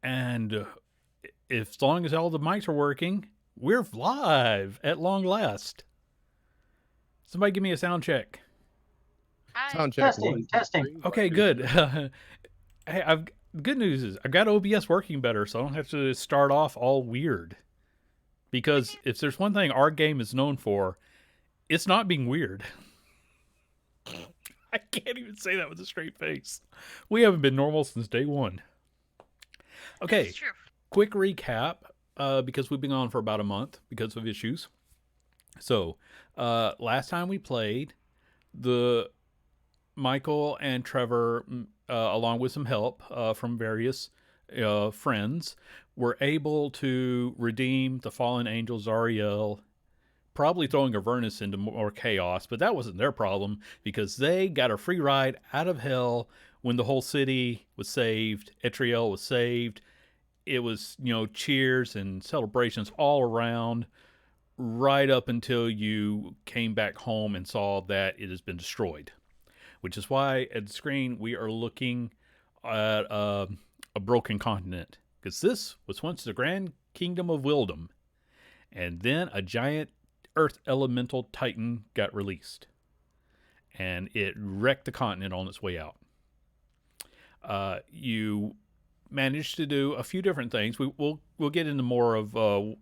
And if as long as all the mics are working, we're live at long last. Somebody give me a sound check. Hi. Sound check Testing, one, two, testing. three, one, Okay, two, good. three. Hey, I've good news is I've got OBS working better, so I don't have to start off all weird. Because if there's one thing our game is known for, it's not being weird. I can't even say that with a straight face. We haven't been normal since day one. This is Okay, true. quick recap because we've been on for about a month because of issues. So, last time we played, the Michael and Trevor, along with some help from various friends, were able to redeem the fallen angel Zariel, probably throwing Avernus into more chaos, but that wasn't their problem because they got a free ride out of hell when the whole city was saved, Etriel was saved. It was, cheers and celebrations all around right up until you came back home and saw that it has been destroyed, which is why at the screen we are looking at a broken continent. Because this was once the grand kingdom of Wildom, and then a giant earth elemental titan got released, and it wrecked the continent on its way out. You managed to do a few different things. We'll get into more of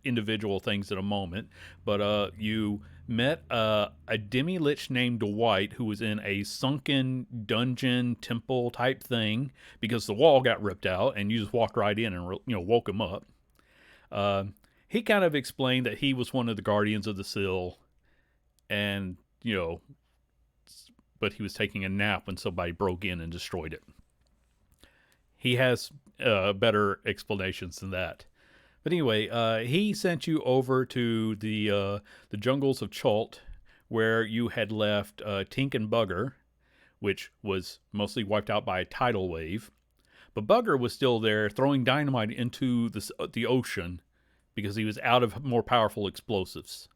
individual things in a moment, but you met a demi lich named Dwight who was in a sunken dungeon temple type thing because the wall got ripped out, and you just walked right in and woke him up. Uh, he kind of explained that he was one of the guardians of the Sill, and but he was taking a nap when somebody broke in and destroyed it. He has better explanations than that. But anyway, he sent you over to the jungles of Chult, where you had left Tink and Bugger, which was mostly wiped out by a tidal wave. But Bugger was still there, throwing dynamite into the ocean because he was out of more powerful explosives.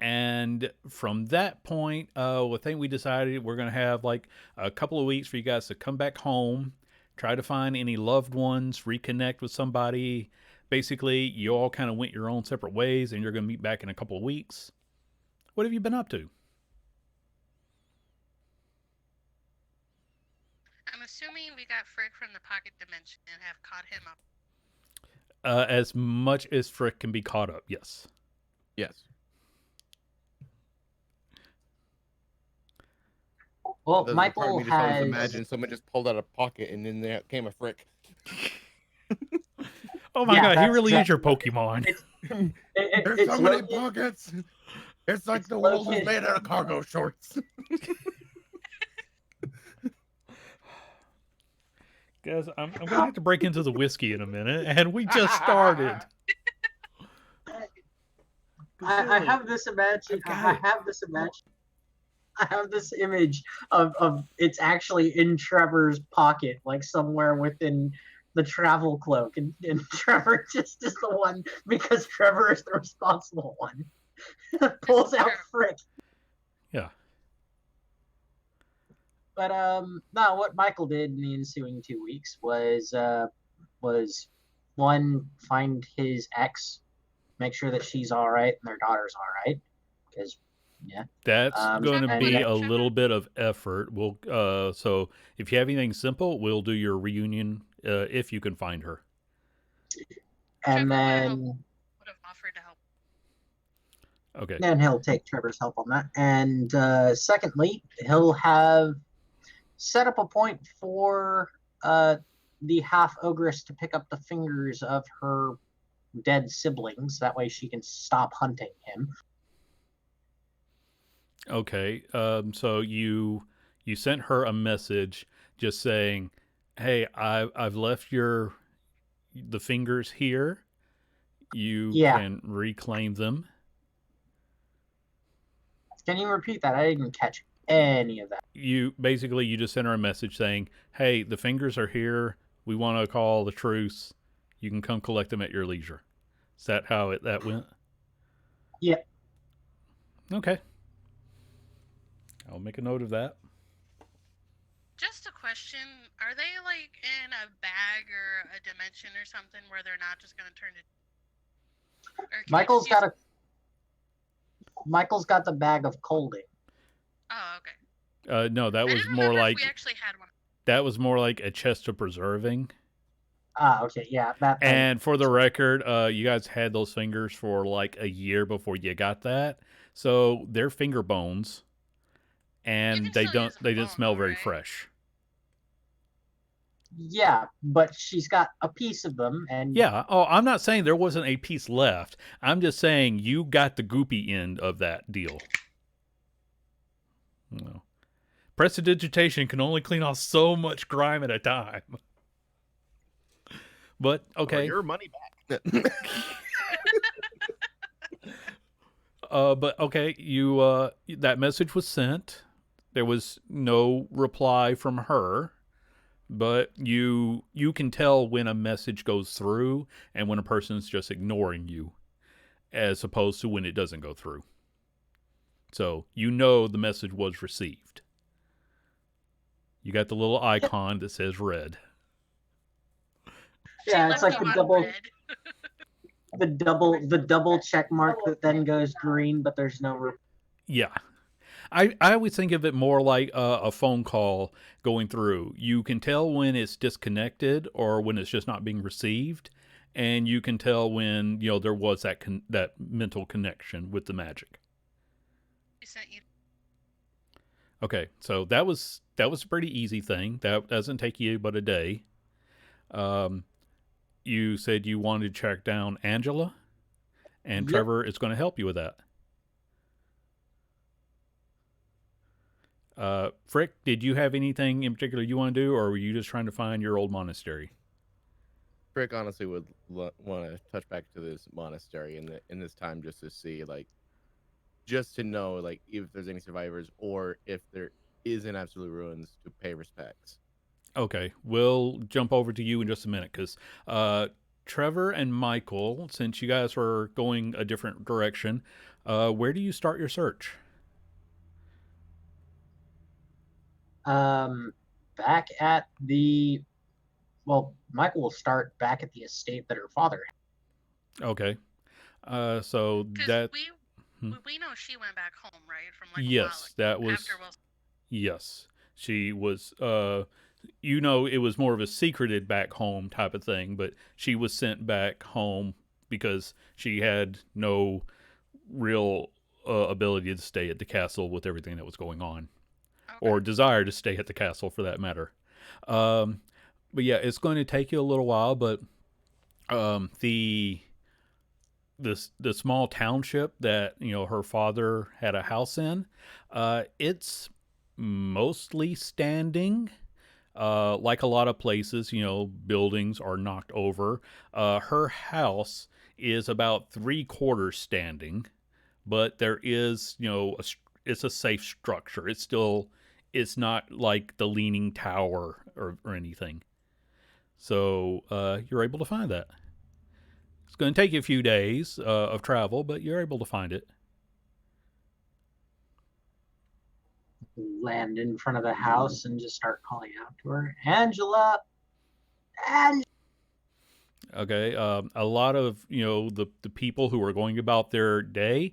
And from that point, I think we decided we're going to have like a couple of weeks for you guys to come back home, try to find any loved ones, reconnect with somebody. Basically, you all kind of went your own separate ways, and you're going to meet back in a couple of weeks. What have you been up to? I'm assuming we got Frick from the pocket dimension and have caught him up. As much as Frick can be caught up, yes. Yes. Well, The part of Michael me just always has. imagine someone just pulled out a pocket and in there came a frick. Oh my Yeah, god, he that's really is your exactly Pokemon. There's It's so many located. pockets. It's like It's the world is located. made out of cargo shorts. Guys, I'm going to have to break into the whiskey in a minute, and we just started. I have this imagine. I've got I it. have this imagine. I have this image of it's actually in Trevor's pocket, like somewhere within the travel cloak, and Trevor just is the one because Trevor is the responsible one. Pulls out True. Frick. Yeah. But no, what Michael did in the ensuing 2 weeks was one, find his ex, make sure that she's all right and their daughter's all right, because yeah. That's going to Trevor, be And a Trevor, little bit of effort. We'll so if you have anything simple, we'll do your reunion if you can find her. and Trevor then would have offered to help. Okay. then he'll take Trevor's help on that. And secondly, he'll have set up a point for the half ogress to pick up the fingers of her dead siblings. That way she can stop hunting him. Okay. So you sent her a message just saying, "Hey, I've left the fingers here. You Yeah. can reclaim them." Can you repeat that? I didn't catch any of that. You just sent her a message saying, "Hey, the fingers are here. We want to call the truce. You can come collect them at your leisure." Is that how that went? Yeah. Okay. I'll make a note of that. Just a question. question. Are they like in a bag or a dimension or something where they're not just gonna turn it? Or can you Michael's just use... got Michael's got the bag of colding. Oh, okay. No, that I was didn't more remember like if we actually had one. that was more like a chest of preserving. Ah, okay, yeah, that. And for the record, you guys had those fingers for like a year before you got that, so they're finger bones, You and can they still use a didn't phone, smell though, very right? fresh. Yeah, but she's got a piece of them, and Yeah. Oh, I'm not saying there wasn't a piece left. I'm just saying you got the goopy end of that deal. No. Prestidigitation can only clean off so much grime at a time. But Or okay. your money back. But okay, you that message was sent. There was no reply from her, but you can tell when a message goes through and when a person's just ignoring you, as opposed to when it doesn't go through. So you know the message was received. You got the little icon that says read. yeah, She it's left like you the on double, red. the double check mark that then goes green, but there's no. Yeah. I always think of it more like a phone call going through. You can tell when it's disconnected or when it's just not being received, and you can tell when there was that mental connection with the magic. She sent you. Okay, so that was a pretty easy thing. That doesn't take you but a day. You said you wanted to track down Angela, and Yep. Trevor is going to help you with that. Frick, did you have anything in particular you want to do, or were you just trying to find your old monastery? Frick honestly would want to touch back to this monastery in this time just to see, like, just to know, like, if there's any survivors or if there is in absolute ruins to pay respects. Okay, we'll jump over to you in just a minute because Trevor and Michael, since you guys are going a different direction, where do you start your search? Back at the. Well, Michael will start back at the estate that her father had. Okay, so Because that we know she went back home, right? From like a while yes, that ago, was after Wilson. yes, she was. It was more of a secreted back home type of thing, but she was sent back home because she had no real ability to stay at the castle with everything that was going on, or desire to stay at the castle for that matter. But yeah, it's going to take you a little while, but the small township that her father had a house in, it's mostly standing. Like a lot of places, buildings are knocked over. Her house is about 3/4 standing, but there is, it's a safe structure. It's not like the Leaning Tower or anything. So you're able to find that. It's going to take you a few days of travel, but you're able to find it. Land in front of the house and just start calling out to her, Angela. And Okay, a lot of the people who are going about their day,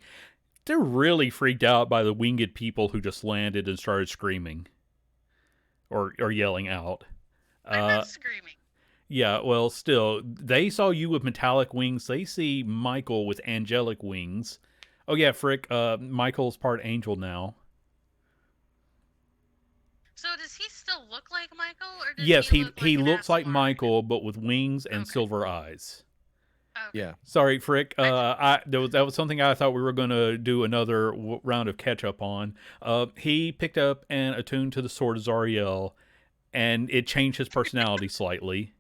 they're really freaked out by the winged people who just landed and started screaming or yelling out. I'm not screaming. Yeah, well, still, they saw you with metallic wings. They see Michael with angelic wings. Oh yeah, Frick, Michael's part angel now. So does he still look like Michael, or does Yes, he look like he an looks like Asmar? Michael, but with wings and Okay. silver eyes. Okay. Yeah. Sorry, Frick. That was something I thought we were going to do another round of catch up on. He picked up and attuned to the sword of Zariel, and it changed his personality slightly.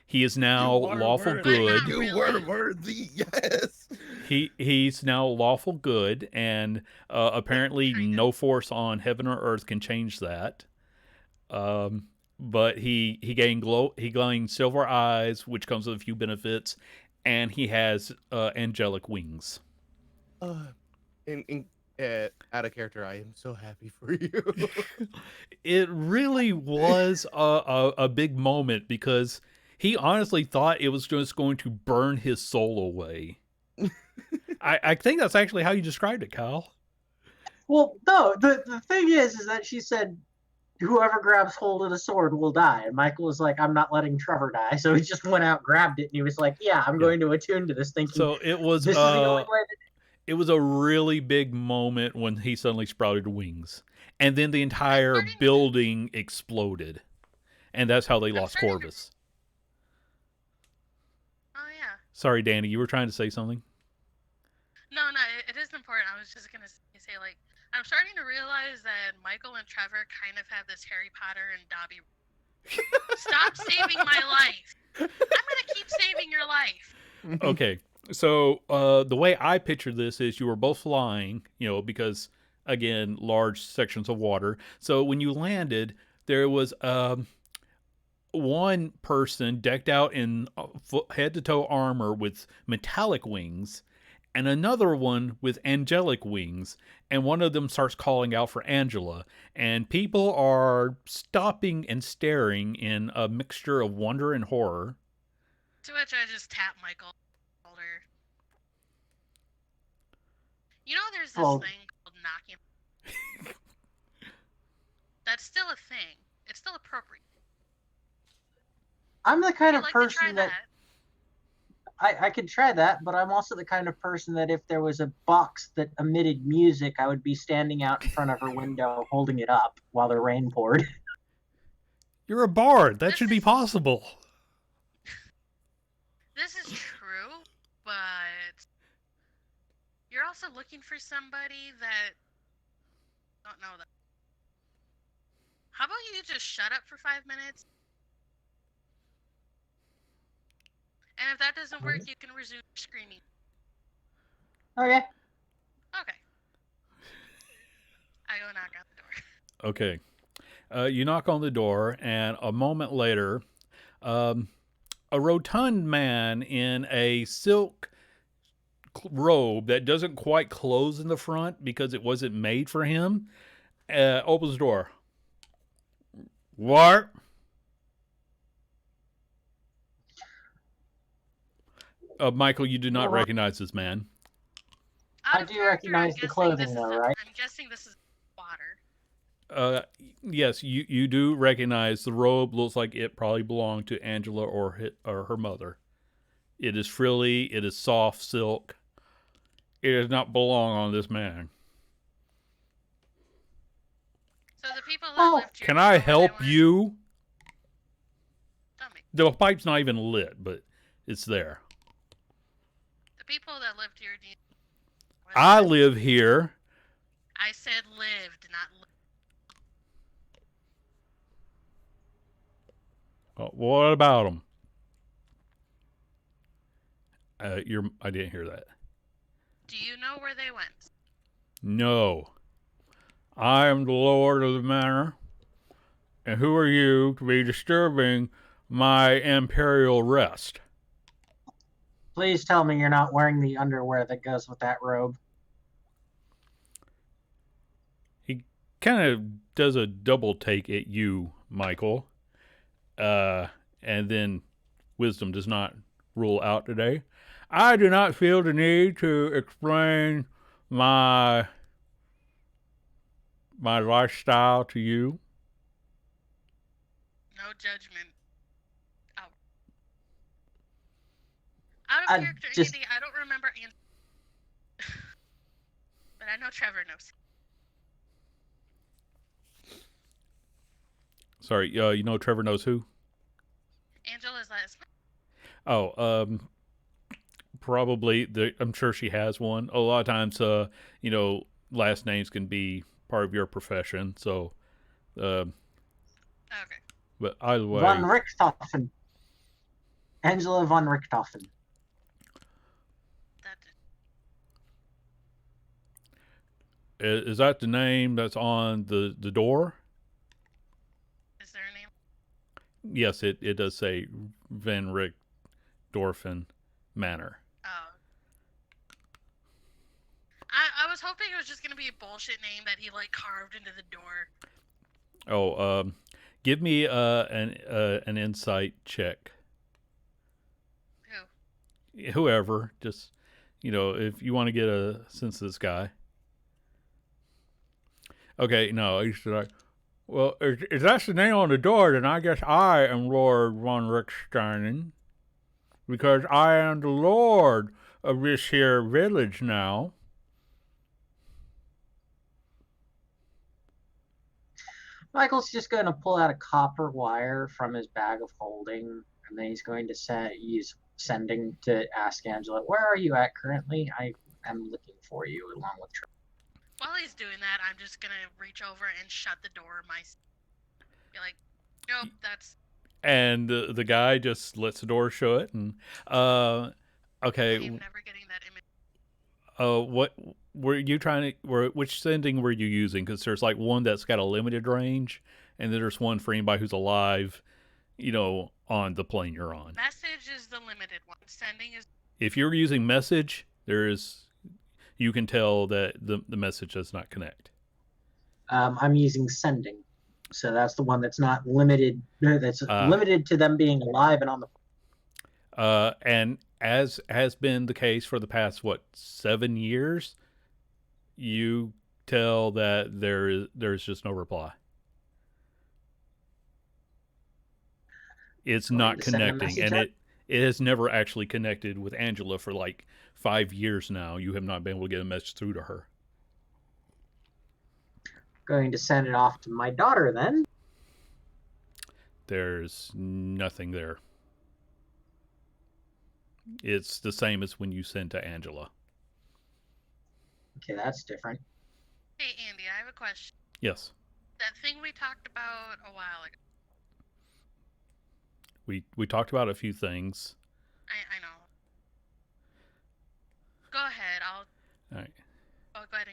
He is now lawful good. You were worthy, yes. He's now lawful good, and apparently no force on heaven or earth can change that. But he gained silver eyes, which comes with a few benefits, and he has angelic wings. In Out of character, I am so happy for you. It really was a big moment because he honestly thought it was just going to burn his soul away. I think that's actually how you described it, Kyle. Well, no, the thing is that she said whoever grabs hold of the sword will die. And Michael was like, I'm not letting Trevor die. So he just went out, grabbed it, and he was like, yeah, I'm Yeah. going to attune to this, thinking So this is the only way that. it was a really big moment when he suddenly sprouted wings. And then the entire starting- building exploded. And that's how they lost starting to- Corvus. Oh yeah. Sorry, Danny, you were trying to say something? No, it is important. I was just gonna say, like, I'm starting to realize that Michael and Trevor kind of have this Harry Potter and Dobby. Stop saving my life. I'm gonna keep saving your life. Okay. So the way I picture this is you were both flying, because, again, large sections of water. So when you landed, there was one person decked out in head-to-toe armor with metallic wings, and another one with angelic wings, and one of them starts calling out for Angela, and people are stopping and staring in a mixture of wonder and horror. To which I just tap Michael on the shoulder. You know, there's this Oh. thing called knocking. That's still a thing. It's still appropriate. I'm the kind Would you of like to try person that that? I could try that, but I'm also the kind of person that if there was a box that emitted music, I would be standing out in front of her window holding it up while the rain poured. You're a bard. That This should be is- possible. This is true, but you're also looking for somebody that don't know that. How about you just shut up for 5 minutes? And if that doesn't work, you can resume screaming. Okay. Okay. I go knock on the door. Okay. You knock on the door, and a moment later, a rotund man in a silk robe that doesn't quite close in the front because it wasn't made for him opens the door. What? Michael, you do not recognize this man. Out I of do character, recognize I'm the guessing clothing, this is though, a- right? I'm guessing this is water. Yes, you do recognize the robe. Looks like it probably belonged to Angela or her mother. It is frilly. It is soft silk. It does not belong on this man. So the people that Oh, lived here. Can do you I know where they help went? you? Tell me. The pipe's not even lit, but it's there. The people that lived here. Do you know where I they went? live here. I said lived, not lived. What about him? I didn't hear that. Do you know where they went? No. I am the lord of the manor. And who are you to be disturbing my imperial rest? Please tell me you're not wearing the underwear that goes with that robe. He kind of does a double take at you, Michael. And then wisdom does not rule out today. I do not feel the need to explain my lifestyle to you. No judgment. Out of I character, just- Andy, I don't remember but I know Trevor knows. Sorry, you know Trevor knows who? Angela's last name. Oh, probably. I'm sure she has one. A lot of times, last names can be part of your profession. So, Okay. but either way, Von Richthofen. Angela von Richthofen. That is that the name that's on the door? is their name. Yes, it does say Van Richtdorfen Manor. Oh. I was was hoping it was just gonna be a bullshit name that he like carved into the door. Oh, give me an insight check. Who? Whoever, just if you want to get a sense of this guy. Okay, no, he's like, well, if that's the name on the door, then I guess I am Lord von Ricksteinen, because I am the lord of this here village now. Michael's just going to pull out a copper wire from his bag of holding, and then he's going to use sending to ask Angela, "Where are you at currently? I am looking for you along with Trevor." While he's doing that, I'm just gonna reach over and shut the door myself. Be like, nope, that's. And the guy just lets the door shut, and okay. I'm never getting that image. What were you trying to? Which sending were you using? Because there's like one that's got a limited range, and then there's one for anybody who's alive, on the plane you're on. Message is the limited one. Sending is. If you're using message, you can tell that the message does not connect. I'm using sending, so that's the one that's not limited. That's limited to them being alive and on the. And as has been the case for the past 7 years, you tell that there's just no reply. It's not connecting, and it has never actually connected with Angela for like 5 years now. You have not been able to get a message through to her. Going to send it off to my daughter then. There's nothing there. It's the same as when you send to Angela. Okay, that's different. Hey, Andy, I have a question. Yes. That thing we talked about a while ago. We talked about a few things. I know. Go ahead. All right. Oh, go ahead.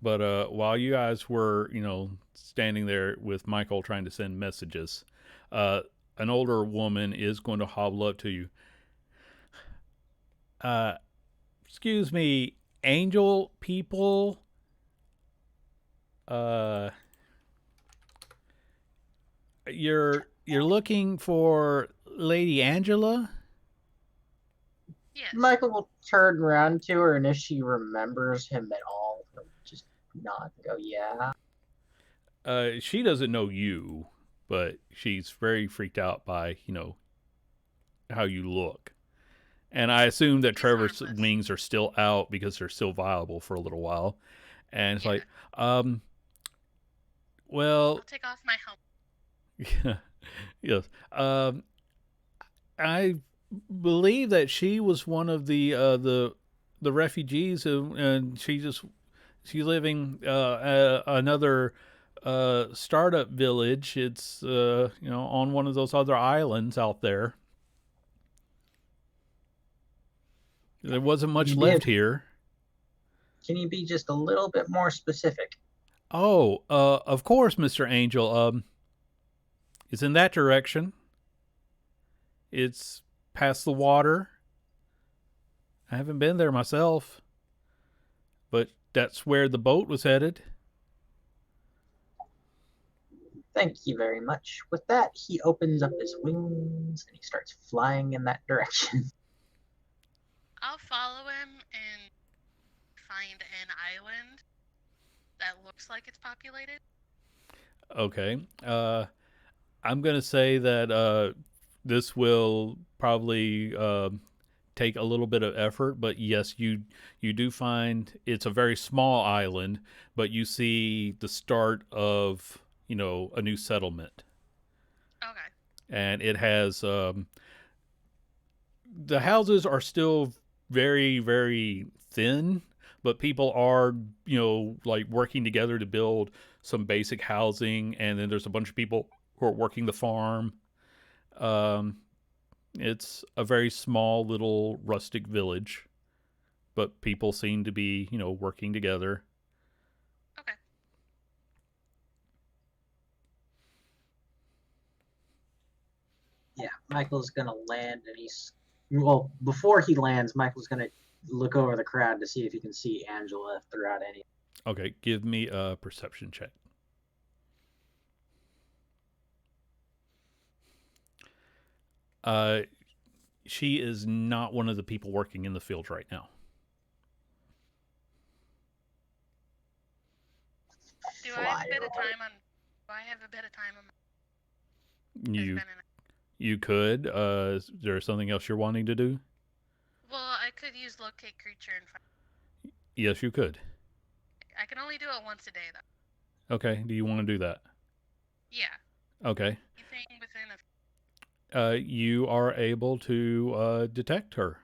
But while you guys were, standing there with Michael trying to send messages, an older woman is going to hobble up to you. Excuse me, angel people. You're looking for Lady Angela? Yes. Michael will turn around to her, and if she remembers him at all, he'll just nod and go, "Yeah." She doesn't know you, but she's very freaked out by, how you look. And I assume that Trevor's wings are still out because they're still viable for a little while. And it's like, well, I'll take off my helmet. Yes. I believe that she was one of the refugees, and she's living another startup village. It's on one of those other islands out there. There wasn't much left here. Can you be just a little bit more specific? Oh, of course, Mr. Angel. It's in that direction. It's past the water. I haven't been there myself, but that's where the boat was headed. Thank you very much. With that, he opens up his wings and he starts flying in that direction. I'll follow him and find an island that looks like it's populated. Okay. I'm going to say that this will probably take a little bit of effort, but yes, you do find it's a very small island, but you see the start of, a new settlement. Okay. And it has the houses are still very, very thin, but people are, like working together to build some basic housing, and then there's a bunch of people who are working the farm. It's a very small little rustic village, but people seem to be, working together. Okay. Yeah, Michael's gonna land, and before he lands, Michael's gonna look over the crowd to see if you can see Angela throughout any. Okay, give me a perception check. Uh, she is not one of the people working in the field right now. Do I have a bit of time on? Do I have a bit of time on? You you could. Is there something else you're wanting to do? Well, I could use locate creature and find. Yes, you could. I can only do it once a day though. Okay. Do you want to do that? Yeah. Okay. Anything within a. You are able to detect her,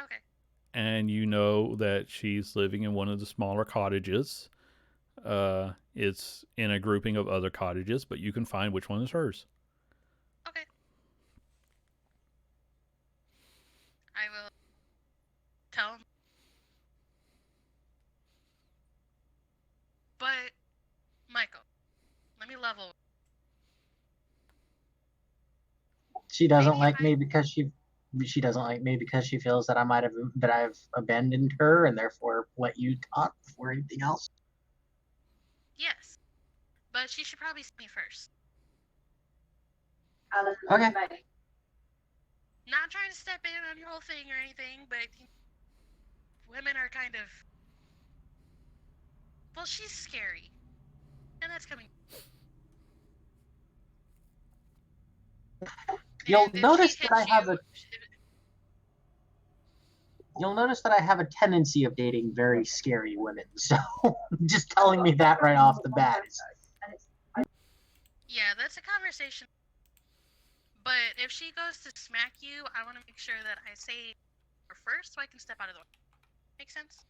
Okay. and you know that she's living in one of the smaller cottages. It's in a grouping of other cottages, but you can find which one is hers. Okay. I will tell him. But, Michael, let me level. She doesn't Maybe like if me because she doesn't like me because she feels that I've abandoned her and therefore let you talk before anything else. Yes. But she should probably see me first. Okay. Not trying to step in on your whole thing or anything, but women are kind of. Well, she's scary. And that's coming. You'll And if notice she that I hits have you, a. You'll notice that I have a tendency of dating very scary women. So just telling me that right off the bat is. yeah, that's a conversation. But if she goes to smack you, I want to make sure that I say her first so I can step out of the way. Make sense?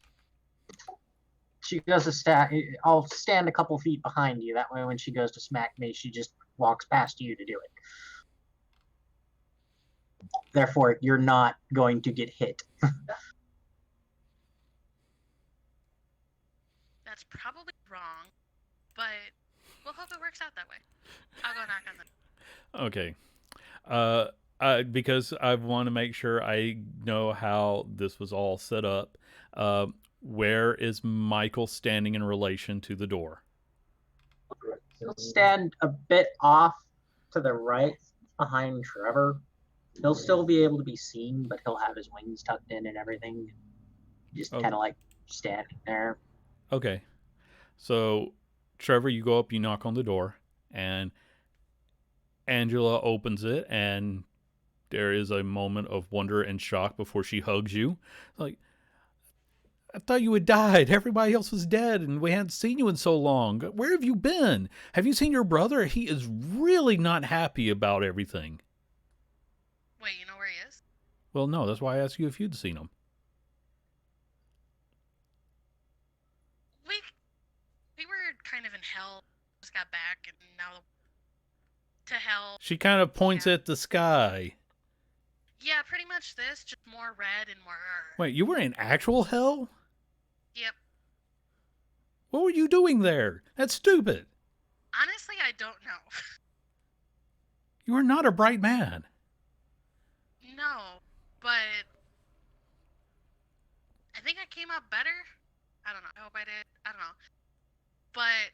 She goes to I'll stand a couple feet behind you. That way, when she goes to smack me, she just walks past you to do it. Therefore, you're not going to get hit. That's probably wrong, but we'll hope it works out that way. I'll go knock on the. Okay. Because I want to make sure I know how this was all set up. Where is Michael standing in relation to the door? He'll stand a bit off to the right behind Trevor. He'll still be able to be seen, but he'll have his wings tucked in and everything. Just kind of like standing there. Okay. So, Trevor, you go up, you knock on the door, and Angela opens it, and there is a moment of wonder and shock before she hugs you. Like, I thought you had died. Everybody else was dead, and we hadn't seen you in so long. Where have you been? Have you seen your brother? He is really not happy about everything. Wait, you know where he is? Well, no, that's why I asked you if you'd seen him. We were kind of in hell. Just got back, and now to hell. She kind of points at the sky. Yeah, pretty much this, just more red and more. Wait, you were in actual hell? Yep. What were you doing there? That's stupid. Honestly, I don't know. You are not a bright man. No, but I think I came out better. I don't know. I hope I did. I don't know. But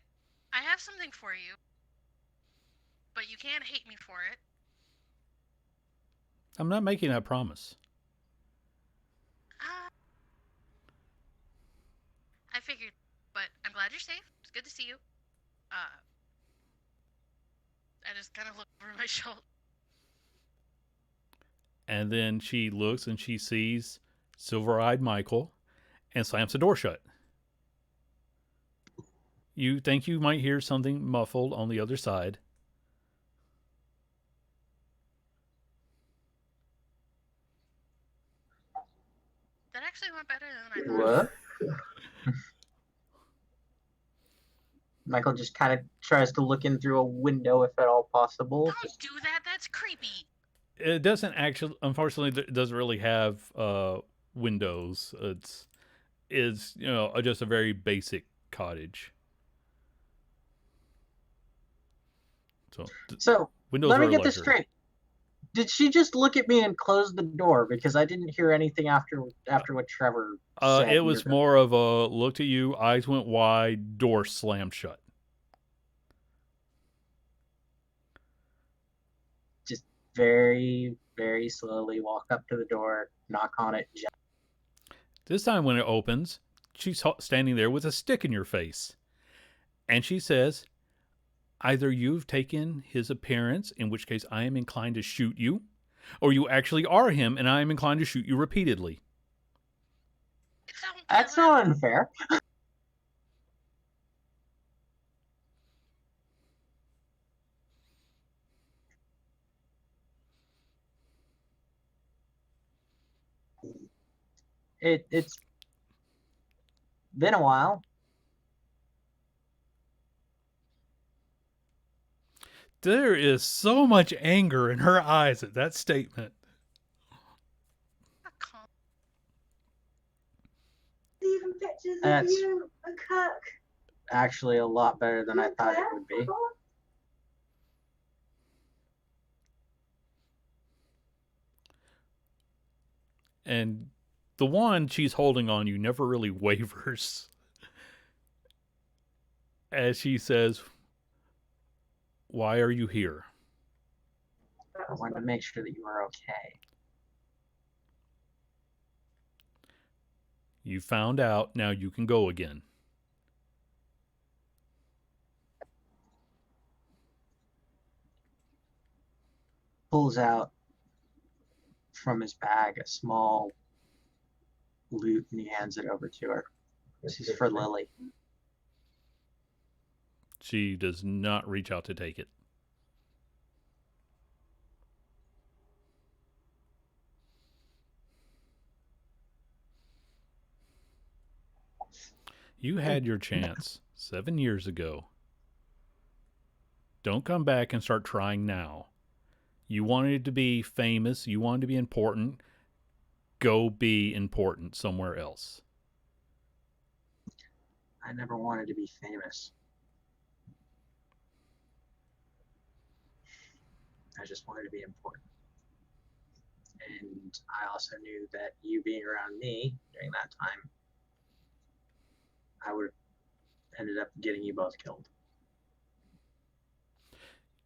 I have something for you. But you can't hate me for it. I'm not making that promise. I figured, but I'm glad you're safe. It's good to see you. I just kind of look over my shoulder. And then she looks and she sees Silver-Eyed Michael and slams the door shut. You think you might hear something muffled on the other side. That actually went better than I thought. What? Michael just kind of tries to look in through a window if at all possible. Don't do that. That's creepy. It doesn't actually, unfortunately, it doesn't really have windows. It's just a very basic cottage. So So windows let me are get this luxury. straight. Did she just look at me and close the door? Because I didn't hear anything after what Trevor said. It was more of a looked at you, eyes went wide, door slammed shut. Just very, very slowly walk up to the door, knock on it. This time when it opens, she's standing there with a stick in your face. And she says, either you've taken his appearance, in which case I am inclined to shoot you, or you actually are him and I am inclined to shoot you repeatedly. That's not unfair. It's been a while. There is so much anger in her eyes at that statement. Even pictures That's- of you and Kirk. Actually, a lot better than I thought it would be. And the one she's holding on you never really wavers. As she says, why are you here? I wanted to make sure that you were okay. You found out, now you can go again. Pulls out from his bag a small loot and he hands it over to her. This is for Lily. She does not reach out to take it. You had your chance 7 years ago. Don't come back and start trying now. You wanted to be famous. You wanted to be important. Go be important somewhere else. I never wanted to be famous. I just wanted to be important. And I also knew that you being around me during that time, I would have ended up getting you both killed.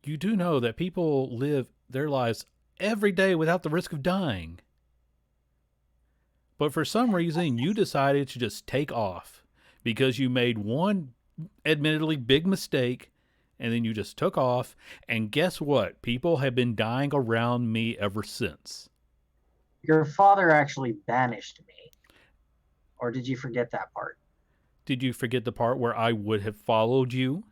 You do know that people live their lives every day without the risk of dying. But for some reason, you decided to just take off because you made one admittedly big mistake and then you just took off. And guess what? People have been dying around me ever since. Your father actually banished me. Or did you forget that part? Did you forget the part where I would have followed you?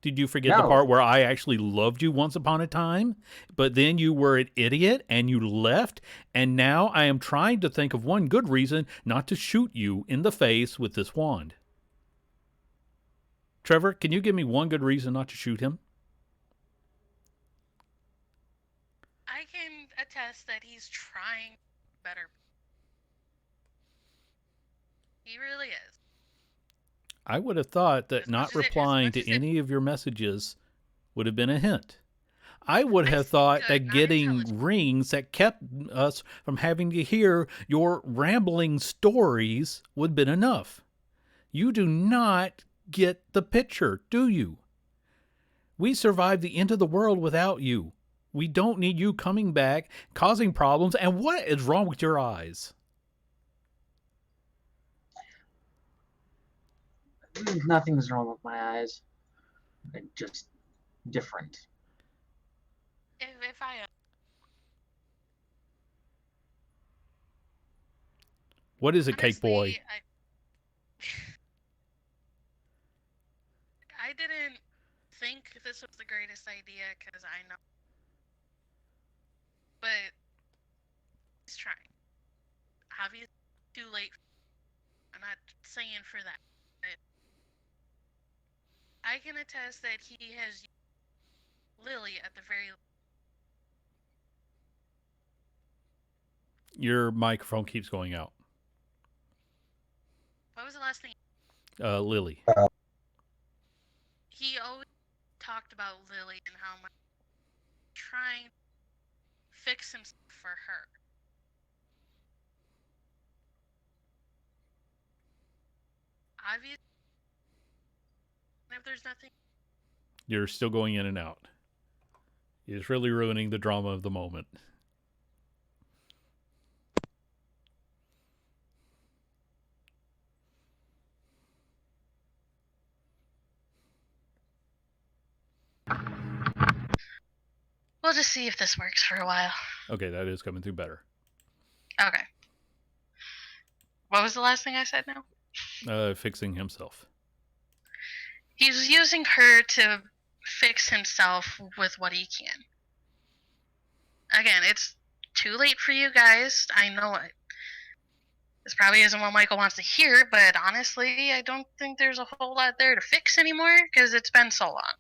Did you forget the No. part where I actually loved you once upon a time, but then you were an idiot and you left, and now I am trying to think of one good reason not to shoot you in the face with this wand? Trevor, can you give me one good reason not to shoot him? I can attest that he's trying better. He really is. I would have thought that As not much as it- as replying much to as it- any of your messages would have been a hint. I would I have see thought good, that not getting intelligent. rings that kept us from having to hear your rambling stories would have been enough. You do not get the picture, do you? We survived the end of the world without you. We don't need you coming back, causing problems. And what is wrong with your eyes? Nothing's wrong with my eyes. They're just different. If I What is it, Cake Boy? honestly, I didn't think this was the greatest idea because I know, but he's trying. Obviously, too late. I'm not saying for that, but I can attest that he has used Lily at the very. Your microphone keeps going out. What was the last thing? Lily. He always talked about Lily and how much he trying to fix himself for her. Obviously, if there's nothing. You're still going in and out. It's really ruining the drama of the moment. We'll just see if this works for a while. Okay, that is coming through better. Okay. What was the last thing I said now? Fixing himself. He's using her to fix himself with what he can. Again, it's too late for you guys. I know it. This probably isn't what Michael wants to hear, but honestly, I don't think there's a whole lot there to fix anymore because it's been so long.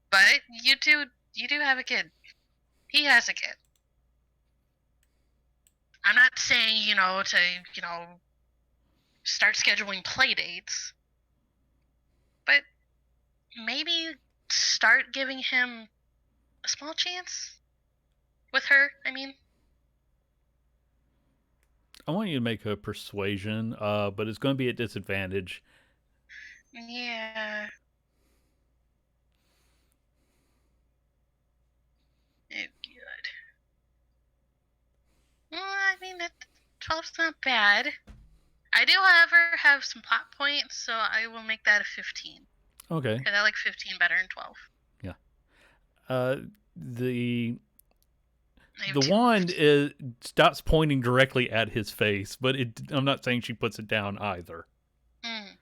But you do have a kid. He has a kid. I'm not saying, to, start scheduling play dates. But maybe start giving him a small chance with her, I mean. I want you to make a persuasion, but it's going to be at disadvantage. Yeah. Oh, good. Well, I mean, 12's not bad. I do, however, have some plot points, so I will make that a 15. Okay. Because I like 15 better than 12. Yeah. The I have the two. wand stops pointing directly at his face, but I'm not saying she puts it down either. Mm.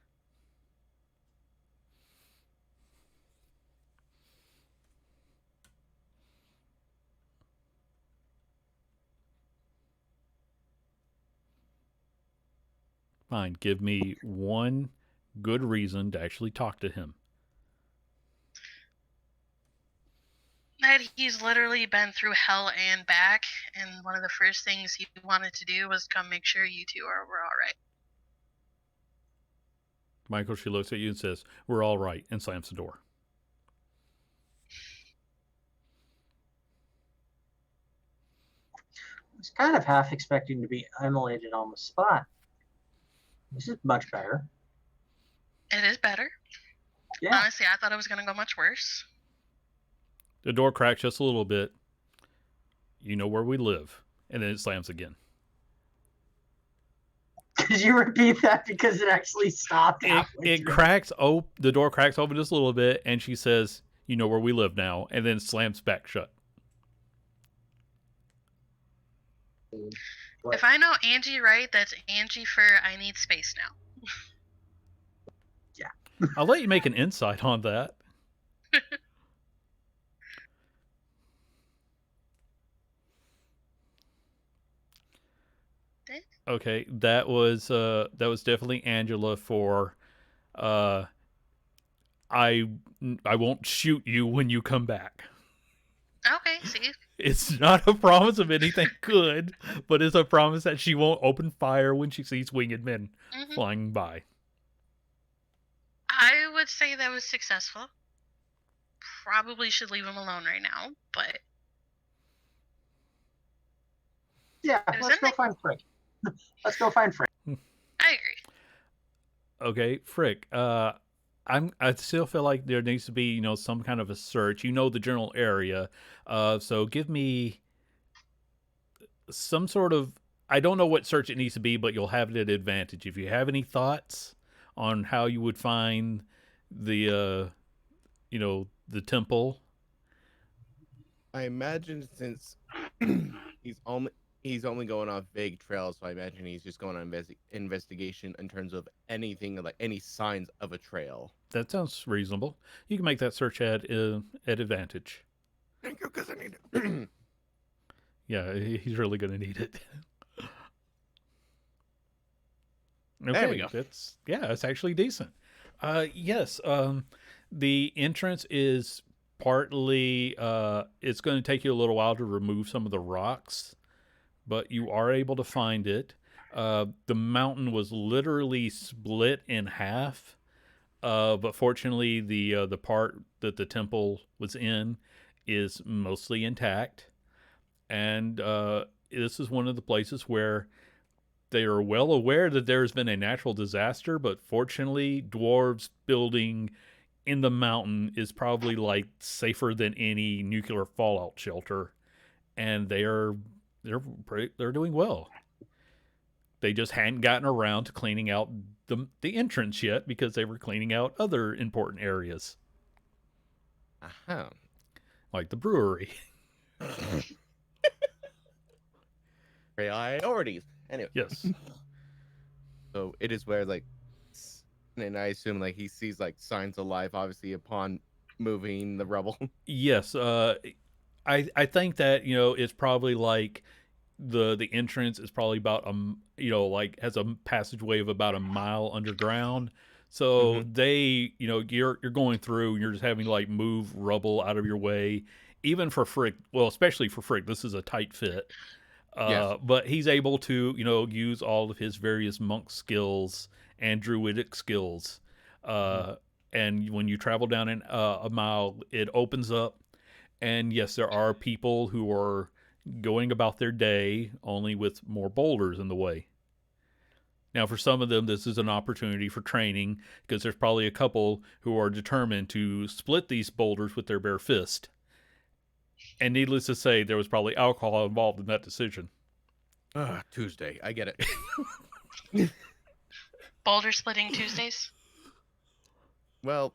Fine, give me one good reason to actually talk to him. That he's literally been through hell and back, and one of the first things he wanted to do was come make sure you two were all right. Michael, she looks at you and says, "We're all right," and slams the door. I was kind of half expecting to be immolated on the spot. This is much better. It is better. Yeah. Honestly, I thought it was going to go much worse. The door cracks just a little bit. You know where we live. And then it slams again. Could you repeat that because it actually stopped? It cracks. The door cracks open just a little bit, and she says, "You know where we live now," and then slams back shut. If I know Angie right, that's Angie for I need space now. I'll let you make an insight on that. Okay, that was definitely Angela for I won't shoot you when you come back. Okay, see? It's not a promise of anything good, but it's a promise that she won't open fire when she sees winged men flying by. I would say that was successful. Probably should leave him alone right now, but... Yeah, let's go find Frick. Let's go find Frick. I agree. Okay, Frick. I still feel like there needs to be, some kind of a search. You know the general area, so give me some sort of. I don't know what search it needs to be, but you'll have it at advantage. If you have any thoughts on how you would find the, the temple. I imagine since he's only going off vague trails, so I imagine he's just going on investigation in terms of anything, like any signs of a trail. That sounds reasonable. You can make that search at advantage. Thank you, because I need it. Yeah, he's really going to need it. Okay, there we go. It's actually decent. Yes, the entrance is partly. It's going to take you a little while to remove some of the rocks, but you are able to find it. The mountain was literally split in half, but fortunately, the part that the temple was in is mostly intact, and this is one of the places where they are well aware that there's been a natural disaster, but fortunately, dwarves building in the mountain is probably like safer than any nuclear fallout shelter, and they're doing well. They just hadn't gotten around to cleaning out the entrance yet because they were cleaning out other important areas Uh-huh. like the brewery. Priorities. Anyway, Yes. so it is where like, and I assume like he sees like signs of life, obviously upon moving the rubble. Yes. I think that it's probably like the entrance is probably about like has a passageway of about a mile underground. So they you're going through and you're just having to like move rubble out of your way, even for Frick. Well, especially for Frick, this is a tight fit. Yes. But he's able to use all of his various monk skills and druidic skills. And when you travel down a mile, it opens up, and yes, there are people who are going about their day only with more boulders in the way. Now, for some of them, this is an opportunity for training because there's probably a couple who are determined to split these boulders with their bare fist. And needless to say, there was probably alcohol involved in that decision. Tuesday. I get it. Boulder splitting Tuesdays. Well,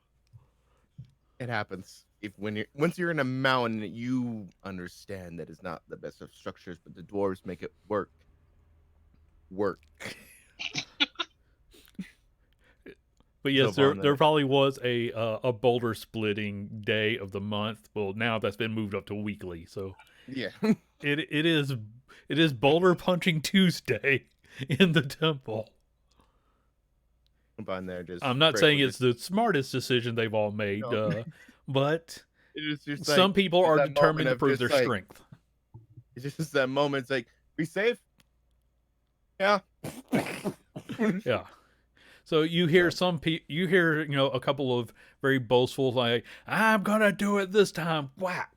it happens. Once you're in a mountain, you understand that it's not the best of structures, but the dwarves make it work. But yes, So there probably was a boulder splitting day of the month. Well, now that's been moved up to weekly, so Yeah. it is boulder punching Tuesday in the temple. On there, just I'm not saying it's the smartest decision they've all made, No. but it's just some like, people it's are that determined moment to of prove their just, like, strength. It's just that moment. It's like, we safe? Yeah. Yeah. So you hear a couple of very boastful like, I'm gonna do it this time. Whack.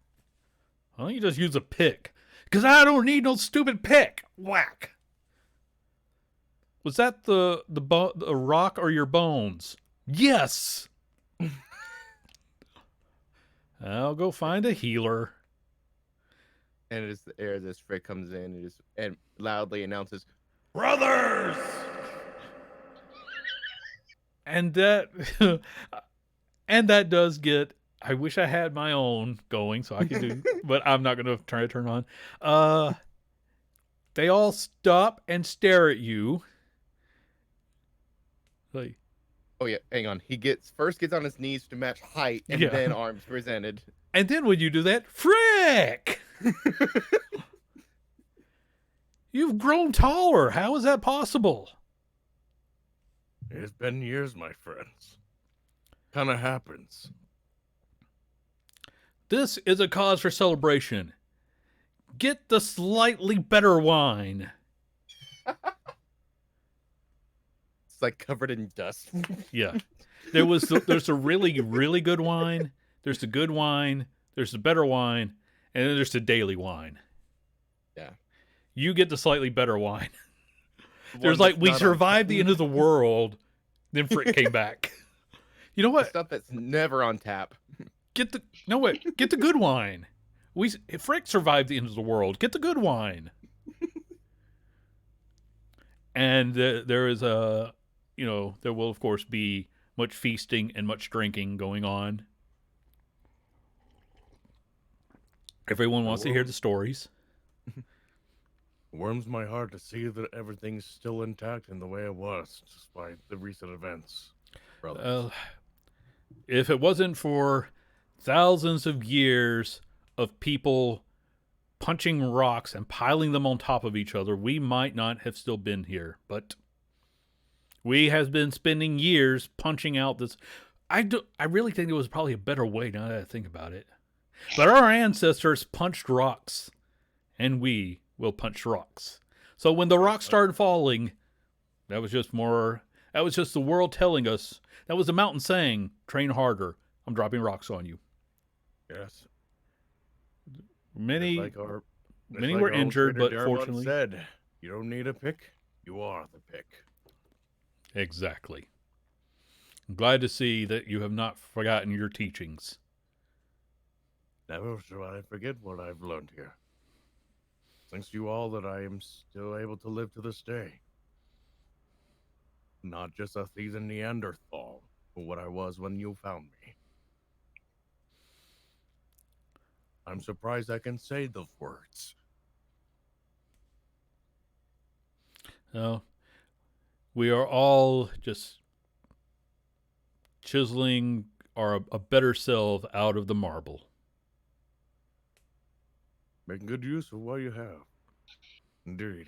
Why don't you just use a pick? Because I don't need no stupid pick. Whack. Was that the rock or your bones? Yes. I'll go find a healer. And it is the air this Frick comes in and loudly announces, Brothers! And that and that does get, I wish I had my own going so I could do, but I'm not going to try to turn on. They all stop and stare at you. Like, oh yeah, hang on. He first gets on his knees to match height, and Yeah. then arms presented. and then when you do that, Frick! You've grown taller. How is that possible? It's been years, my friends. Kind of happens. This is a cause for celebration. Get the slightly better wine. It's like covered in dust. Yeah. There's a really, really good wine. There's the good wine. There's the better wine. And then there's the daily wine. Yeah. You get the slightly better wine. The There's one like, that's we not on- survived the end of the world. Then Frick came back. You know the what? stuff that's never on tap. Get the good wine. Frick survived the end of the world. Get the good wine. And there is there will of course be much feasting and much drinking going on. Everyone wants to hear the stories. Warms my heart to see that everything's still intact in the way it was, despite the recent events. Brothers. If it wasn't for thousands of years of people punching rocks and piling them on top of each other, we might not have still been here. But we have been spending years punching out this. I really think there was probably a better way now that I think about it. But our ancestors punched rocks, and we will punch rocks. So when the rocks started falling, that was just the world telling us. That was the mountain saying, train harder. I'm dropping rocks on you. Yes. Many, Just like our, just many like were our own injured, trader but Darabont fortunately, said, you don't need a pick. You are the pick. exactly. I'm glad to see that you have not forgotten your teachings. Never shall I forget what I've learned here. Thanks to you all that I am still able to live to this day. Not just a seasoned Neanderthal, but what I was when you found me. I'm surprised I can say those words. No, we are all just chiseling a better self out of the marble. Making good use of what you have. Indeed.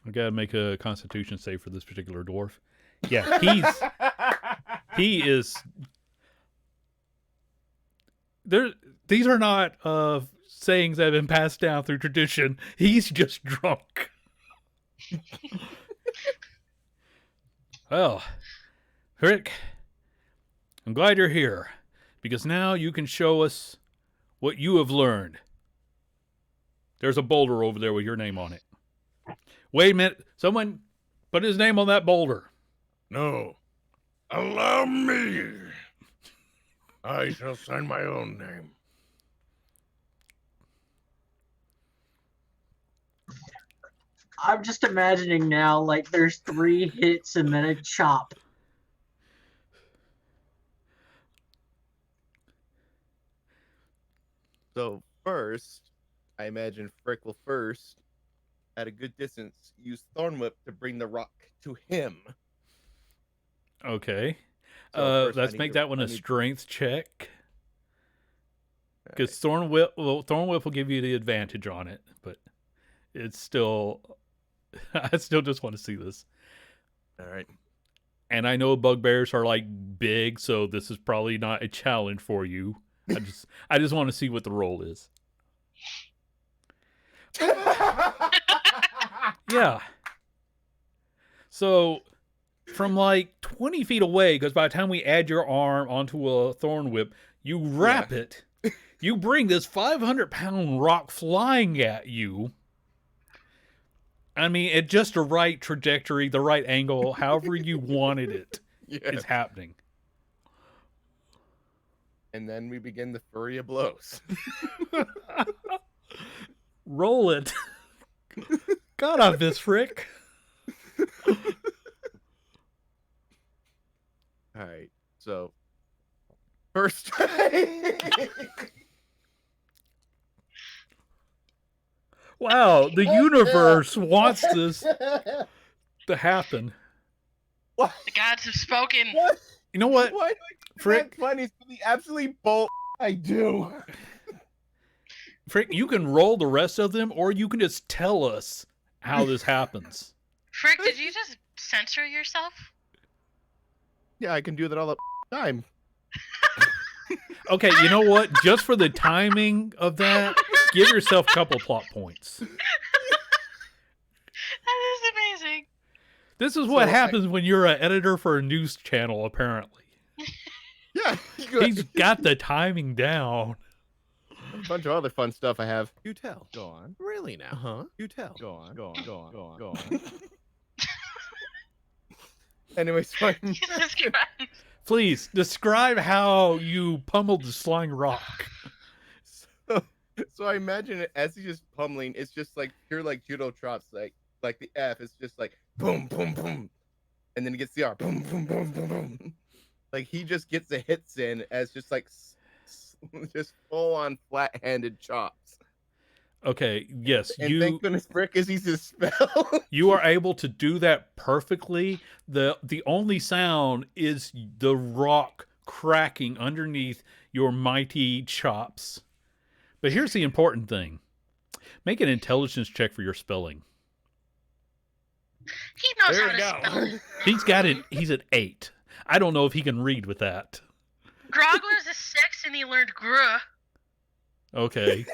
I gotta make a constitution save for this particular dwarf. Yeah, he is. There, these are not sayings that have been passed down through tradition. He's just drunk. Well, Rick, I'm glad you're here because now you can show us what you have learned. There's a boulder over there with your name on it. Wait a minute. Someone put his name on that boulder. No. Allow me. I shall sign my own name. I'm just imagining now, like, there's 3 hits and then a chop. So first, I imagine Frick will first, at a good distance, use Thorn Whip to bring the rock to him. Okay. So first I Let's need make to- that one I a need- strength check. Because Alright. Thorn Whip will give you the advantage on it, but it's still. I still just want to see this. All right. And I know bugbears are like big, so this is probably not a challenge for you. I just want to see what the roll is. Yeah. So from like 20 feet away, because by the time we add your arm onto a thorn whip, you wrap it. You bring this 500-pound rock flying at you. I mean, at just the right trajectory, the right angle, however you wanted it, is happening. And then we begin the flurry of blows. Roll it. God off this, Frick. All right. So first, Wow, the universe wants this to happen. What? The gods have spoken. What? You know what? Why do I Frick. that funny for the absolute bull I do? Frick, you can roll the rest of them, or you can just tell us how this happens. Frick, did you just censor yourself? Yeah, I can do that all the time. Okay, you know what? Just for the timing of that, give yourself a couple plot points. That is amazing. This is what So, happens when you're an editor for a news channel, apparently. Yeah, He's got the timing down. a bunch of other fun stuff I have. You tell. Go on. Really now? Huh? You tell. Go on. Go on. Go on. Go on. Go on. Anyway, so I Jesus Christ. Please, describe how you pummeled the flying rock. So I imagine it as he's just pummeling, it's just like pure like judo chops, like the F is just like boom, boom, boom, and then he gets the R, boom, boom, boom, boom, boom. Like he just gets the hits in as just like just full on flat-handed chops. Okay, yes, And thank goodness Frick is he's a spell. you are able to do that perfectly. The only sound is the rock cracking underneath your mighty chops. But here's the important thing. Make an intelligence check for your spelling. He knows There how we to spell. go. He's got it. He's at 8. I don't know if he can read with that. Grog was a 6 and he learned gruh. Okay.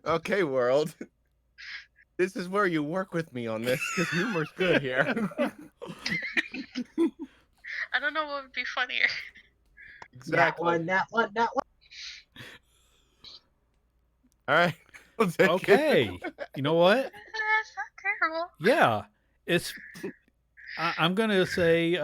Okay, world. This is where you work with me on this because humor's good here. I don't know what would be funnier. Exactly. That one. All right. We'll take it. Okay. You know what? That's not terrible. Yeah. It's I'm gonna say,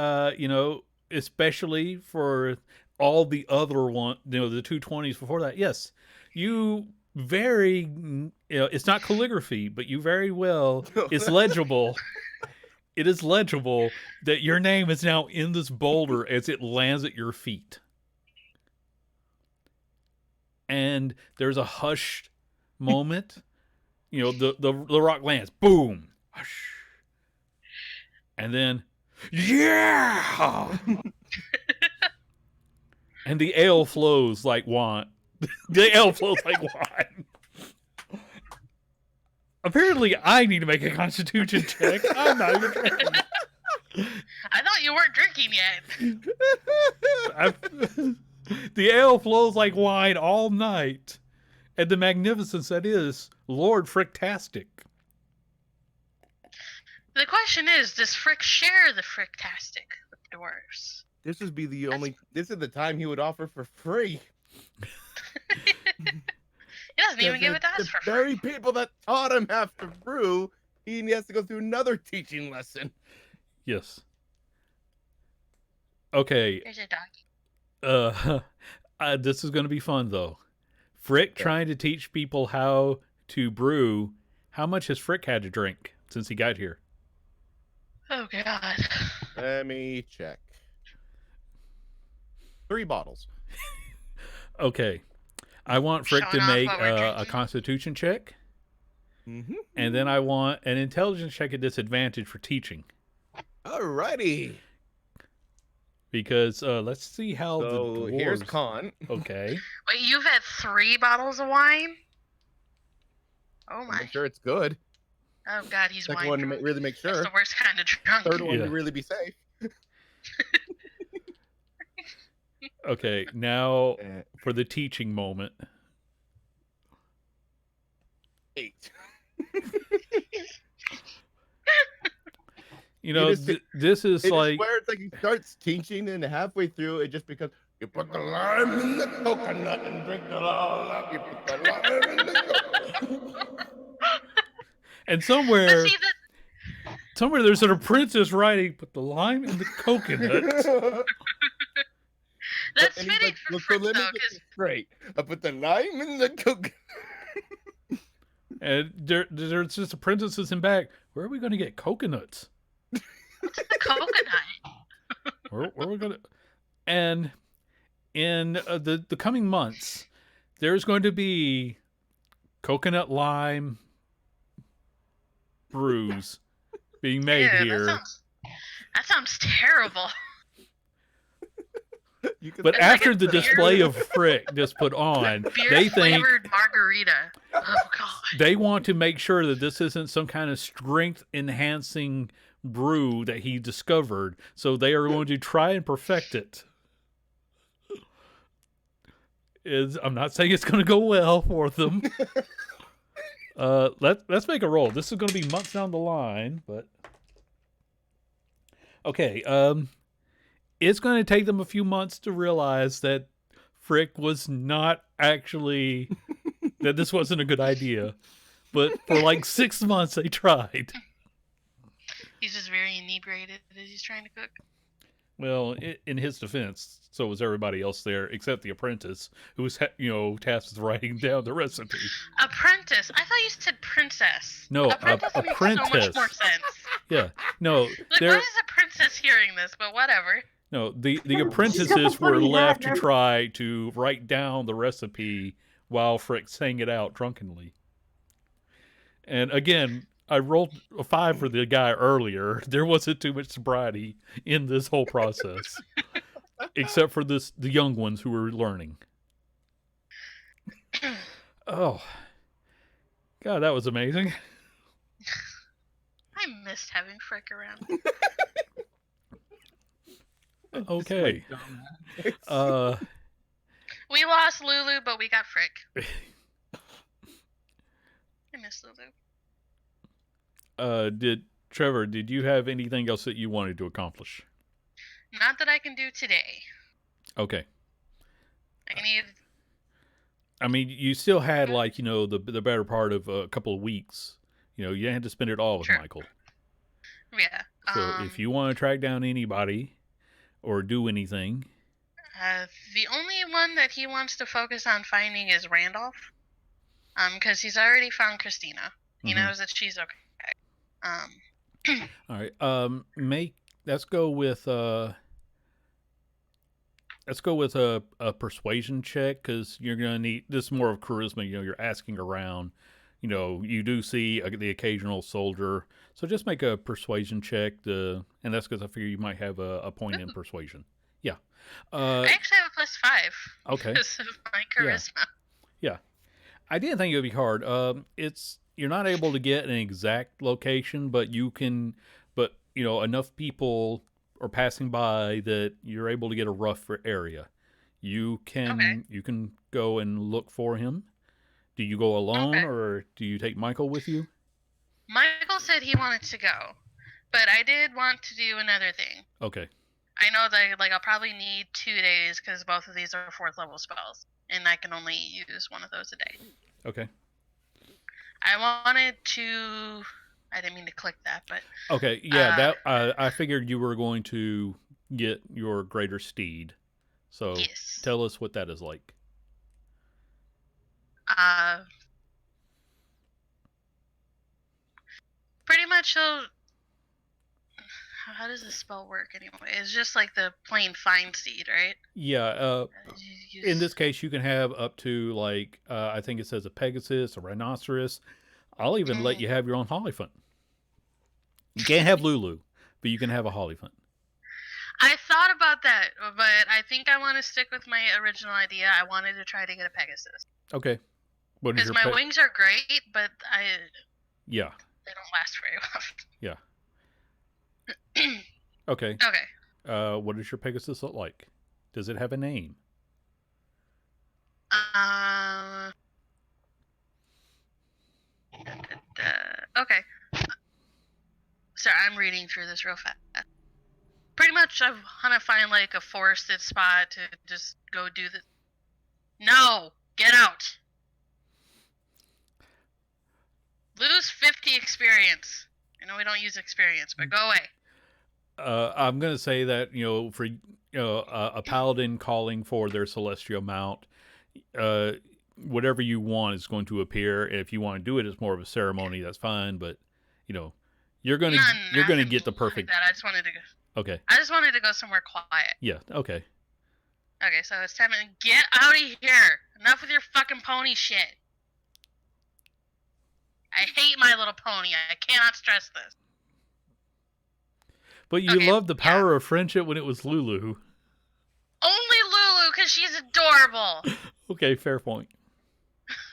especially for all the other the 220s before that. Yes, you it's not calligraphy, but you very well. It's legible. It is legible that your name is now in this boulder as it lands at your feet. And there's a hushed moment. The rock lands. Boom. Hush. And then, yeah! And the ale flows like wine. The ale flows like wine. Apparently, I need to make a constitution check. I'm not even drinking. I thought you weren't drinking yet. The ale flows like wine all night. And the magnificence that is Lord Fricktastic. The question is, does Frick share the Fricktastic with dwarves? This would be the only. This is the time he would offer for free. He doesn't even give it to us the for free. very people that taught him how to brew, he has to go through another teaching lesson. Yes. Okay. Here's your dog. This is going to be fun, though. Frick trying to teach people how to brew. How much has Frick had to drink since he got here? Oh, God. Let me check. 3 bottles. Okay. I want Frick Showing to off make what we're a drinking. constitution check. Mm-hmm. And then I want an intelligence check at disadvantage for teaching. Alrighty. Because let's see how the So dwarves... here's con. Okay. Wait, you've had 3 bottles of wine? Oh, my. Make sure it's good. Oh, God, he's Second wine one to drunk. really make That's sure. the worst kind of drunk. Third one Yeah. to really be safe. Okay, now Uh, for the teaching moment. 8. This is It's like... where it's like he starts teaching and halfway through it just becomes you put the lime in the coconut and drink it all up. You put the lime in the coconut. And But somewhere see, there's an apprentice writing, put the lime in the coconut. that's And he's fitting like, for "Look, Frick, let me though, get because this straight. I put the lime in the coconut. And there's just apprentices in back. Where are we going to get coconuts? what's the coconut? Where are we going to... And in the coming months, there's going to be coconut lime brews being made Ew, here. That sounds terrible. You can But It's like after a the beer- display of Frick just put on, Beer they think flavored margarita. Oh, God. they want to make sure that this isn't some kind of strength enhancing brew that he discovered. So they are going to try and perfect it. I'm not saying it's going to go well for them. Let's make a roll. This is going to be months down the line, but okay. It's going to take them a few months to realize that Frick was not actually that this wasn't a good idea. But for like 6 months they tried. He's just very inebriated as he's trying to cook. Well, in his defense, so was everybody else there except the apprentice, who was tasked with writing down the recipe. Apprentice. I thought you said princess. No, apprentice makes so much apprentice. more sense. Yeah, no, Like, there. why is a princess hearing this? But whatever. No, the got a apprentices were funny left hat to now. try to write down the recipe while Frick sang it out drunkenly. And again, I rolled a 5 for the guy earlier. There wasn't too much sobriety in this whole process, except for the young ones who were learning. Oh, God, that was amazing. I missed having Frick around. Okay. We lost Lulu, but we got Frick. I miss Lulu. Did you have anything else that you wanted to accomplish? Not that I can do today. Okay. I need I mean, you still had like the better part of a couple of weeks. You didn't have to spend it all with True. Michael. Yeah. So if you want to track down anybody or do anything, The only one that he wants to focus on finding is Randolph. Because he's already found Christina. He Mhm. knows that she's okay. All right. Let's go with a persuasion check because you're gonna need this is more of charisma. You're asking around. You do see the occasional soldier, so just make a persuasion check. And that's because I figure you might have a point in persuasion. Yeah. I actually have a +5. Okay. Because of my Yeah. charisma. Yeah. I didn't think it would be hard. You're not able to get an exact location, but you can. But enough people are passing by that you're able to get a rough area. You Okay. can go and look for him. Do you go alone Okay. or do you take Michael with you? Michael said he wanted to go, but I did want to do another thing. Okay. I know that I'll probably need 2 days because both of these are 4th level spells, and I can only use one of those a day. Okay. I wanted to. I didn't mean to click that, but Okay. Yeah. I figured you were going to get your greater steed. So yes. tell us what that is like. Pretty much how does this spell work anyway? It's just like the plain find seed, right? Yeah. In this case, you can have up to I think it says a Pegasus, a rhinoceros. I'll even let you have your own Hollyphant. You can't have Lulu, but you can have a Hollyphant. I thought about that, but I think I want to stick with my original idea. I wanted to try to get a Pegasus. Okay. Because my wings are great, but they don't last very well. Yeah. Okay. Okay. What does your Pegasus look like? Does it have a name? Okay. Sorry, I'm reading through this real fast. Pretty much, I want to find a forested spot to just go do the. No, get out. Lose 50 experience. I know we don't use experience, but go away. I'm gonna say that for a paladin calling for their celestial mount, whatever you want is going to appear. If you want to do it as more of a ceremony, that's fine. But you're gonna get the perfect. Like that. I just wanted to go. Okay. I just wanted to go somewhere quiet. Yeah. Okay. Okay, so it's time to get out of here. Enough with your fucking pony shit. I hate My Little Pony. I cannot stress this. But you loved the power of friendship when it was Lulu. Only Lulu, because she's adorable. Okay, fair point.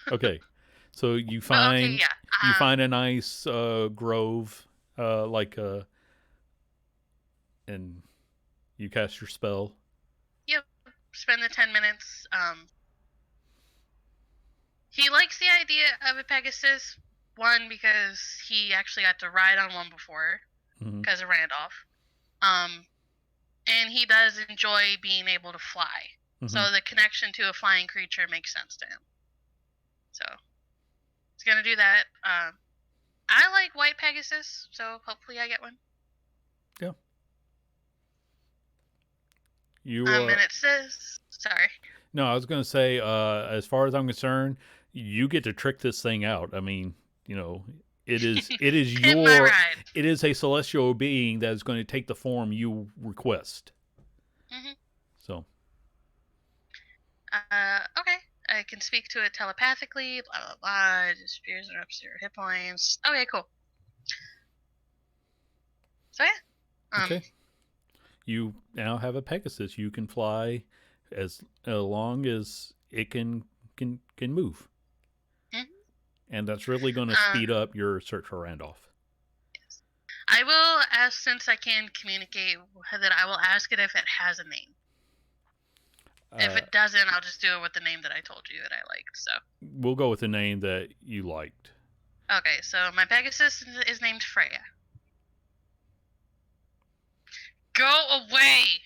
Okay, so you find you find a nice grove, and you cast your spell. Yep. Spend the 10 minutes. He likes the idea of a Pegasus. One, because he actually got to ride on one before, because of Randolph. And he does enjoy being able to fly. So the connection to a flying creature makes sense to him. So he's gonna do that. I like white Pegasus, so hopefully I get one. Yeah. And it says, sorry. No, I was gonna say, as far as I'm concerned, you get to trick this thing out. I mean, it is it is a celestial being that is going to take the form you request. So. Okay. I can speak to it telepathically. Blah blah blah. It disappears and ups your hit points. Okay, cool. So yeah. Okay. You now have a Pegasus. You can fly as long as it can move. And that's really going to speed up your search for Randolph. Yes. I will ask, since I can communicate, that I will ask it if it has a name. If it doesn't, I'll just do it with the name that I told you that I liked. So we'll go with the name that you liked. Okay, so my Pegasus is named Freya. Go away!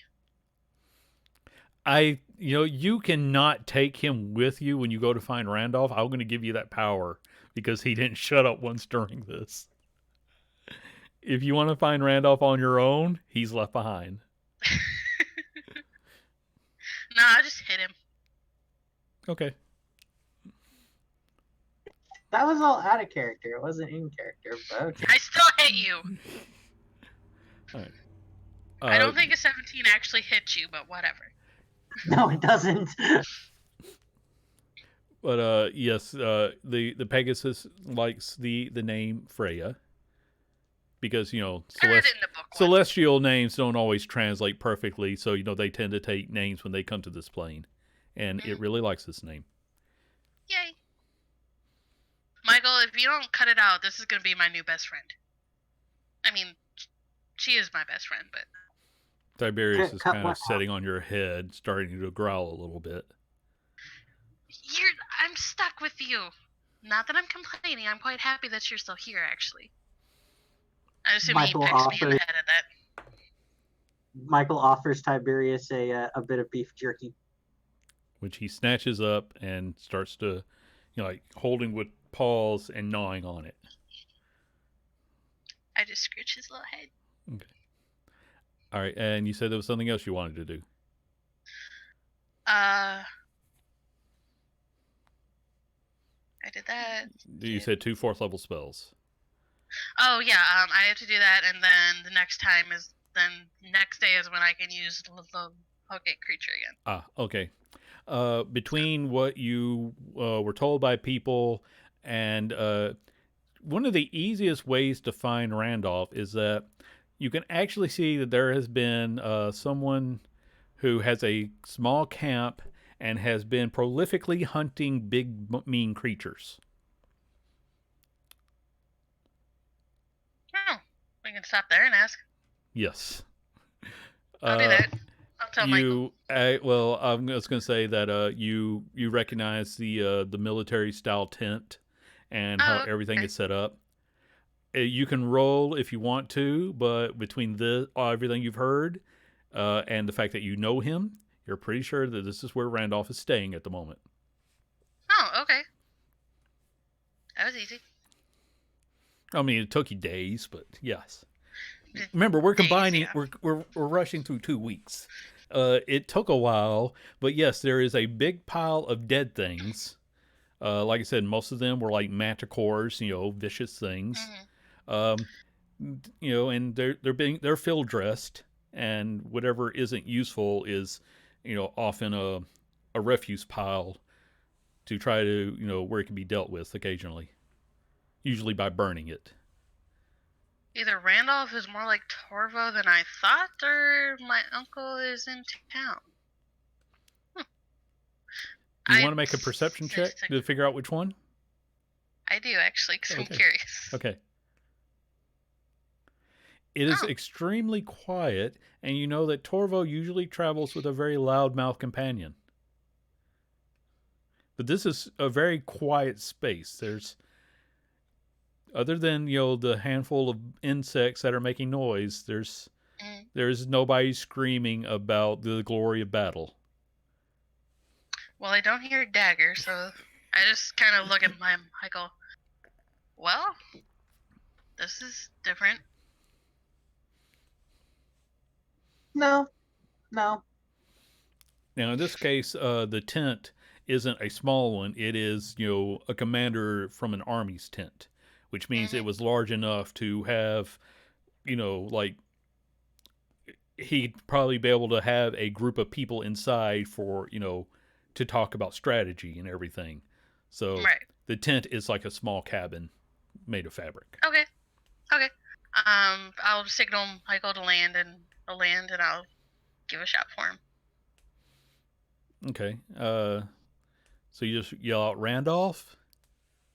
You cannot take him with you when you go to find Randolph. I'm going to give you that power because he didn't shut up once during this. If you want to find Randolph on your own, he's left behind. No, I just hit him. Okay. That was all out of character. It wasn't in character, but okay. I still hit you. All right. I don't think a 17 actually hit you, but whatever. No, it doesn't. But yes, the Pegasus likes the name Freya because I read it in the book once. celestial names don't always translate perfectly, so they tend to take names when they come to this plane, and it really likes this name. Yay. Michael, if you don't cut it out, this is going to be my new best friend. I mean, she is my best friend, but... Tiberius is Cut kind what of sitting on your head, starting to growl a little bit. I'm stuck with you. Not that I'm complaining. I'm quite happy that you're still here, actually. I assume Michael he pecks me in the offers- head at that. Michael offers Tiberius a bit of beef jerky. Which he snatches up and starts to, like holding with paws and gnawing on it. I just scratch his little head. Okay. All right, and you said there was something else you wanted to do. I did that. You said 2 4th level spells. Oh yeah, I have to do that, and then the next day is when I can use the Hogate creature again. Ah, okay. Between what you were told by people and one of the easiest ways to find Randolph is that you can actually see that there has been someone who has a small camp and has been prolifically hunting big, mean creatures. Oh, we can stop there and ask. Yes. I'll do that. I'll tell Michael. I'm just going to say that you recognize the military style tent and how everything is set up. You can roll if you want to, but between everything you've heard and the fact that you know him, you're pretty sure that this is where Randolph is staying at the moment. Oh, okay. That was easy. I mean, it took you days, but yes. Remember, we're combining. Yeah. We're rushing through 2 weeks. It took a while, but yes, there is a big pile of dead things. Like I said, most of them were like manticores, vicious things. Mm-hmm. And they're field dressed, and whatever isn't useful is, off in a refuse pile to try to where it can be dealt with occasionally, usually by burning it. Either Randolph is more like Torvo than I thought, or my uncle is in town. You want to make a perception check to figure out which one? I do, actually, because I'm curious. Okay. It is extremely quiet, and you know that Torvo usually travels with a very loud-mouthed companion. But this is a very quiet space. There's, other than the handful of insects that are making noise, there's nobody screaming about the glory of battle. Well, I don't hear dagger, so I just kind of look at Michael. Well, this is different. No. Now, in this case, the tent isn't a small one. It is, a commander from an army's tent, which means it was large enough to have, like, he'd probably be able to have a group of people inside for, to talk about strategy and everything. So the tent is like a small cabin made of fabric. Okay. I'll signal Michael to land, and I'll give a shot for him. Okay. So you just yell out Randolph?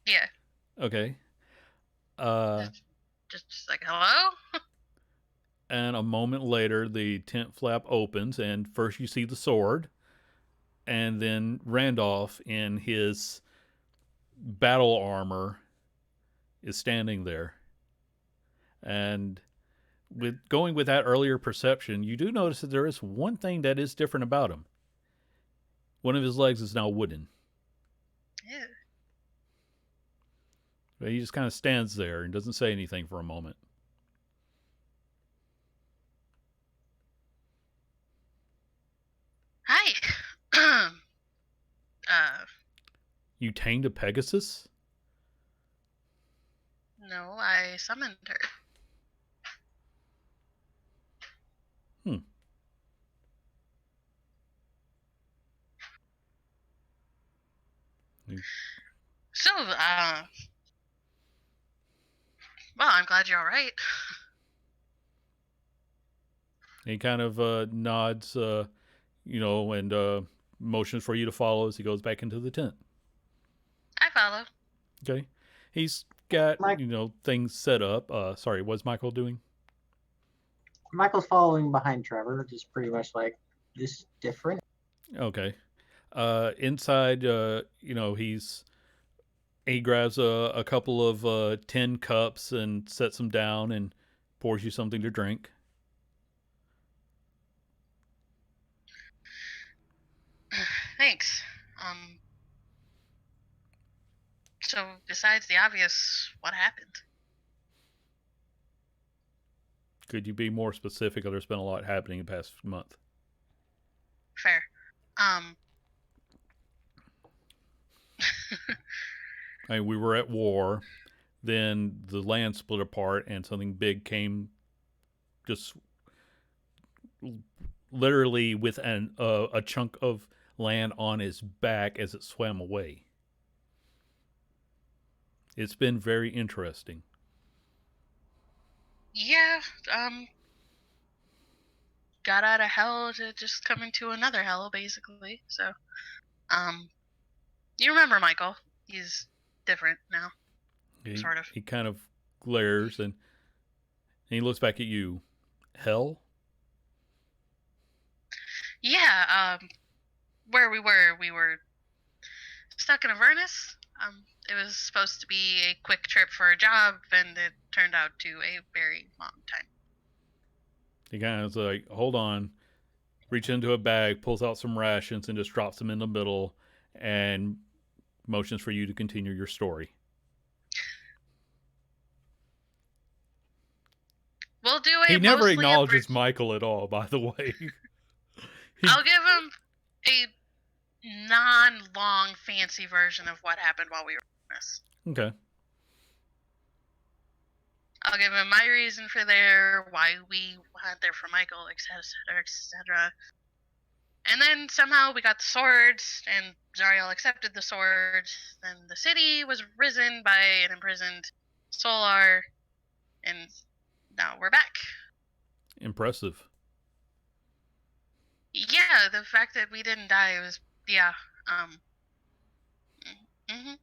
Yeah. Okay. Just like, hello? And a moment later, the tent flap opens, and first you see the sword, and then Randolph in his battle armor is standing there. And going with that earlier perception, you do notice that there is one thing that is different about him. One of his legs is now wooden. Ew. But he just kind of stands there and doesn't say anything for a moment. Hi. You tamed a Pegasus? No, I summoned her. Hmm. So, well, I'm glad you're all right. He kind of nods, and motions for you to follow as he goes back into the tent. I follow. Okay. He's got, Mike- things set up. Sorry, what's Michael doing? Michael's following behind Trevor, just pretty much like this different. Okay. Inside, he grabs a couple of tin cups and sets them down and pours you something to drink. Thanks. So besides the obvious, what happened? Could you be more specific? There's been a lot happening the past month. Fair. We were at war. Then the land split apart, and something big came, just literally with a chunk of land on its back as it swam away. It's been very interesting. Yeah, got out of hell to just come into another hell, basically. So, you remember Michael? He's different now, sort of. He kind of glares and he looks back at you. Hell? Yeah, where we were stuck in Avernus. It was supposed to be a quick trip for a job, and it turned out to a very long time. He kind of is like, hold on, reaches into a bag, pulls out some rations, and just drops them in the middle and motions for you to continue your story. We'll do a He never mostly acknowledges abridged- Michael at all, by the way. I'll give him a non-long, fancy version of what happened while we were in this. Okay. I'll give him my reason for there, why we went there for Michael, etc., etc. And then somehow we got the swords, and Zariel accepted the swords. Then the city was risen by an imprisoned Solar, and now we're back. Impressive. Yeah, the fact that we didn't die was, yeah. Mm-hmm.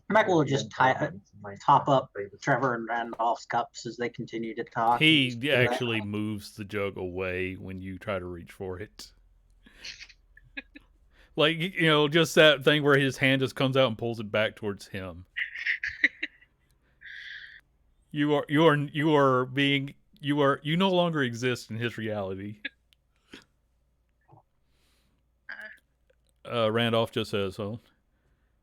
Michael will just top up Trevor and Randolph's cups as they continue to talk. He actually moves the jug away when you try to reach for it. Like, just that thing where his hand just comes out and pulls it back towards him. You no longer exist in his reality. Randolph just says, well,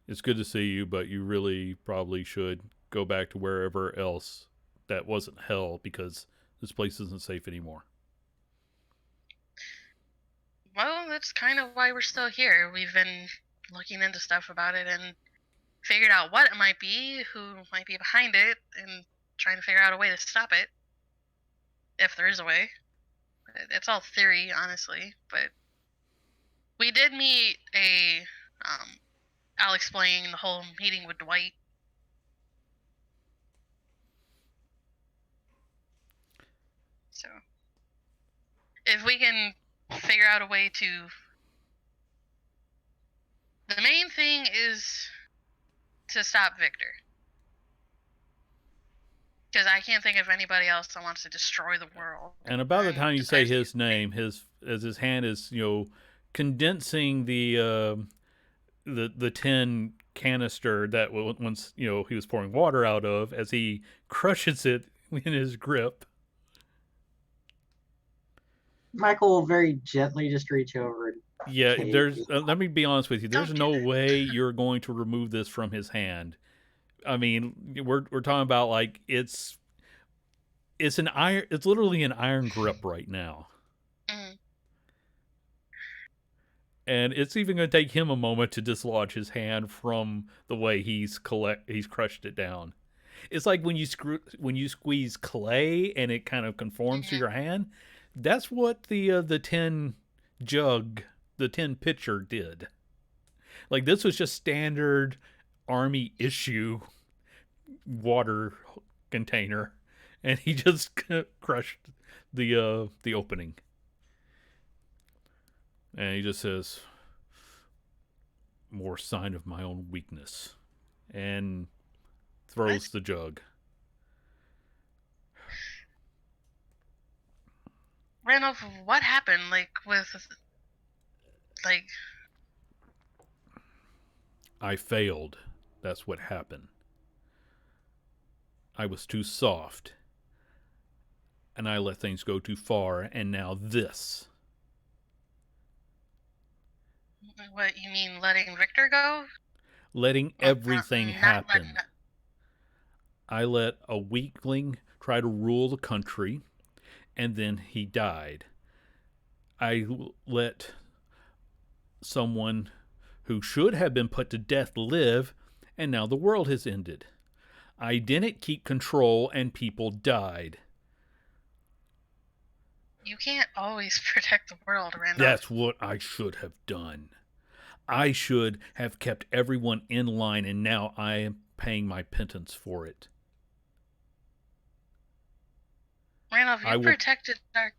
it's good to see you, but you really probably should go back to wherever else that wasn't hell, because this place isn't safe anymore. Well, that's kind of why we're still here. We've been looking into stuff about it and figured out what it might be, who might be behind it, and trying to figure out a way to stop it. If there is a way. It's all theory, honestly, but we did meet I'll explain the whole meeting with Dwight. So, if we can figure out a way to... The main thing is to stop Victor. Because I can't think of anybody else that wants to destroy the world. And about the time you say his name, as his hand is, condensing the tin canister that once, he was pouring water out of, as he crushes it in his grip. Michael will very gently just reach over and Yeah, take there's. Let me be honest with you. There's Don't do no that. way you're going to remove this from his hand. I mean, we're talking about like it's an iron. It's literally an iron grip right now, Mm. and it's even going to take him a moment to dislodge his hand from the way he's crushed it down. It's like when you squeeze clay and it kind of conforms to Mhm. your hand. That's what the tin jug, the tin pitcher did. Like this was just standard army issue water container, and he just crushed the opening. And he just says, "More sign of my own weakness," and What? throws the jug. Randolph, what happened? Like with like I failed. That's what happened. I was too soft, and I let things go too far, and now this. what you mean letting Richter go? Letting Like everything not letting happen. I let a weakling try to rule the country, and then he died. I let someone who should have been put to death live, and now the world has ended. I didn't keep control, and people died. You can't always protect the world, Randolph. That's what I should have done. I should have kept everyone in line, and now I am paying my penance for it. Randolph, I you will protected our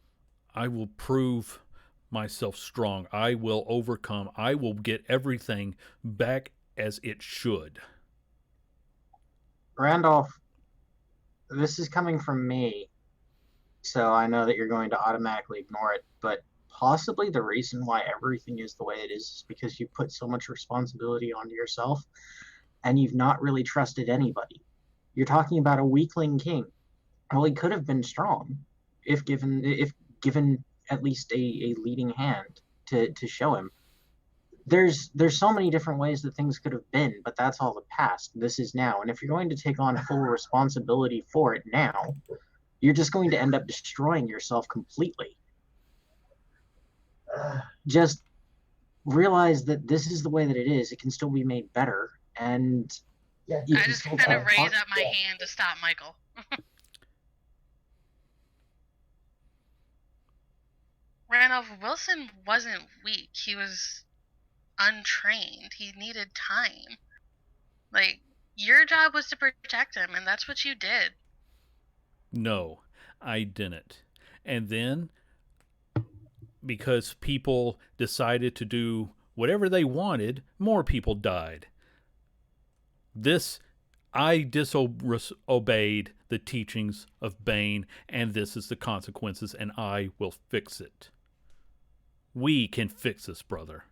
I will prove myself strong. I will overcome. I will get everything back as it should. Randolph, this is coming from me, so I know that you're going to automatically ignore it, but possibly the reason why everything is the way it is because you put so much responsibility onto yourself and you've not really trusted anybody. You're talking about a weakling king. Well, he could have been strong if given at least a leading hand to show him. There's so many different ways that things could have been, but that's all the past. This is now. And if you're going to take on full responsibility for it now, you're just going to end up destroying yourself completely. Just realize that this is the way that it is. It can still be made better, and Yeah. you I can just still kind try of raise hard. up my hand to stop Michael. Randolph, Wilson wasn't weak. He was untrained. He needed time. Like, your job was to protect him, and that's what you did. No, I didn't. And then, because people decided to do whatever they wanted, more people died. This, I disobeyed the teachings of Bane, and this is the consequences, and I will fix it. We can fix this, brother.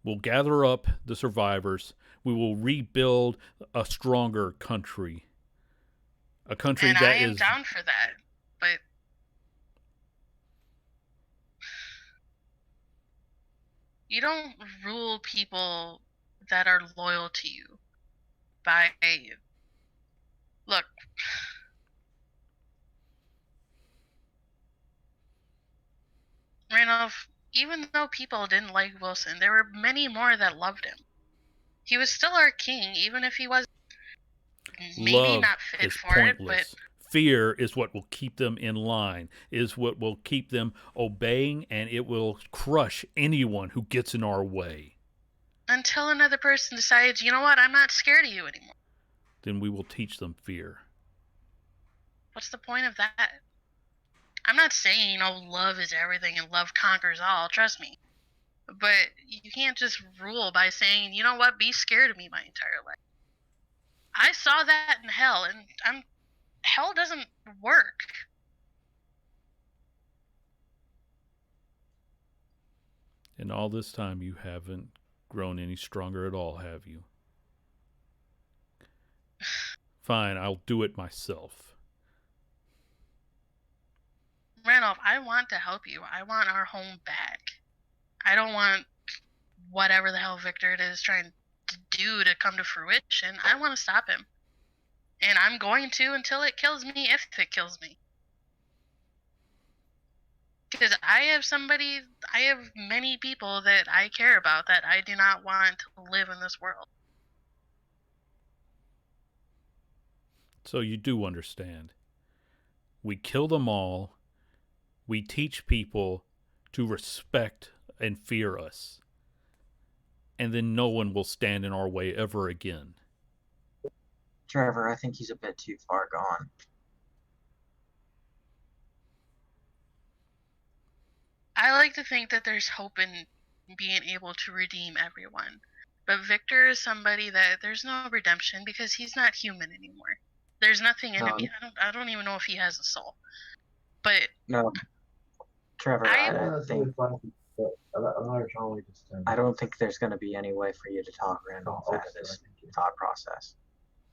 We'll gather up the survivors. We will rebuild a stronger country. A country And I that am is down for that. But you don't rule people that are loyal to you by. Look, Randolph, even though people didn't like Wilson, there were many more that loved him. He was still our king, even if he was maybe love not fit is for it, but pointless. Fear is what will keep them in line, is what will keep them obeying, and it will crush anyone who gets in our way. until another person decides, you know what, I'm not scared of you anymore. Then we will teach them fear. What's the point of that? I'm not saying, oh, love is everything and love conquers all, trust me. But you can't just rule by saying, you know what, be scared of me my entire life. I saw that in hell, and hell doesn't work. And all this time, you haven't grown any stronger at all, have you? Fine, I'll do it myself. Randolph, Randolph, I want to help you. I want our home back. I don't want whatever the hell Victor it is trying to do to come to fruition. I want to stop him. And I'm going to until it kills me, if it kills me. Because I have many people that I care about that I do not want to live in this world. So you do understand. We kill them all. We teach people to respect and fear us. And then no one will stand in our way ever again. Trevor, I think he's a bit too far gone. I like to think that there's hope in being able to redeem everyone. But Victor is somebody that there's no redemption because he's not human anymore. There's nothing in him. I don't even know if he has a soul. But No, Trevor, I- I don't think there's going to be any way for you to talk Randolph out of this thought process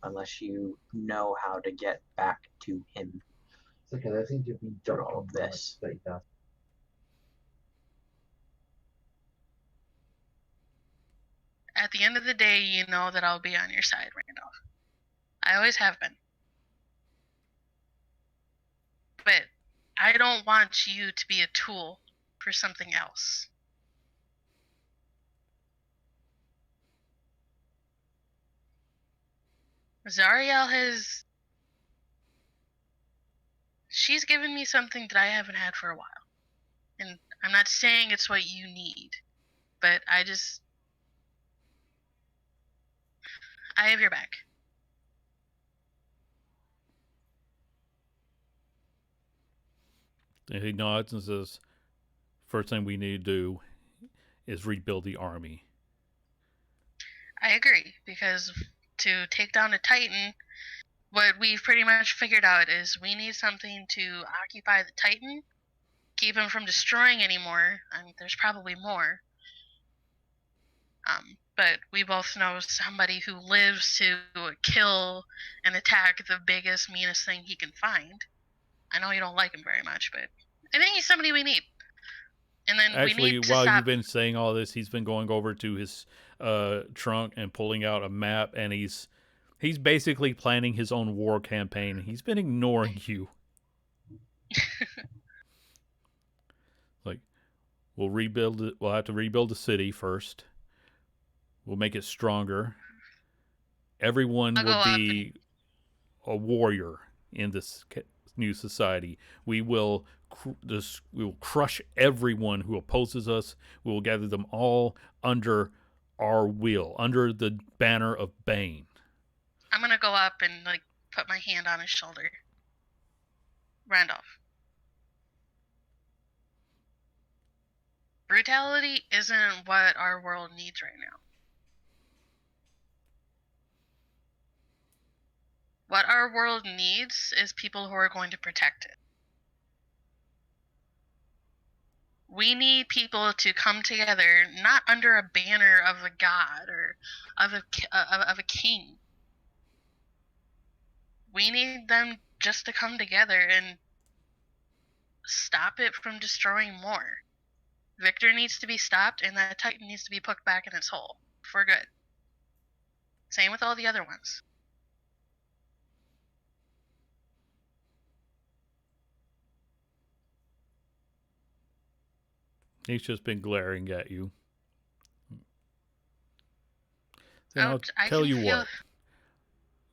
unless you know how to get back to him through all of this. At the end of the day, you know that I'll be on your side, Randolph. I always have been. But I don't want you to be a tool for something else. Zariel she's given me something that I haven't had for a while. And I'm not saying it's what you need, but I have your back. And he nods and says, first thing we need to do is rebuild the army. I agree, because to take down a Titan, what we've pretty much figured out is we need something to occupy the Titan, keep him from destroying anymore. I mean, there's probably more. But we both know somebody who lives to kill and attack the biggest, meanest thing he can find. I know you don't like him very much, but I think he's somebody we need. And then Actually, we need to while stop. you've been saying all this, he's been going over to his trunk and pulling out a map, and he's basically planning his own war campaign. He's been ignoring you. Like, we'll rebuild it. We'll have to rebuild the city first. We'll make it stronger. Everyone will be a warrior in this new society. We will crush everyone who opposes us. We will gather them all under our will, under the banner of Bane. I'm gonna go up and put my hand on his shoulder. Randolph. Brutality isn't what our world needs right now. What our world needs is people who are going to protect it. We need people to come together, not under a banner of a god or of a king. We need them just to come together and stop it from destroying more. Victor needs to be stopped, and that Titan needs to be put back in its hole for good. Same with all the other ones. He's just been glaring at you. Then I'll tell you what.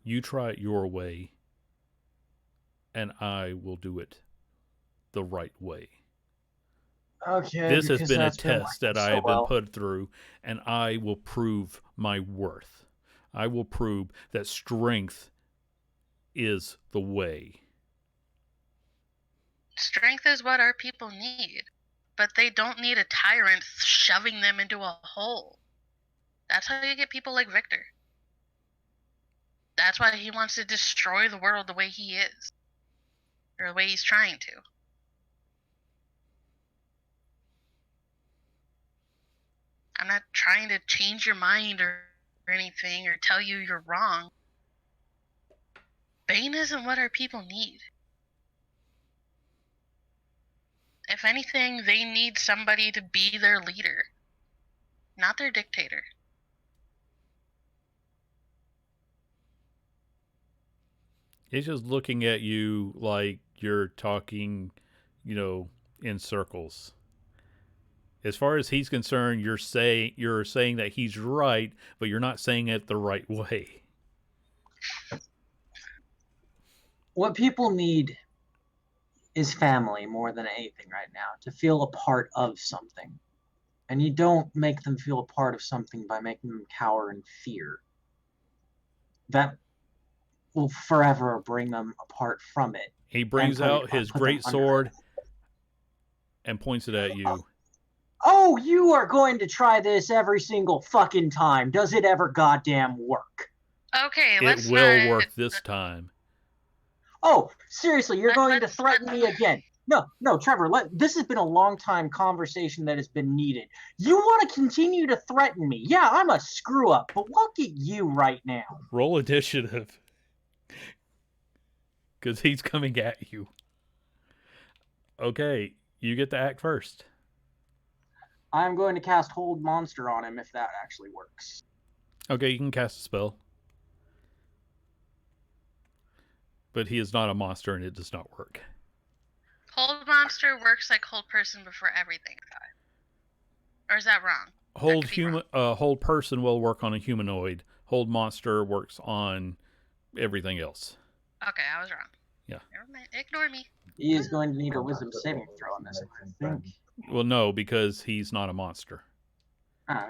You try it your way, and I will do it the right way. Okay. This has been a test that I have been put through, and I will prove my worth. I will prove that strength is the way. Strength is what our people need, but they don't need a tyrant shoving them into a hole. That's how you get people like Victor. That's why he wants to destroy the world the way he is, or the way he's trying to. I'm not trying to change your mind or anything or tell you you're wrong. Bane isn't what our people need. If anything, they need somebody to be their leader, not their dictator. He's just looking at you like you're talking, in circles. As far as he's concerned, you're saying that he's right, but you're not saying it the right way. What people need is family more than anything right now, to feel a part of something. And you don't make them feel a part of something by making them cower in fear. That will forever bring them apart from it He and brings out his put them great under sword it. and points it at you. Oh, you are going to try this every single fucking time. Does it ever goddamn work? Okay, It let's will not. work this time. Oh, seriously, you're going to Let's- threaten me again. No, Trevor, this has been a long time conversation that has been needed. You want to continue to threaten me. Yeah, I'm a screw up, but look at you right now. Roll initiative. Because he's coming at you. Okay, you get to act first. I'm going to cast Hold Monster on him if that actually works. Okay, you can cast a spell. But he is not a monster and it does not work. Hold monster works like hold person before everything. Or is that wrong? Hold person will work on a humanoid. Hold monster works on everything else. Okay, I was wrong. Yeah. Never mind. Ignore me. He is going to need a Wisdom saving throw on this, I think. Well, no, because he's not a monster. Oh,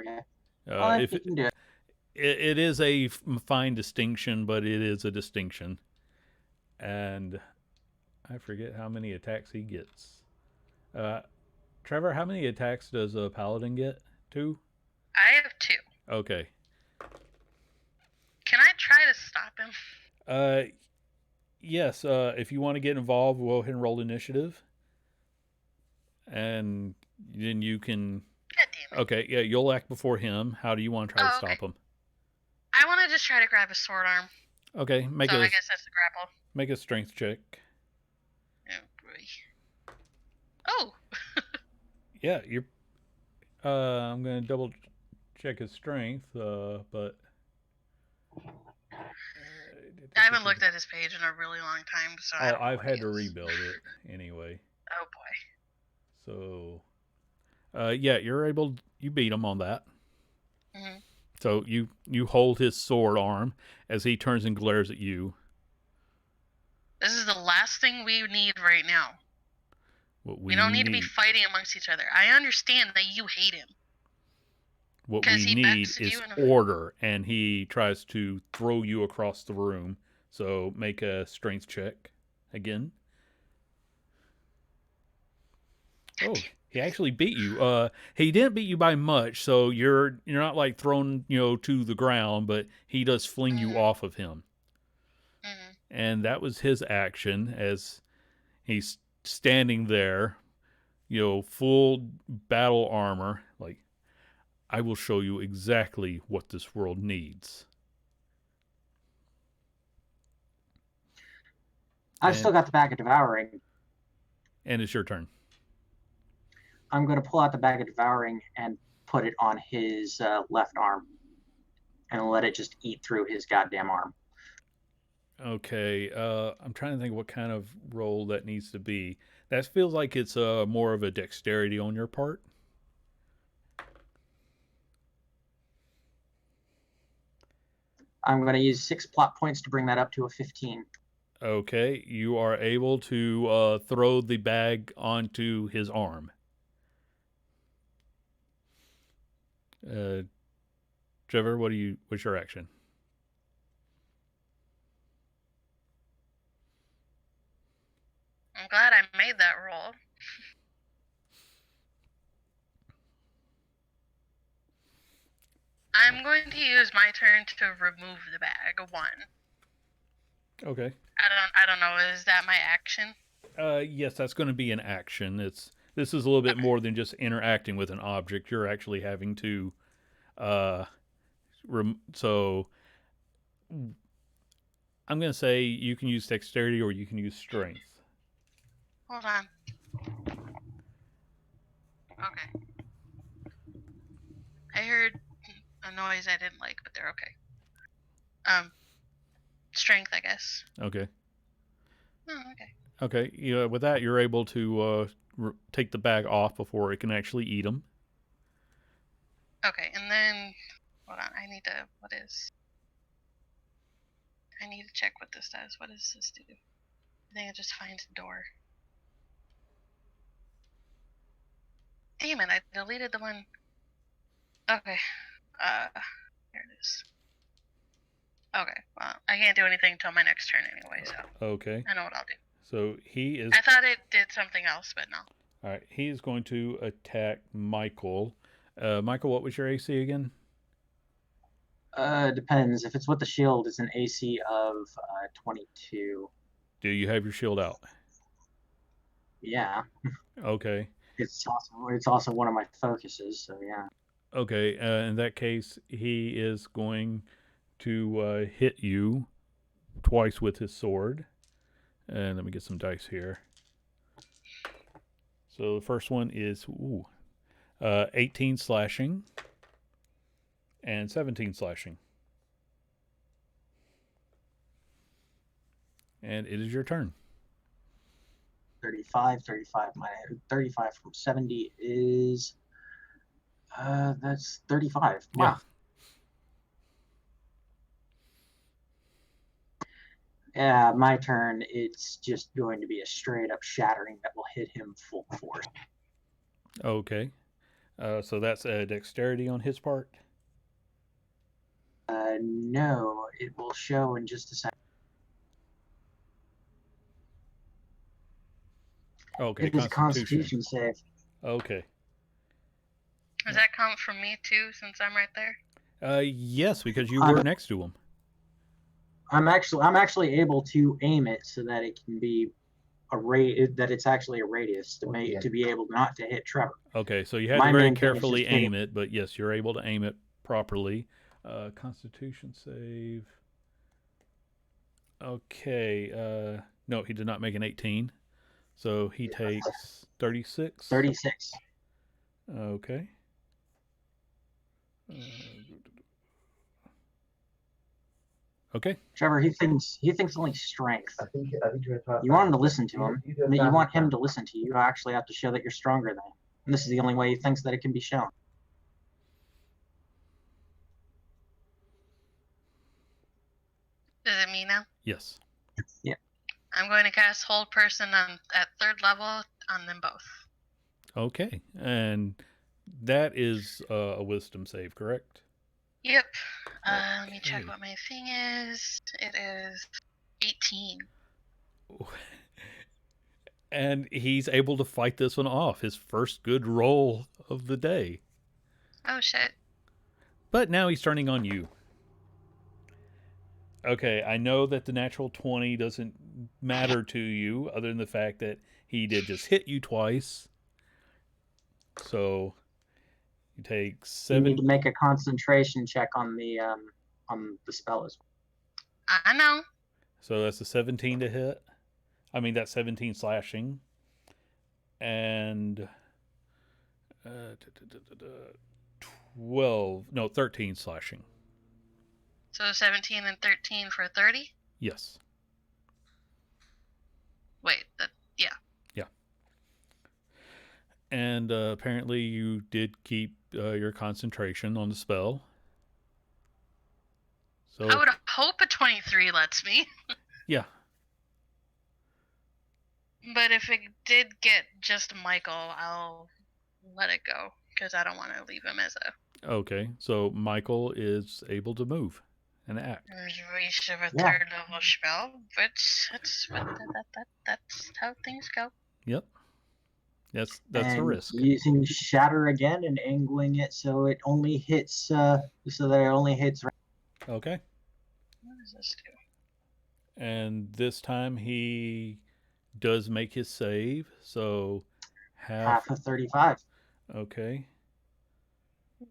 okay. If you can do it. it is a fine distinction, but it is a distinction. And I forget how many attacks he gets. Trevor, how many attacks does a paladin get? 2? I have 2. Okay. Can I try to stop him? Yes. If you want to get involved, we'll go ahead and roll initiative, and then you can. God damn it. Okay. Yeah, you'll act before him. How do you want to try to stop him? I want to just try to grab his sword arm. Okay. I guess that's the grapple. Make a strength check. Oh boy. Oh. Yeah, you're. I'm gonna double check his strength, but. I haven't looked at his page in a really long time, so I don't know I've what had he to is. rebuild it anyway. Oh boy. So, yeah, you beat him on that. Mm-hmm. So you hold his sword arm as he turns and glares at you. This is the last thing we need right now. We don't need to be fighting amongst each other. I understand that you hate him. What 'Cause we he need bested is you in a- order, and he tries to throw you across the room. So make a strength check again. Oh, he actually beat you. He didn't beat you by much, so you're not like thrown, to the ground, but he does fling you off of him. Mm-hmm. And that was his action as he's standing there, full battle armor. Like, I will show you exactly what this world needs. I've still got the bag of devouring. And it's your turn. I'm going to pull out the bag of devouring and put it on his left arm and let it just eat through his goddamn arm. Okay, I'm trying to think what kind of roll that needs to be. That feels like it's more of a dexterity on your part. I'm going to use 6 plot points to bring that up to a 15. Okay, you are able to throw the bag onto his arm. Trevor, what's your action? I'm glad I made that roll. I'm going to use my turn to remove the bag. 1. Okay. I don't know. Is that my action? Yes, that's going to be an action. This is a little bit more than just interacting with an object. You're actually having to, so I'm going to say you can use dexterity or you can use strength. Hold on. Okay. I heard a noise I didn't like, but they're okay. Strength, I guess. Okay. Oh, okay. Okay. Yeah. With that, you're able to take the bag off before it can actually eat them. Okay, and then hold on. I need to. What is? I need to check what this does. What does this do? I think it just finds a door. Damn it! I deleted the one. Okay. Here it is. Okay. Well, I can't do anything until my next turn anyway, so Okay. I know what I'll do. So he is. I thought it did something else, but no. All right. He is going to attack Michael. Michael, what was your AC again? Depends. If it's with the shield, it's an AC of 22. Do you have your shield out? Yeah, Okay. it's also one of my focuses. So yeah. Okay. In that case, he is going to hit you twice with his sword. And let me get some dice here. So the first one is 18 slashing and 17 slashing. And it is your turn. 35 from 70 is that's 35. Wow. Yeah, my turn. It's just going to be a straight up shattering that will hit him full force. Okay. So that's a dexterity on his part. No, it will show in just a second. Okay. It is a Constitution save. Okay. Does that count from me too, since I'm right there? Yes, because you were next to him. I'm actually able to aim it so that it can be that it's actually a radius to be able not to hit Trevor. Okay, so you had to very carefully aim it, but yes, you're able to aim it properly. Constitution save. Okay. No, he did not make an 18. So he takes 36. 36. Okay. Okay. Trevor, he thinks only strength. I think you want him to listen to him. You want him to listen to you. You actually have to show that you're stronger than him. And this is the only way he thinks that it can be shown. Is it me now? Yes. Yeah. I'm going to cast Hold Person at 3rd level on them both. Okay. And that is a wisdom save, correct? Yep. Let me check what my thing is. It is 18. And he's able to fight this one off. His first good roll of the day. Oh, shit. But now he's turning on you. Okay, I know that the natural 20 doesn't matter to you, other than the fact that he did just hit you twice. So you take 7. You need to make a concentration check on the spell as well. I know. So that's a 17 to hit. I mean, that's 17 slashing. And 13 slashing. So 17 and 13 for 30? Yes. Wait, yeah. Yeah. And apparently you did keep your concentration on the spell. So I would hope a 23 lets me. Yeah. But if it did get just Michael, I'll let it go, because I don't want to leave him as a... Okay, so Michael is able to move and act. Reach of a 3rd level spell, but that's how things go. Yep. That's the risk. Using Shatter again and angling it so it only hits so that it only hits. Okay. What does this do? And this time he does make his save, so half of 35. Okay.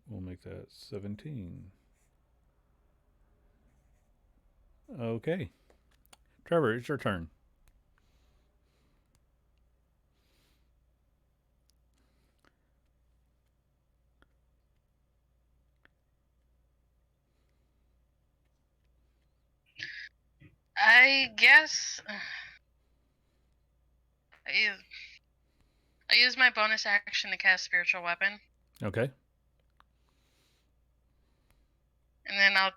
We'll make that 17. Okay. Trevor, it's your turn. I guess I use my bonus action to cast Spiritual Weapon, Okay. and then I'll.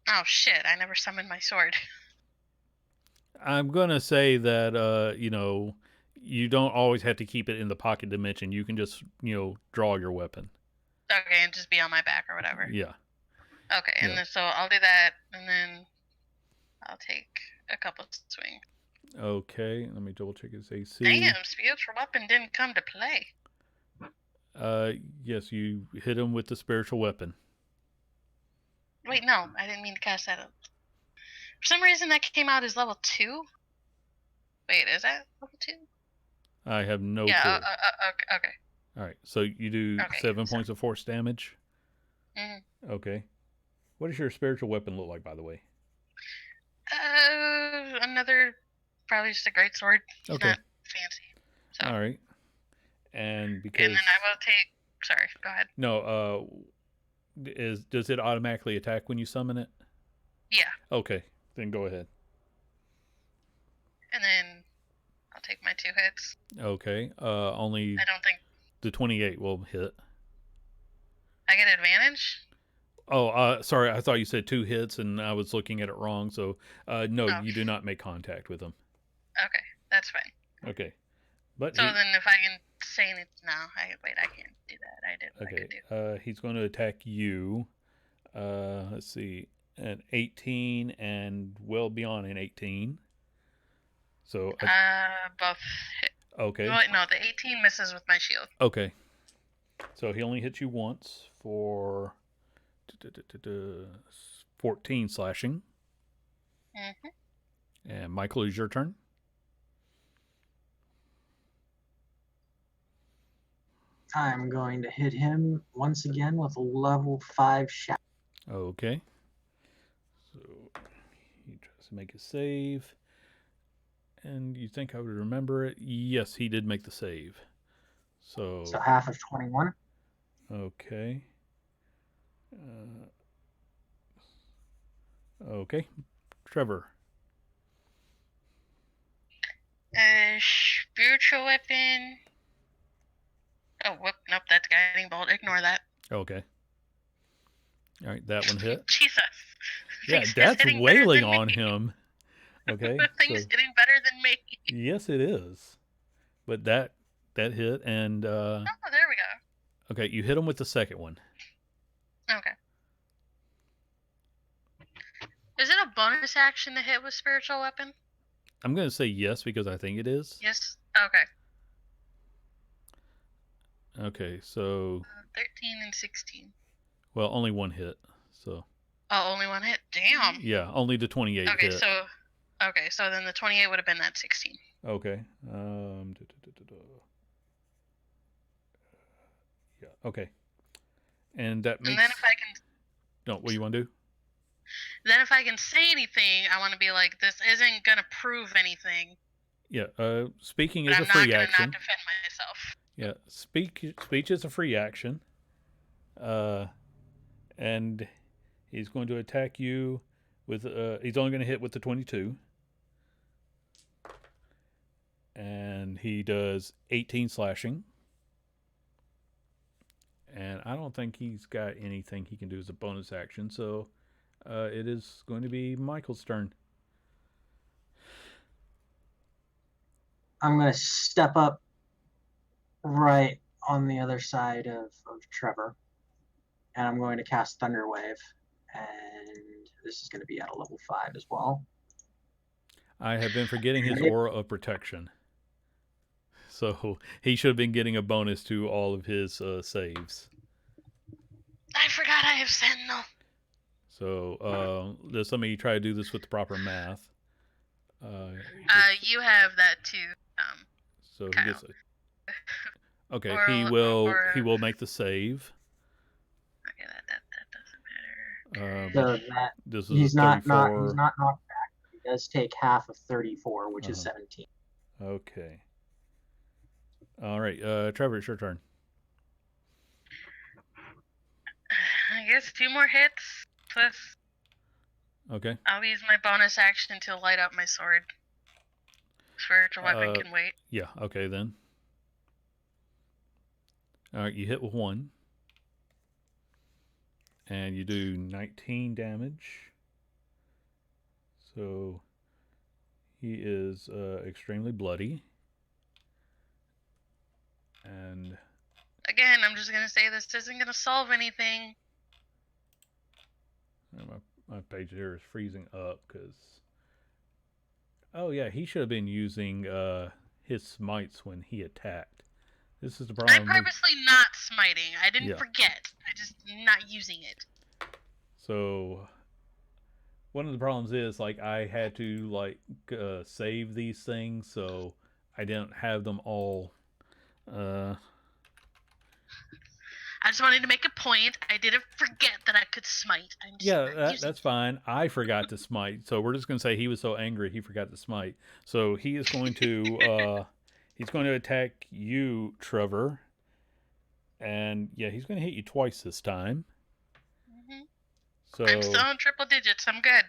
Oh shit! I never summoned my sword. I'm gonna say that you don't always have to keep it in the pocket dimension. You can just draw your weapon. Okay, and just be on my back or whatever. Yeah. Okay, and Yeah. then so I'll do that, and then I'll take a couple swings. Okay. Let me double check his AC. Damn, Spiritual Weapon didn't come to play. Yes, you hit him with the spiritual weapon. Wait, no, I didn't mean to cast that up. For some reason, that came out as level 2. Wait, is that level 2? I have no Yeah, clue. okay. All right. So you do Okay, 7 so- points of force damage. Mhm. Okay. What does your spiritual weapon look like, by the way? Another, probably just a great sword. It's Okay. not fancy. So, All right. And because and then I will take. Sorry, go ahead. no, does it automatically attack when you summon it? Yeah, Okay, then go ahead. and then I'll take my 2 hits. Okay. Only I don't think the 28 will hit. I get advantage. Oh, sorry. I thought you said 2 hits, and I was looking at it wrong. So, no, Oh. you do not make contact with him. Okay, that's fine. Okay, but So then, if I can say anything, no, I can't do that. I did what I could do. he's going to attack you. Let's see, an 18 and well beyond an 18. So, Both hit. okay, Well, no, the 18 misses with my shield. okay. So he only hits you once for 14 slashing. Mhm. And Michael, is your turn. I'm going to hit him once again with a level 5 shot. Okay. So he tries to make a save. And you think I would remember it? Yes, he did make the save. So half of 21. okay. Okay. Trevor. Spiritual weapon. Oh, whoop! Nope, that's guiding bolt. Ignore that. Okay. All right, that one hit. Jesus. Yeah, Things is that's hitting better wailing than on me. him. Okay. Things So, hitting better than me. yes, it is. But that hit, and Oh, there we go. okay, you hit him with the second one. Okay. Is it a bonus action to hit with spiritual weapon? I'm going to say yes because I think it is. Yes. Okay. Okay, so 13 and 16. well, only one hit. So Oh, only one hit. Damn. yeah, only the 28 Okay, hit. so then the 28 would have been that 16. Okay. Yeah. Okay. And that makes. And then if I can, No, what do you want to do? then if I can say anything, I want to be like, this isn't gonna prove anything. Yeah. Speaking But is I'm a not free gonna action. not defend myself. Yeah. Speech is a free action. And he's going to attack you with. He's only going to hit with the 22. And he does 18 slashing. And I don't think he's got anything he can do as a bonus action. So it is going to be Michael's turn. I'm going to step up right on the other side of Trevor. And I'm going to cast Thunder Wave. And this is going to be at a level 5 as well. I have been forgetting his aura of protection. So he should have been getting a bonus to all of his saves. I forgot I have Sentinel. So does somebody try to do this with the proper math? You have that too. So he Kyle. gets a, okay. Or- he will make the save. Okay, that doesn't matter. But So that this is he's a not 34. he's not knocked back. He does take half of 34, which is Uh-huh. 17. Okay. All right, Trevor, it's your turn. I guess 2 more hits plus. Okay. I'll use my bonus action to light up my sword. Spiritual weapon can wait. Yeah. Okay then. All right. You hit with 1, and you do 19 damage. So he is extremely bloody. And Again, I'm just gonna say this isn't gonna solve anything. my page here is freezing up because. Oh yeah, he should have been using his smites when he attacked. This is the I'm problem. purposely not smiting. I didn't Yeah. forget. I just not using it. So one of the problems is like I had to like save these things, so I didn't have them all. I just wanted to make a point. I didn't forget that I could smite. I'm just Yeah, not using that's fine. I forgot to smite, so we're just gonna say he was so angry he forgot to smite. So he is going to he's going to attack you, Trevor, and yeah, he's going to hit you twice this time. Mm-hmm. So I'm still in triple digits. I'm good.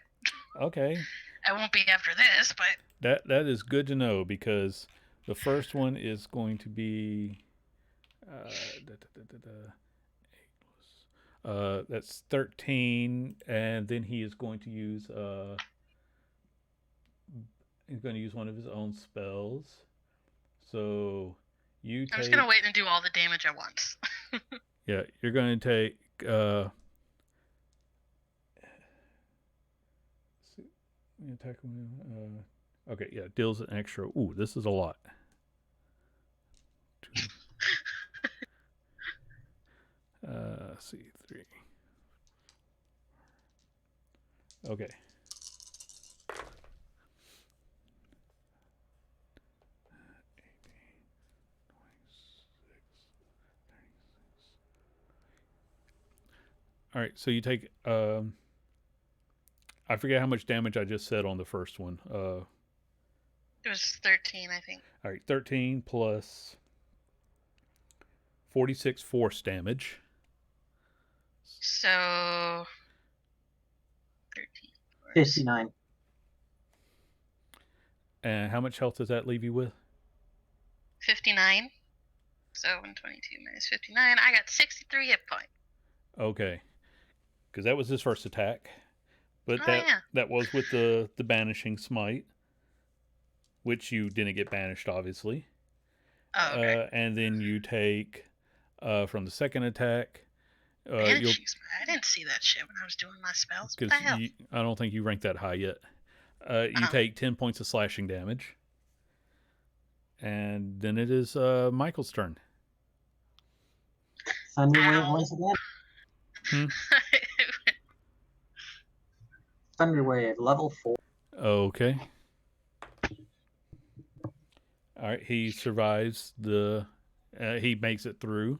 Okay. I won't be after this, but That is good to know because the first one is going to be that's 13, and then he is going to use he's going to use one of his own spells. So you take. I'm just gonna wait and do all the damage at once. Yeah, you're going to take. Attack. Okay, yeah, deals an extra. Ooh, this is a lot. 2. Let's see, 3. Okay. All right, so you take. I forget how much damage I just said on the first one. It was 13, I think. All right, 13 plus 46 force damage. So 13. 59. And how much health does that leave you with? 59. So 122 minus 59. I got 63 hit points. Okay, because that was his first attack, but Oh, yeah. that was with the banishing smite, which you didn't get banished, obviously. Oh, okay. And then you take from the second attack. Banishing smite. I didn't see that shit when I was doing my spells. What the hell? I don't think you ranked that high yet. You take 10 points of slashing damage. And then it is Michael's turn. Thunderwave once again. Thunderwave, level 4. Okay. All right, he survives the. He makes it through.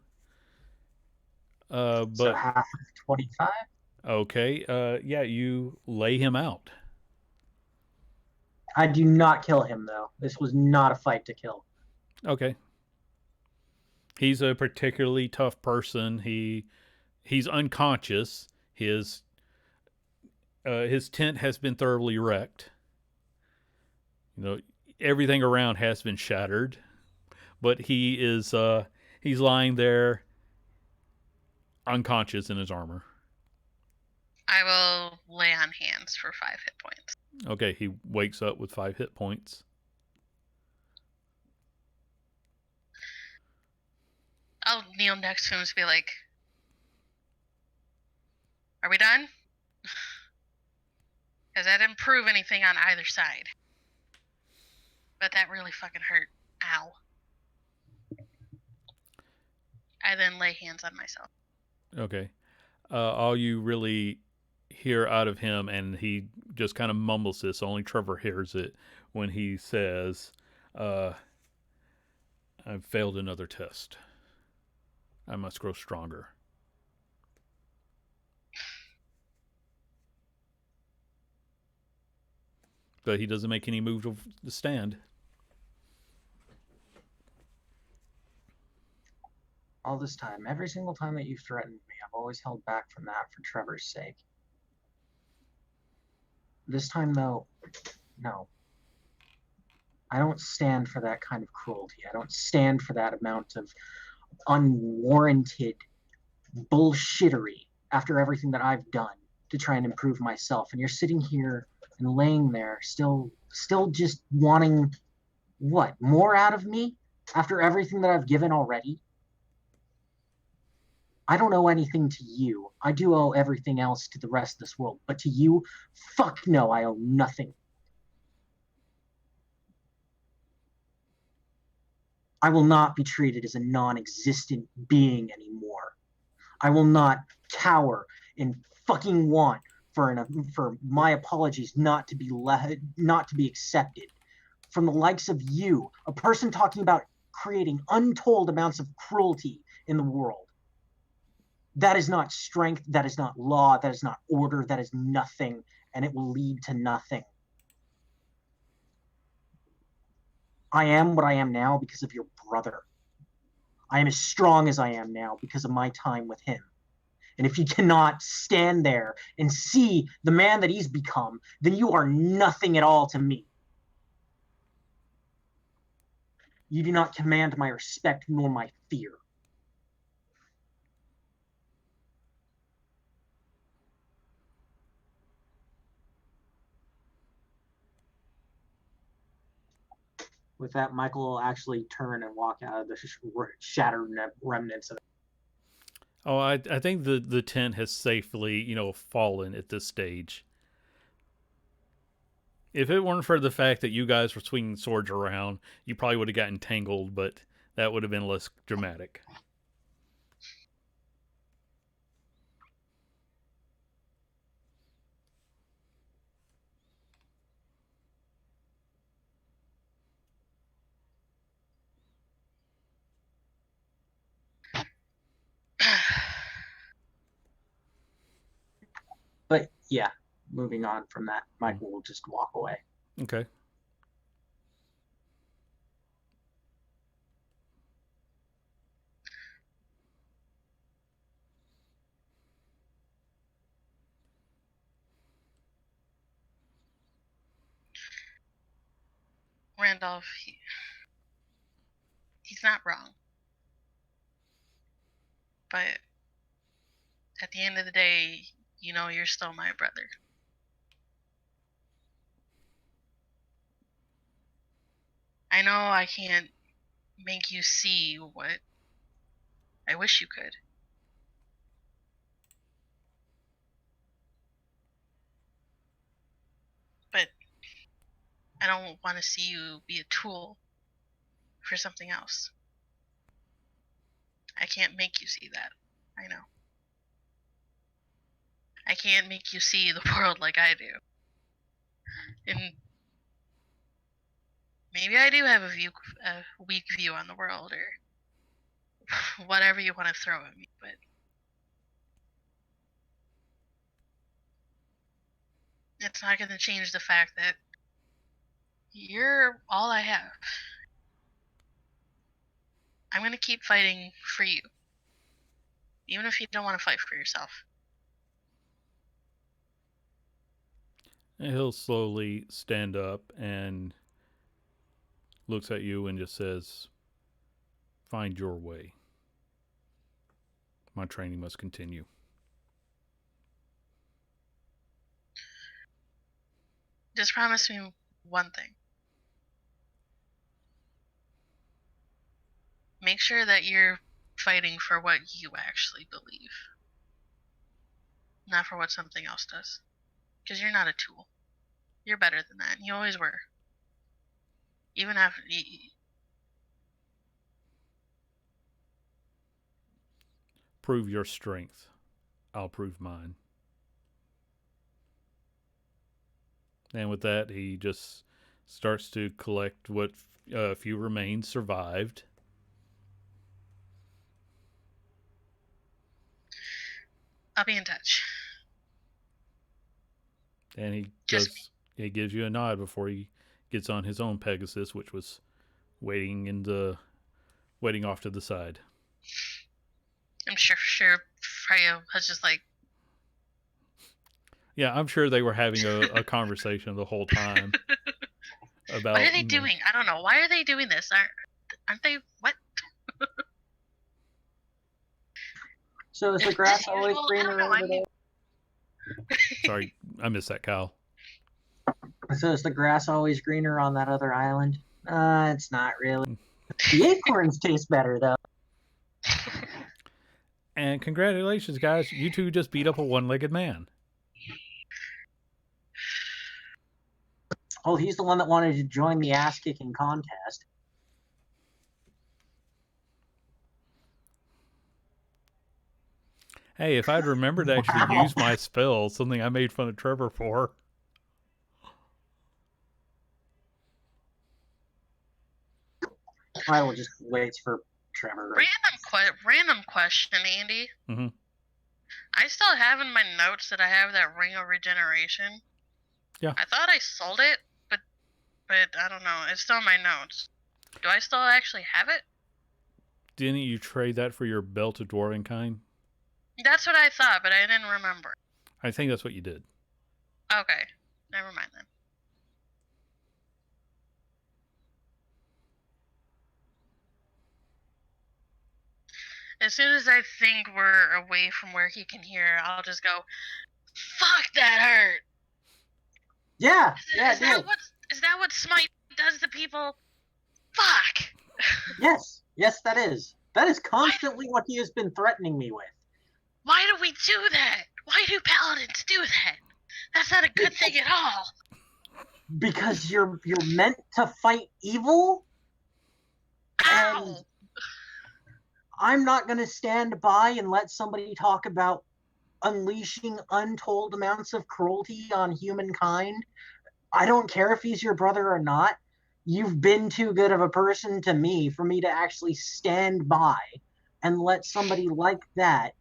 But so half of 25. Okay. Yeah, you lay him out. I do not kill him though. This was not a fight to kill. Okay. He's a particularly tough person. He's unconscious. His tent has been thoroughly wrecked. You know, everything around has been shattered, but he's lying there unconscious in his armor. I will lay on hands for 5 hit points. Okay, he wakes up with 5 hit points. I'll kneel next to him and be like, "Are we done?" Because I didn't prove anything on either side. But that really fucking hurt. Ow. I then lay hands on myself. Okay. All you really hear out of him, and he just kind of mumbles this, only Trevor hears it, when he says, I've failed another test. I must grow stronger. But he doesn't make any move to stand. All this time, every single time that you've threatened me, I've always held back from that for Trevor's sake. This time, though, no. I don't stand for that kind of cruelty. I don't stand for that amount of unwarranted bullshittery after everything that I've done to try and improve myself. And you're sitting here and laying there, still just wanting what? More out of me after everything that I've given already? I don't owe anything to you. I do owe everything else to the rest of this world. But to you, fuck no, I owe nothing. I will not be treated as a non existent being anymore. I will not cower in fucking want for my apologies not to be accepted from the likes of you, a person talking about creating untold amounts of cruelty in the world. That is not strength, that is not law, that is not order, that is nothing, and it will lead to nothing. I am what I am now because of your brother. I am as strong as I am now because of my time with him. And if you cannot stand there and see the man that he's become, then you are nothing at all to me. You do not command my respect nor my fear. With that, Michael will actually turn and walk out of the shattered remnants of it. Oh, I think the tent has safely, fallen at this stage. If it weren't for the fact that you guys were swinging swords around, you probably would have gotten tangled, but that would have been less dramatic. But yeah, moving on from that, Michael will just walk away. Okay. Randolph, he's not wrong. But at the end of the day, you're still my brother. I know I can't make you see what I wish you could. But I don't want to see you be a tool for something else. I can't make you see that. I know. I can't make you see the world like I do. And maybe I do have a weak view on the world, or whatever you want to throw at me, but it's not going to change the fact that you're all I have. I'm going to keep fighting for you, even if you don't want to fight for yourself. And he'll slowly stand up and looks at you and just says, "Find your way. My training must continue." Just promise me one thing. Make sure that you're fighting for what you actually believe, not for what something else does. Because you're not a tool. You're better than that. And you always were. Even after. Prove your strength. I'll prove mine. And with that, he just starts to collect what few remains survived. I'll be in touch. And he Just goes. He gives you a nod before he gets on his own Pegasus, which was waiting off to the side. I'm sure Freya was just like, Yeah, I'm sure they were having a conversation the whole time about. What are they doing? I don't know. Why are they doing this? Aren't they what? So is the Is grass this always usual? I greener don't know. over I'm there? Sorry, I missed that, Kyle. So is the grass always greener on that other island? It's not really. The acorns taste better though. And congratulations, guys! You two just beat up a one-legged man. Oh, he's the one that wanted to join the ass kicking contest. Hey, if I'd remembered to actually use my spell, something I made fun of Trevor for. I will just wait for Trevor. Random question, Andy. Mhm. I still have in my notes that I have that ring of regeneration. Yeah. I thought I sold it, but I don't know. It's still in my notes. Do I still actually have it? Didn't you trade that for your belt of dwarven kind? That's what I thought, but I didn't remember. I think that's what you did. Okay, never mind then. As soon as I think we're away from where he can hear, I'll just go, "Fuck, that hurt." Yeah, Is that what smite does to people? Fuck. yes, that is. That is constantly what he has been threatening me with. Why do we do that? Why do paladins do that? That's not a good thing at all. Because you're meant to fight evil. Ow! And I'm not going to stand by and let somebody talk about unleashing untold amounts of cruelty on humankind. I don't care if he's your brother or not. You've been too good of a person to me for me to actually stand by and let somebody like that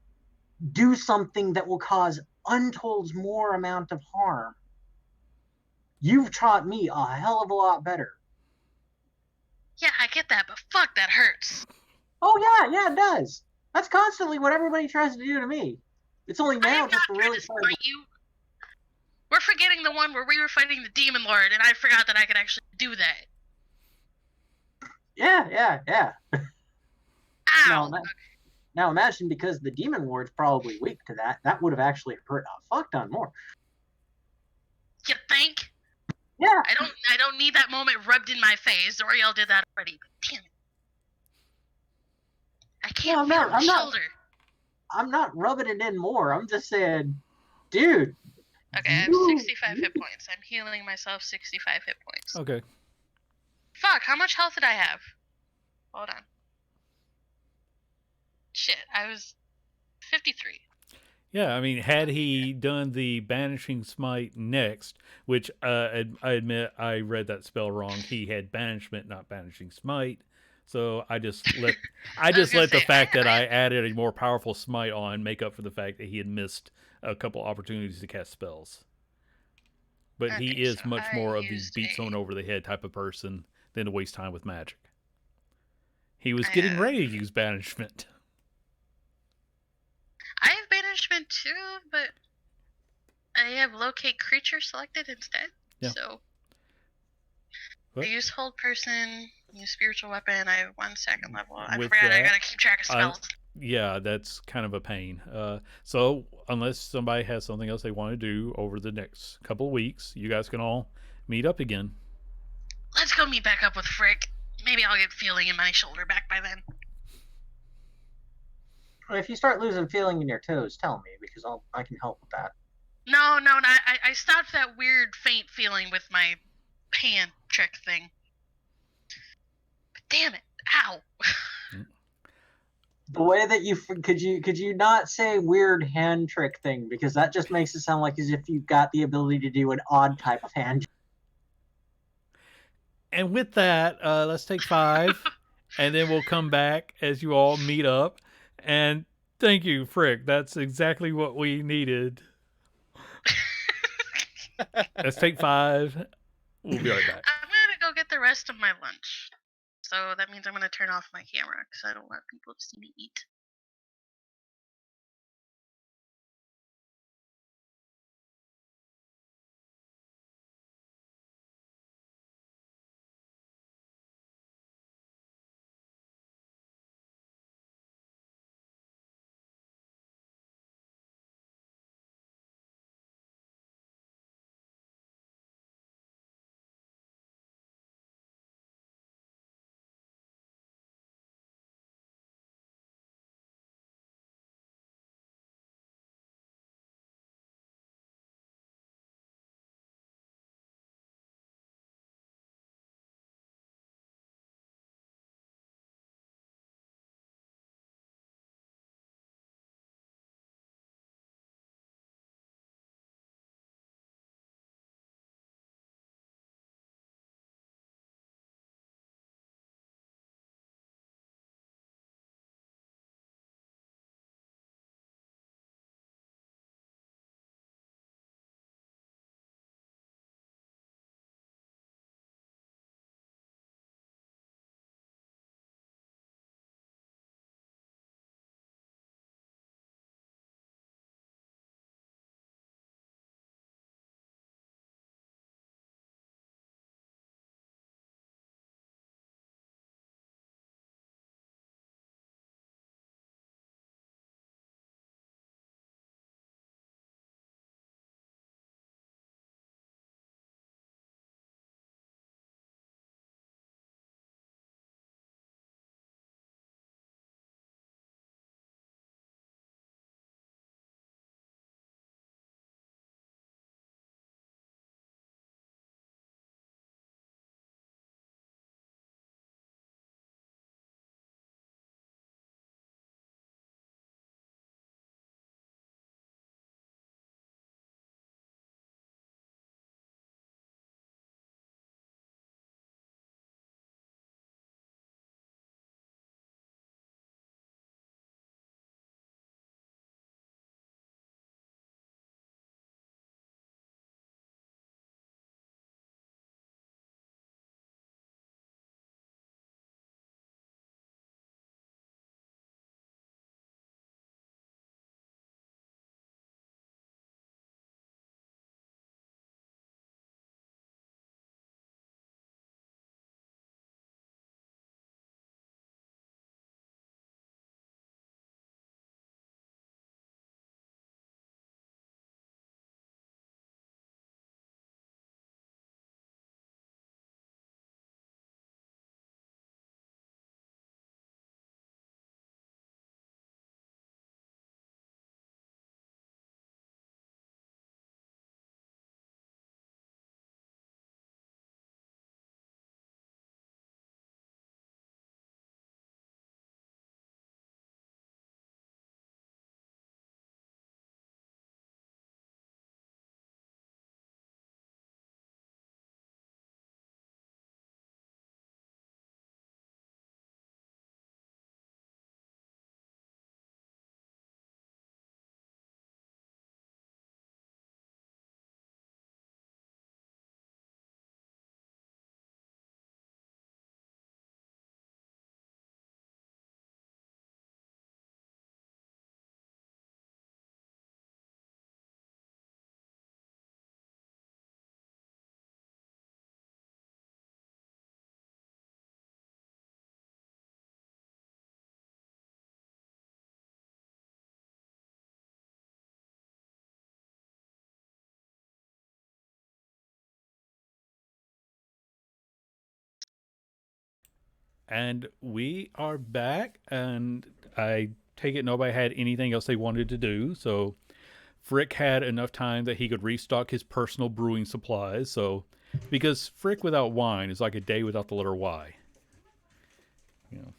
do something that will cause untold more amount of harm. You've taught me a hell of a lot better. Yeah, I get that, but fuck, that hurts. Oh yeah, it does. That's constantly what everybody tries to do to me. It's only now I'm just not really trying to smite you. We're forgetting the one where we were fighting the demon lord, and I forgot that I could actually do that. Yeah. Ow! Now imagine, because the demon lord's probably weak to that, that would have actually hurt a fuck ton more. You think? Yeah. I don't need that moment rubbed in my face. Zoriel did that already, but damn it. I can't feel my shoulder. I'm not rubbing it in more. I'm just saying, dude. Okay, I have 65 hit points. I'm healing myself 65 hit points. Okay. Fuck, how much health did I have? Hold on. Shit, I was 53. Yeah, I mean, had he done the Banishing Smite next, which I admit I read that spell wrong. He had Banishment, not Banishing Smite. So I just let the fact that I added a more powerful smite on make up for the fact that he had missed a couple opportunities to cast spells. But he is much more of the beat someone over the head type of person than to waste time with magic. He was getting ready to use Banishment. I have banishment too, but I have locate creature selected instead. Yeah. So I use hold person, use spiritual weapon. I have 1 second level. I forgot I gotta keep track of spells. Yeah, that's kind of a pain. So unless somebody has something else they want to do over the next couple of weeks, you guys can all meet up again. Let's go meet back up with Frick. Maybe I'll get feeling in my shoulder back by then. If you start losing feeling in your toes, tell me, because I can help with that. No. I stopped that weird faint feeling with my hand trick thing. But damn it! Ow! The way that could you not say weird hand trick thing, because that just makes it sound like as if you've got the ability to do an odd type of hand. And with that, let's take 5, and then we'll come back as you all meet up. And thank you, Frick. That's exactly what we needed. Let's take 5. We'll be right back. I'm gonna go get the rest of my lunch. So that means I'm gonna turn off my camera because I don't want people to see me eat. And we are back, and I take it nobody had anything else they wanted to do, so Frick had enough time that he could restock his personal brewing supplies. So, because Frick without wine is like a day without the letter Y. You know,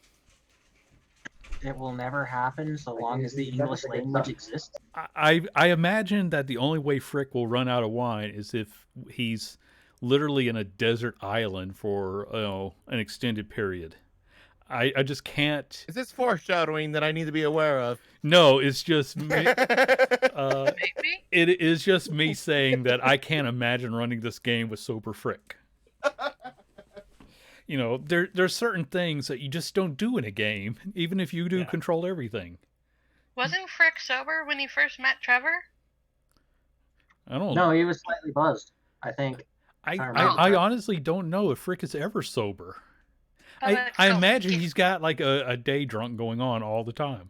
It will never happen so long as the English language exists. I imagine that the only way Frick will run out of wine is if he's literally in a desert island for an extended period. I just can't. Is this foreshadowing that I need to be aware of? No, it's just me. Maybe. It is just me saying that I can't imagine running this game with sober Frick. There's certain things that you just don't do in a game, even if you do control everything. Wasn't Frick sober when he first met Trevor? I don't. No, he was slightly buzzed, I think. I honestly don't know if Frick is ever sober. But I imagine he's got like a day drunk going on all the time.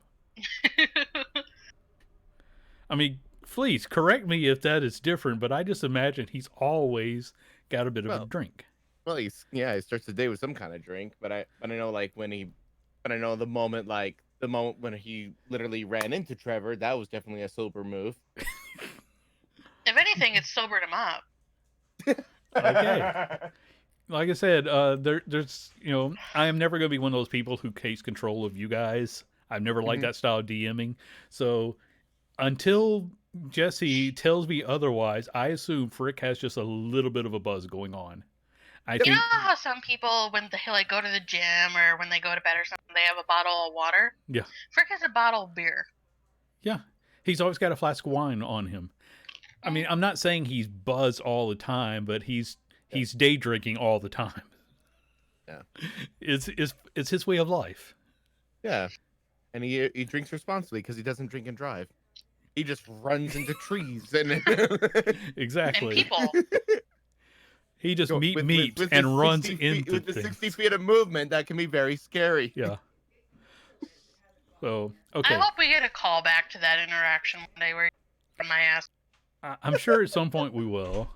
I mean, please correct me if that is different, but I just imagine he's always got a bit of a drink. Well, he starts the day with some kind of drink, but I know the moment when he literally ran into Trevor, that was definitely a sober move. If anything, it sobered him up. Okay. Like I said, there's I am never going to be one of those people who takes control of you guys. I've never liked that style of DMing. So until Jesse tells me otherwise, I assume Frick has just a little bit of a buzz going on. You know how some people, when they like go to the gym or when they go to bed or something, they have a bottle of water? Yeah. Frick has a bottle of beer. Yeah. He's always got a flask of wine on him. I mean, I'm not saying he's buzzed all the time, but he's day drinking all the time. Yeah. It's his way of life. Yeah. And he drinks responsibly because he doesn't drink and drive. He just runs into trees and exactly. And people. He just meets and runs into with the things. 60 feet of movement. That can be very scary. Yeah. So okay. I hope we get a call back to that interaction one day where you my ass. I'm sure at some point we will.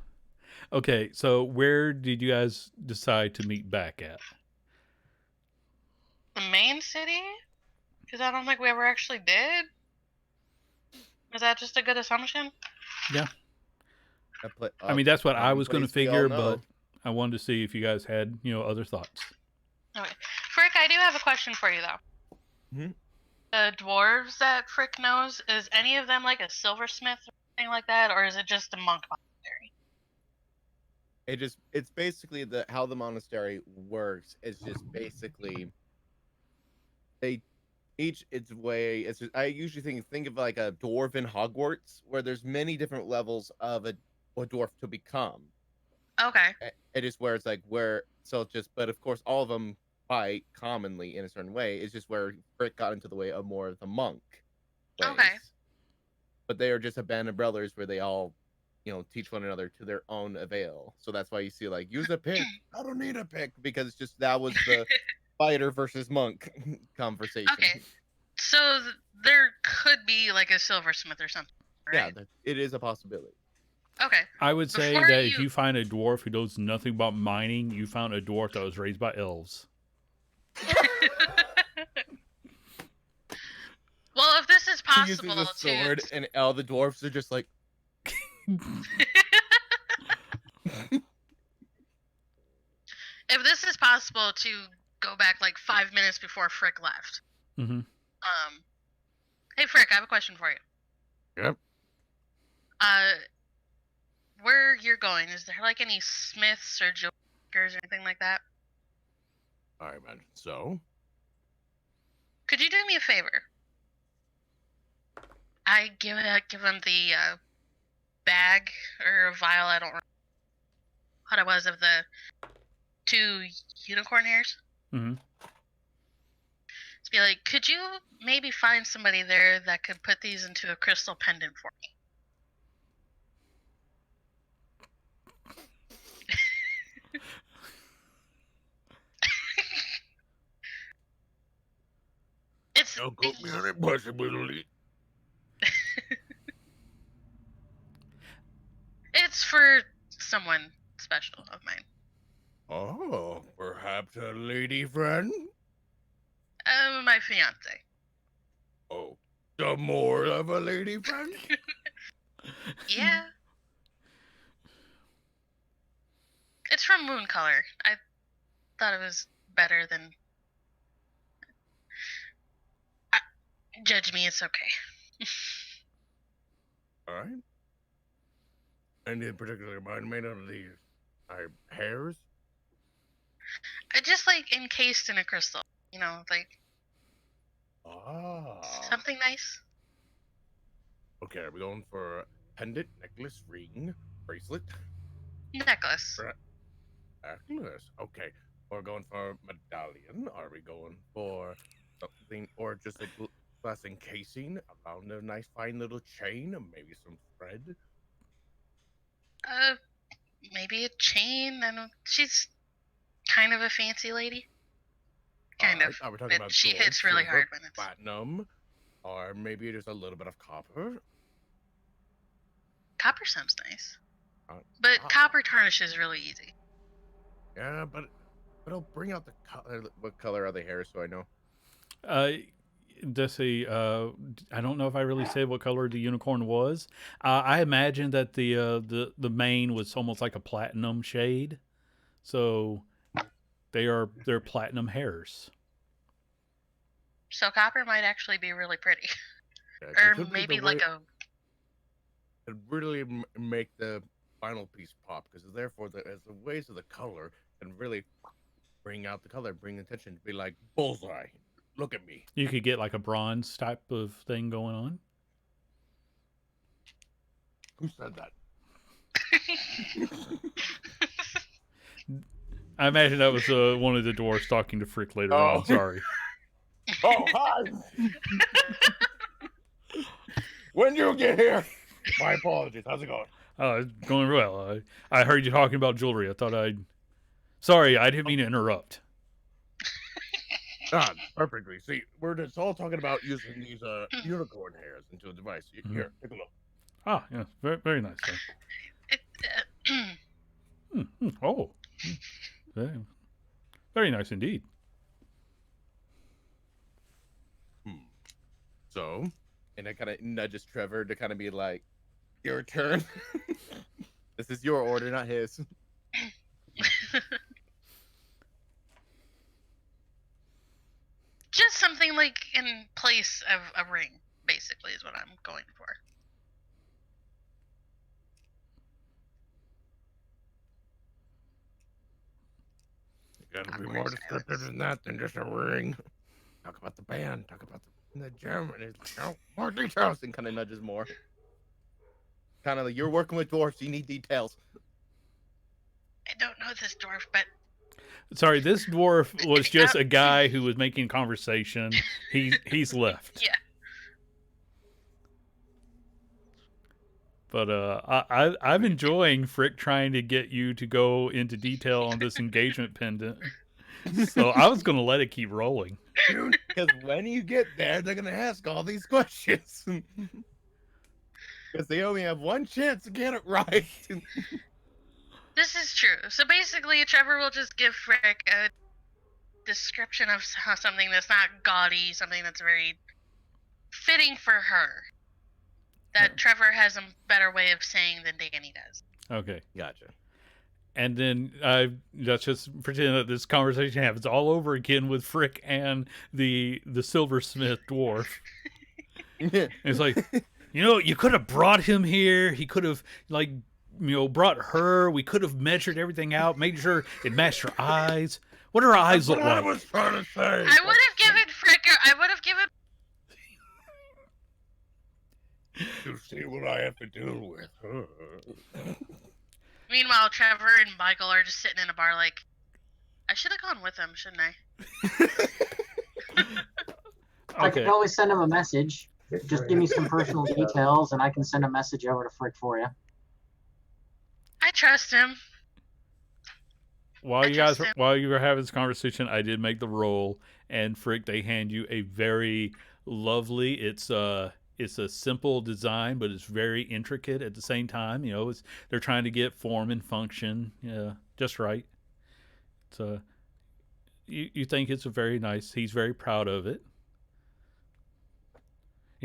Okay, so where did you guys decide to meet back at? The main city? Because I don't think we ever actually did. Is that just a good assumption? Yeah. I mean, that's what I was going to figure, but I wanted to see if you guys had, other thoughts. Okay. Frick, I do have a question for you, though. Mm-hmm. The dwarves that Frick knows, is any of them like a silversmith or anything like that, or is it just a monk monastery? It's basically how the monastery works. It's just basically its way. I usually think of like a dwarf in Hogwarts, where there's many different levels of a dwarf to become. Okay. It is where it's like but of course all of them fight commonly in a certain way. It's just where Frick got into the way of more of the monk ways. Okay. But they are just a band of brothers where they all teach one another to their own avail. So that's why you see like use a pick. I don't need a pick, because that was the fighter versus monk conversation. Okay. So there could be like a silversmith or something, right? Yeah, it is a possibility. Okay. I would say that if you find a dwarf who knows nothing about mining, you found a dwarf that was raised by elves. Well, if this is He uses possible, a sword, and all the dwarves are just like. If this is possible to go back like 5 minutes before Frick left. Mm-hmm. Hey Frick, I have a question for you. Yep. Where you're going, is there like any smiths or jewelers or anything like that? I imagine so. Could you do me a favor? I give him the bag or a vial, I don't remember what it was, of the 2 unicorn hairs. Mm-hmm. To be like, could you maybe find somebody there that could put these into a crystal pendant for me? Don't quote me on it, possibility. It's for someone special of mine. Oh, perhaps a lady friend? fiance. Oh, the more of a lady friend? Yeah. It's from Moon Color. I thought it was better than. Judge me, it's okay. All right. And in particular, mine made out of these hairs. I just like encased in a crystal. You know, like Ah. something nice. Okay, are we going for pendant, necklace, ring, bracelet, Necklace. necklace? Okay. We're going for medallion. Are we going for something, or just a glass encasing around a nice, fine little chain, and maybe some thread? Maybe a chain. I don't. She's kind of a fancy lady. Kind All of. right. Are we talking But about she gold, hits really silver, hard when it's. platinum, or maybe just a little bit of copper? Copper sounds nice. Uh, But ah. copper tarnishes really easy. Yeah, but it'll bring out the color. What color are the hairs so I know? Just see. I don't know if I really said what color the unicorn was. I imagine that the mane was almost like a platinum shade, so they're platinum hairs. So copper might actually be really pretty. Yeah, it Or could be maybe the like way- a. It really make the final piece pop, because therefore, as the ways of the color can really bring out the color, bring attention, be like bullseye. Look at me. You could get like a bronze type of thing going on. Who said that? I imagine that was one of the dwarves talking to Frick later Oh. on. Sorry. Oh, hi. When you get here, my apologies. How's it going? It's going well. I heard you talking about jewelry. I thought I'd. Sorry, I didn't mean to interrupt. Ah, perfectly. See, we're just all talking about using these unicorn hairs into a device. Here, take a look. Ah, yeah, very, very nice. Sir. Oh, very, very nice indeed. So, And it kind of nudges Trevor to kind of be like, "Your turn. This is your order, not his." Just something like in place of a ring, basically, is what I'm going for. you gotta be Awkward more descriptive silence. than that than just a ring. Talk about the band. Talk about the gym. And it's like, no, more details. And kind of nudges more. Kind of like, you're working with dwarfs. You need details. I don't know this dwarf, but Sorry, this dwarf was just a guy who was making conversation. He's left. yeah. But I'm enjoying Frick trying to get you to go into detail on this engagement pendant. So I was gonna let it keep rolling. Because when you get there, they're going to ask all these questions. Because they only have one chance to get it right. This is true. So basically, Trevor will just give Frick a description of something that's not gaudy, something that's very fitting for her. That Trevor has a better way of saying than Danny does. Okay. Gotcha. And then let's just pretend that this conversation happens all over again with Frick and the silversmith dwarf. It's like, you could have brought him here. He could have brought her. We could have measured everything out, made sure it matched her eyes. What do her eyes look That's what I like? was trying to say. I would have given Frick. I would have given. You see what I have to deal with. Huh? Meanwhile, Trevor and Michael are just sitting in a bar, like, I should have gone with him, shouldn't I? I Okay. can always send him a message. Just give me some personal details, and I can send a message over to Frick for you. I trust him. While you Interesting. were having this conversation, I did make the roll, and Frick, they hand you a very lovely. It's a simple design, but it's very intricate at the same time. They're trying to get form and function, just right. So you think it's a very nice. He's very proud of it.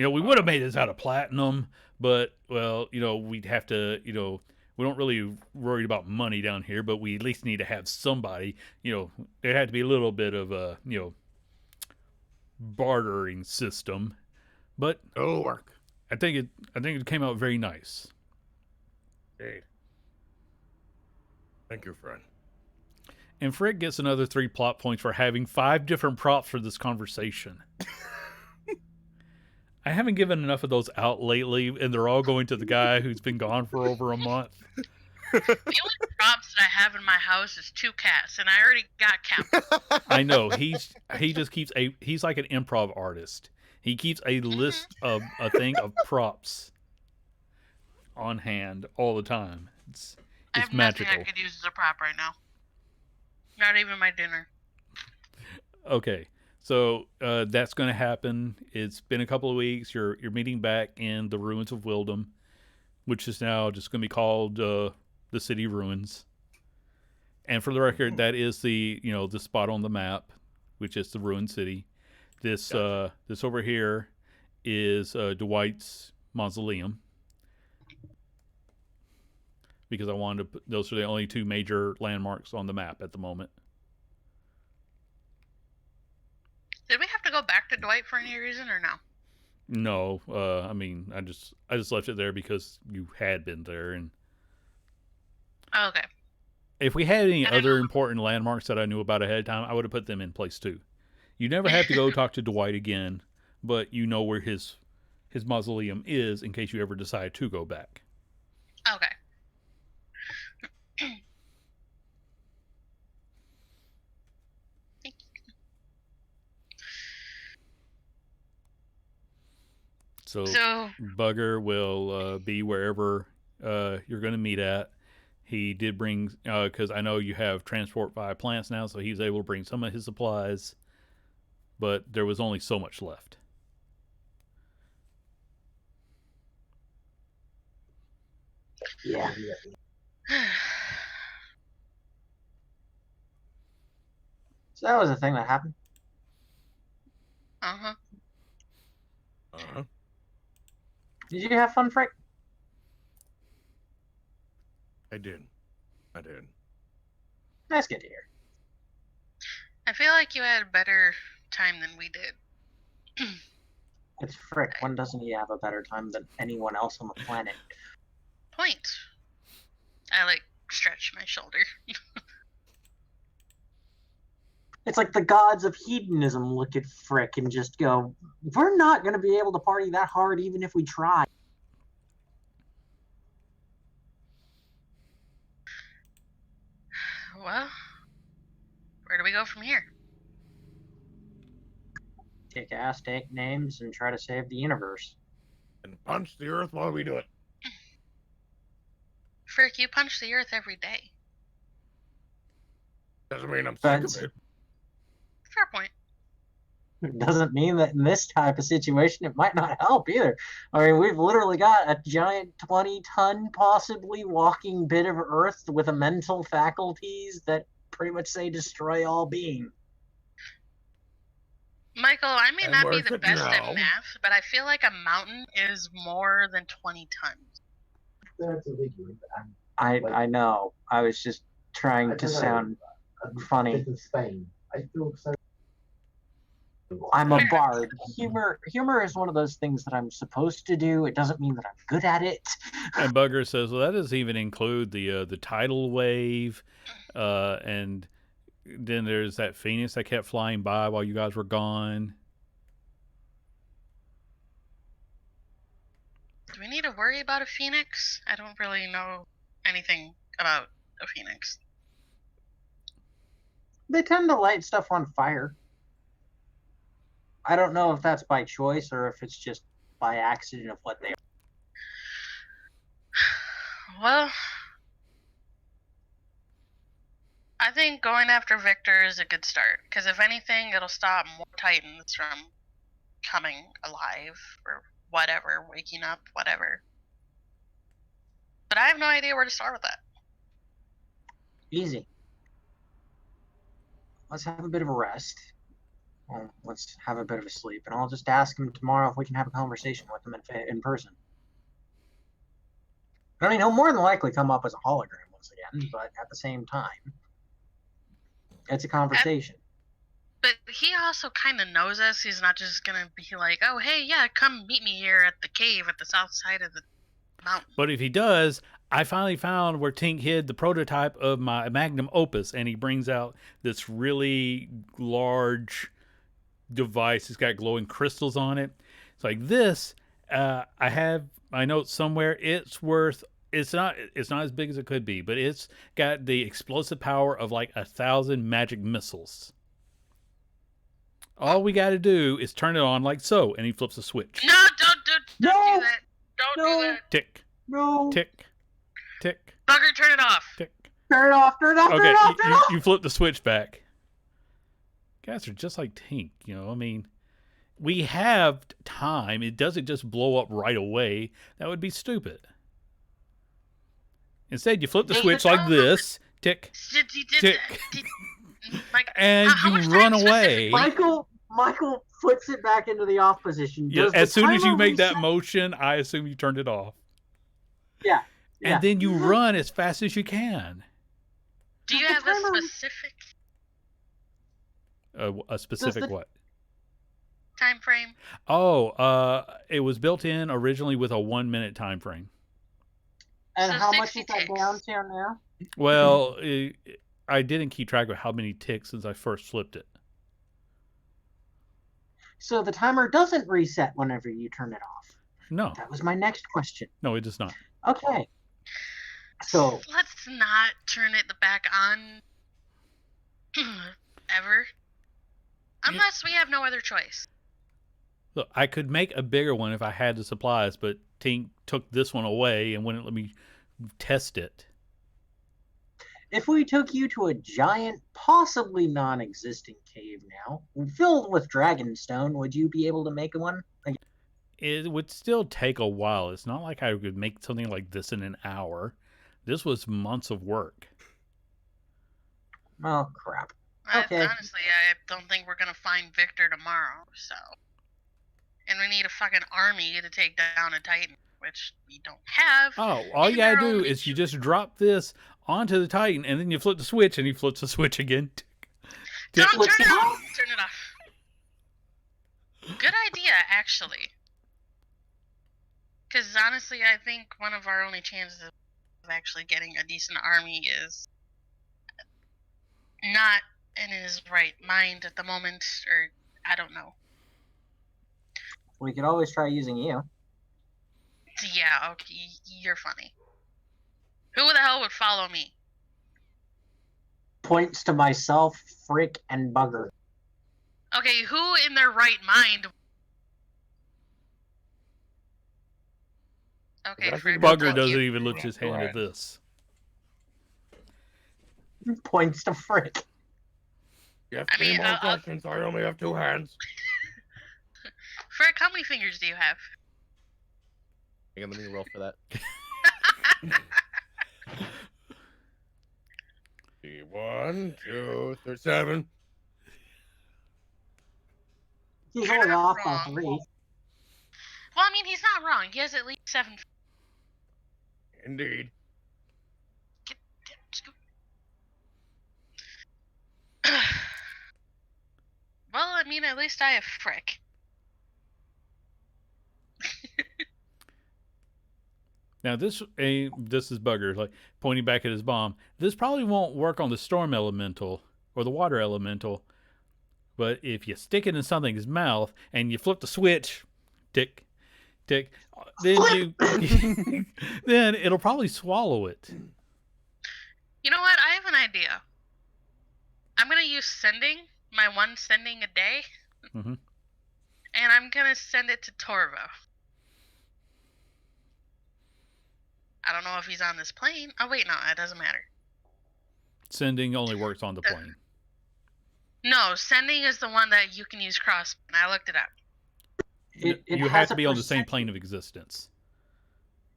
We would have made this out of platinum, but well, we'd have to, we don't really worry about money down here, but we at least need to have somebody. There had to be a little bit of a, bartering system, but It'll work. I think it came out very nice. Indeed. Thank you, friend. And Frick gets another 3 plot points for having 5 different props for this conversation. I haven't given enough of those out lately, and they're all going to the guy who's been gone for over a month. The only props that I have in my house is 2 cats, and I already got cat. I know he just keeps he's like an improv artist. He keeps a list of a thing of props on hand all the time. It's I have magical. nothing I could use as a prop right now. Not even my dinner. Okay, so that's going to happen. It's been a couple of weeks. You're meeting back in the ruins of Wildom, which is now just going to be called the City Ruins. And for the record, that is the the spot on the map, which is the ruined city. This this over here is Dwight's mausoleum, because I wanted to put, those are the only 2 major landmarks on the map at the moment. Did we have to go back to Dwight for any reason or no? No, I mean I just left it there because you had been there, and Oh, okay. if we had any I don't other know. important landmarks that I knew about ahead of time, I would have put them in place too. You never have to go talk to Dwight again, but you know where his mausoleum is in case you ever decide to go back. Okay. So So, Bugger will be wherever you're going to meet at. He did bring, because I know you have transport via plants now, so he's able to bring some of his supplies, but there was only so much left. Yeah. So that was a thing that happened. uh-huh. Uh-huh. Did you have fun, Frank? I did. That's good to hear. I feel like you had a better time than we did. It's Frick. When doesn't he have a better time than anyone else on the planet? Point. I stretch my shoulder. It's like the gods of hedonism look at Frick and just go, "We're not going to be able to party that hard even if we try." Well, where do we go from here? Kick ass, take names, and try to save the universe. And punch the earth while we do it. Frick, you punch the earth every day. Doesn't mean I'm sick That's- of it. Fair point. It doesn't mean that in this type of situation it might not help either. I mean, we've literally got a giant 20-ton, possibly walking bit of earth with a mental faculties that pretty much say destroy all being. Michael, I may And not be where's the it best now? at math, but I feel like a mountain is more than 20 tons. That's illegal. I know. I was just trying to sound funny. In Spain, I feel so. I'm a bard. Humor is one of those things that I'm supposed to do. It doesn't mean that I'm good at it. And Bugger says, well, that doesn't even include the tidal wave, and then there's that phoenix that kept flying by while you guys were gone. Do we need to worry about a phoenix? I don't really know anything about a phoenix. They tend to light stuff on fire. I don't know if that's by choice or if it's just by accident of what they are. Well, I think going after Victor is a good start, because if anything, it'll stop more Titans from coming alive or whatever, waking up, whatever. But I have no idea where to start with that. Easy. Let's have a bit of a rest. Well, let's have a bit of a sleep, and I'll just ask him tomorrow if we can have a conversation with him in person. I mean, he'll more than likely come up as a hologram once again, but at the same time, it's a conversation. But he also kind of knows us. He's not just gonna be like, "Oh, hey, yeah, come meet me here at the cave at the south side of the mountain." But if he does, I finally found where Tink hid the prototype of my magnum opus, and he brings out this really large device. It's got glowing crystals on it. It's like this. I have my notes somewhere. It's worth. It's not as big as it could be, but it's got the explosive power of like 1,000 magic missiles. All we got to do is turn it on like so, and he flips a switch. No, don't do that. Don't do that. Tick, No. tick, tick, Bugger, turn it off. tick. Turn it off, turn it off, Okay, turn it off, turn it off! you flip the switch back. Guys are just like Tink, you know. I mean, we have time. It doesn't just blow up right away. That would be stupid. Instead, you flip the switch like this, tick, tick, and How you much run time away. Michael flips it back into the off position. Yeah, Does as the soon as you timer make that reset? motion, I assume you turned it off. Yeah. And then you run as fast as you can. Do you The have a timer- specific A specific the- what? time frame? Oh, it was built in originally with a 1 minute time frame. And So how much 60 is that ticks. down to now? Well, I didn't keep track of how many ticks since I first flipped it. So the timer doesn't reset whenever you turn it off. No, That was my next question. no, it does not. Okay. So Let's not turn it back on ever. Unless we have no other choice. Look, I could make a bigger one if I had the supplies, but Tink took this one away and wouldn't let me test it. if we took you to a giant, possibly non-existing cave now, filled with dragonstone, would you be able to make one? It would still take a while. It's not like I could make something like this in an hour. This was months of work. Oh crap. Okay. Honestly, I don't think we're gonna find Victor tomorrow, so. And we need a fucking army to take down a Titan, which we don't have. Oh, all you And gotta they're do only is you just drop this onto the Titan, and then you flip the switch, and he flips the switch again. Don't Let's turn it go. off! Turn it off. Good idea, actually. Because honestly, I think one of our only chances of actually getting a decent army is not in his right mind at the moment, or I don't know. We could always try using you. Yeah, okay, you're funny. Who the hell would follow me? Points to myself, Frick, and Bugger. Okay, who in their right mind? Okay, That's Frick, Bugger thank doesn't you. even lift his hand Right. at this. Points to Frick. You have I three mean, more I'll- questions. I only have 2 hands. Frick, how many fingers do you have? Hang on, let me roll for that. See, 1, 2, 3, 7. He's You're only not off by wrong. 3. Well, I mean, he's not wrong. He has at least 7. Indeed. Just go. Well, I mean, at least I have Frick. Now this is Bugger, like pointing back at his bomb. This probably won't work on the storm elemental or the water elemental, but if you stick it in something's mouth and you flip the switch, tick, tick, then then it'll probably swallow it. You know what? I have an idea. I'm gonna use sending, my one sending a day, Mhm. and I'm gonna send it to Torvo. I don't know if he's on this plane. Oh wait, no, it doesn't matter. Sending only works on the plane. No, sending is the one that you can use cross. And I looked it up. It You has have to a be on the same percent- plane of existence.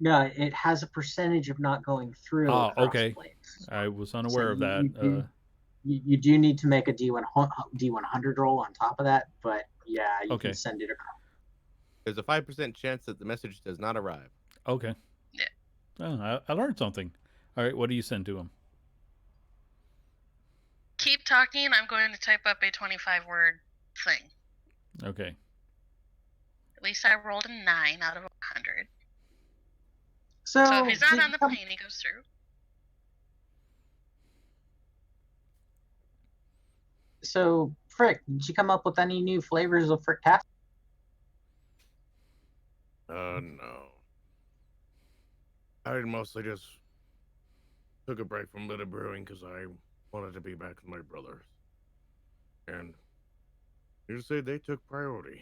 No, it has a percentage of not going through. Ah, across okay. planes. I was unaware of So that. you- you do need to make a D100 roll on top of that, but yeah, you Okay. can send it across. There's a 5% chance that the message does not arrive. Okay. Yeah. Oh, I learned something. All right, what do you send to him? Keep talking. I'm going to type up a 25-word thing. Okay. At least I rolled a 9 out of 100. So, So if he's not did on you the come- plane, he goes through. so Frick, did you come up with any new flavors of Fricktastic? No. I mostly just took a break from Little Brewing because I wanted to be back with my brothers. And you say they took priority.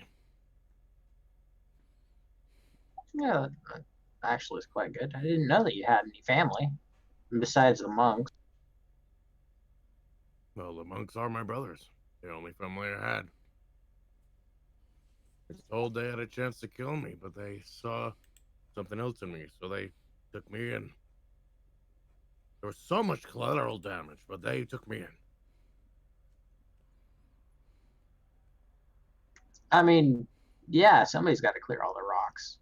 Yeah, that actually is quite good. I didn't know that you had any family besides the monks. Well, the monks are my brothers. The only family I had. I was told they had a chance to kill me, but they saw something else in me, so they took me in. There was so much collateral damage, but they took me in. I mean, yeah, somebody's got to clear all the rocks.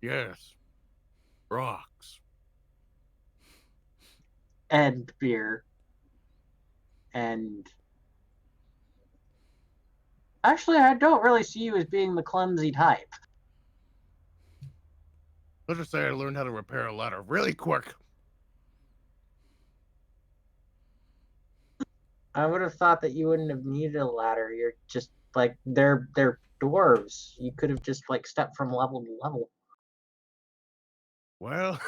Yes. Rocks. And beer. And actually, I don't really see you as being the clumsy type. Let's just say I learned how to repair a ladder really quick. I would have thought that you wouldn't have needed a ladder. You're just like they're dwarves. You could have just like stepped from level to level. Well,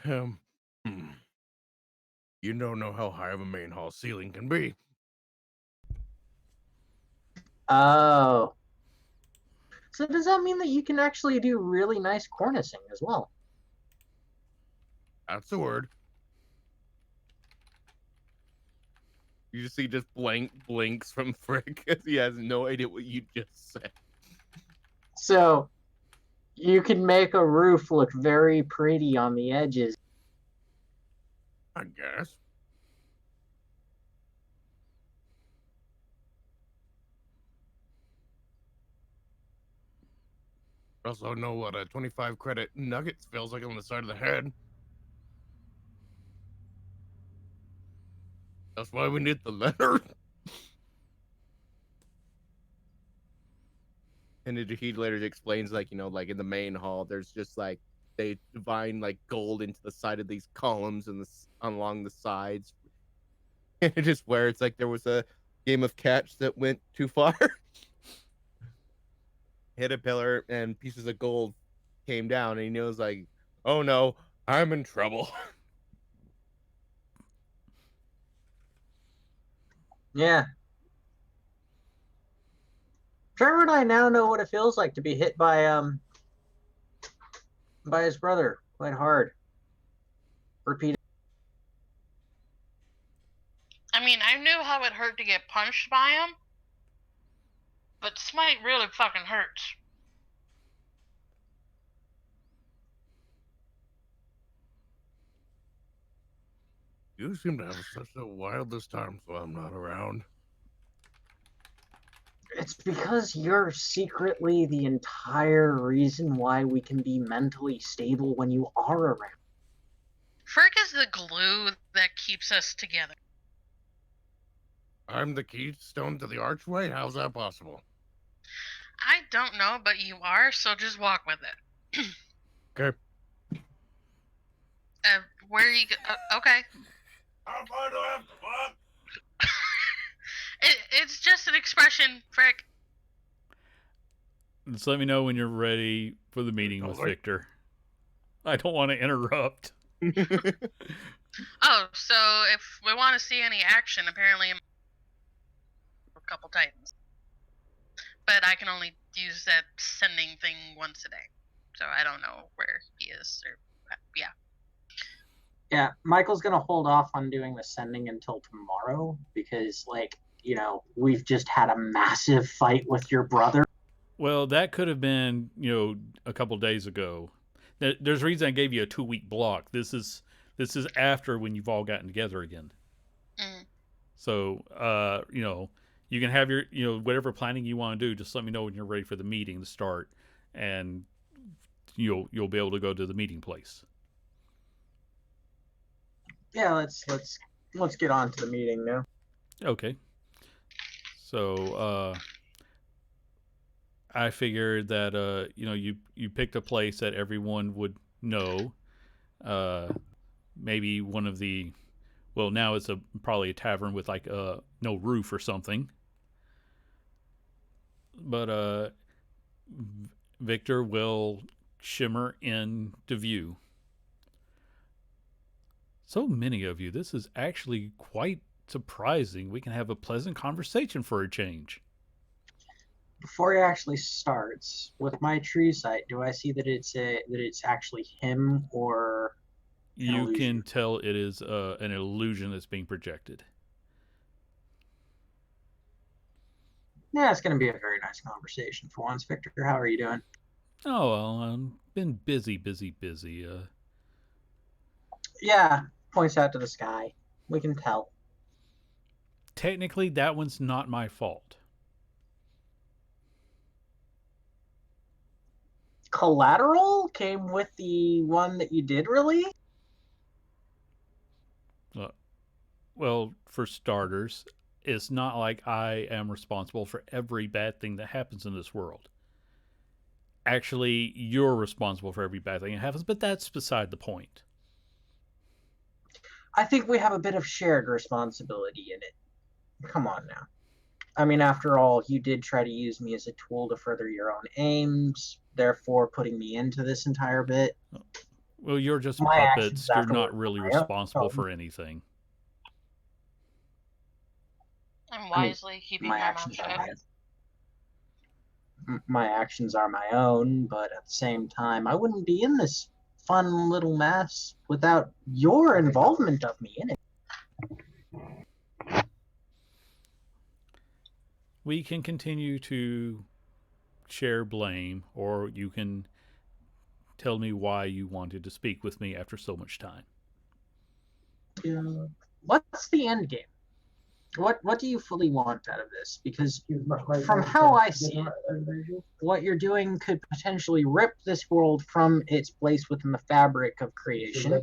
um, hmm. You don't know how high of a main hall ceiling can be. Oh. So does that mean that you can actually do really nice cornicing as well? That's the word. You just see just blinks from Frick because he has no idea what you just said. So you can make a roof look very pretty on the edges. I guess. Also know what a 25 credit nuggets feels like on the side of the head. That's why we need the letter. And he later explains, like, like in the main hall, there's just like they divine like gold into the side of these columns and along the sides. And it just where it's like there was a game of catch that went too far, hit a pillar, and pieces of gold came down, and he knows like, oh no, I'm in trouble. Yeah. Trevor and I now know what it feels like to be hit by his brother quite hard. Repeat. I mean, I knew how it hurt to get punched by him, but smite really fucking hurts. You seem to have such the wildest time, so I'm not around. It's because you're secretly the entire reason why we can be mentally stable when you are around. Frick is the glue that keeps us together. I'm the keystone to the archway? How's that possible? I don't know, but you are, so just walk with it. Okay. Where you go? Okay. How far do I have to walk? It's just an expression, Frick. Just let me know when you're ready for the meeting with Victor. I don't want to interrupt. Oh, so if we want to see any action, apparently a couple titans. But I can only use that sending thing once a day. So I don't know where he is. Or yeah. Yeah, Michael's gonna hold off on doing the sending until tomorrow because, like, we've just had a massive fight with your brother. Well, that could have been, a couple days ago. There's a reason I gave you a 2-week block. This is after when you've all gotten together again. Mm. So, you can have your, whatever planning you want to do. Just let me know when you're ready for the meeting to start, and you'll be able to go to the meeting place. Yeah, let's get on to the meeting now. Okay. So, I figured that you picked a place that everyone would know. Uh, Maybe one of the, well, now it's probably a tavern with like no roof or something. But Victor will shimmer into view. So many of you. This is actually quite surprising. We can have a pleasant conversation for a change. Before he actually starts, with my tree sight, do I see that it's actually him or an You illusion? can tell it is an illusion that's being projected. Yeah, it's going to be a very nice conversation for once. Victor, how are you doing? Oh, well, been busy, busy, busy. Yeah, points out to the sky. We can tell. Technically, that one's not my fault. Collateral came with the one that you did release? Uh, well, for starters, it's not like I am responsible for every bad thing that happens in this world. Actually, you're responsible for every bad thing that happens, but that's beside the point. I think we have a bit of shared responsibility in it. Come on now. I mean, after all, you did try to use me as a tool to further your own aims, therefore putting me into this entire bit. Well, you're just My actions puppets. You're afterward not really were my responsible own. for anything. I'm I mean, wisely keeping my my mouth actions are shut. my actions are my own, but at the same time, I wouldn't be in this fun little mess without your involvement of me in it. We can continue to share blame, or you can tell me why you wanted to speak with me after so much time. What's the end game? What do you fully want out of this? Because from how I see it, what you're doing could potentially rip this world from its place within the fabric of creation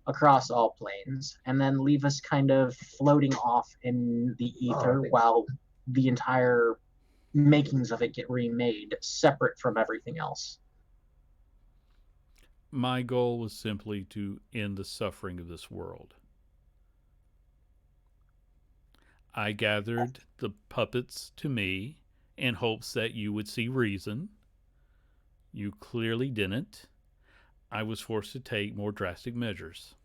across all planes, and then leave us kind of floating off in the ether while the entire makings of it get remade separate from everything else. My goal was simply to end the suffering of this world. I gathered the puppets to me in hopes that you would see reason. You clearly didn't. I was forced to take more drastic measures.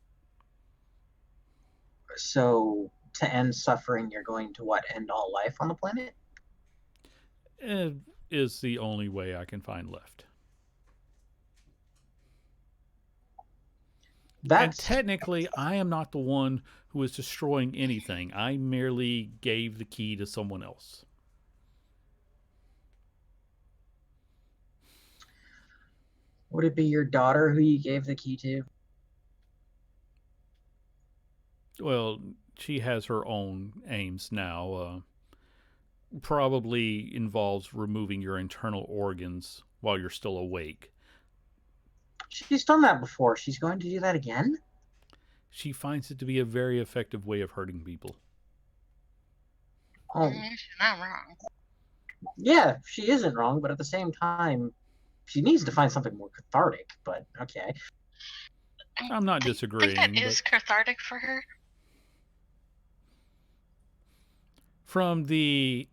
So to end suffering, you're going to what? End all life on the planet? It is the only way I can find left. And technically, I am not the one who is destroying anything. I merely gave the key to someone else. Would it be your daughter who you gave the key to? Well, she has her own aims now. Probably involves removing your internal organs while you're still awake. She's done that before. She's going to do that again? She finds it to be a very effective way of hurting people. Oh, She's not wrong. yeah, she isn't wrong, but at the same time, she needs to find something more cathartic, but okay. I'm not I disagreeing. think that is cathartic for her. From the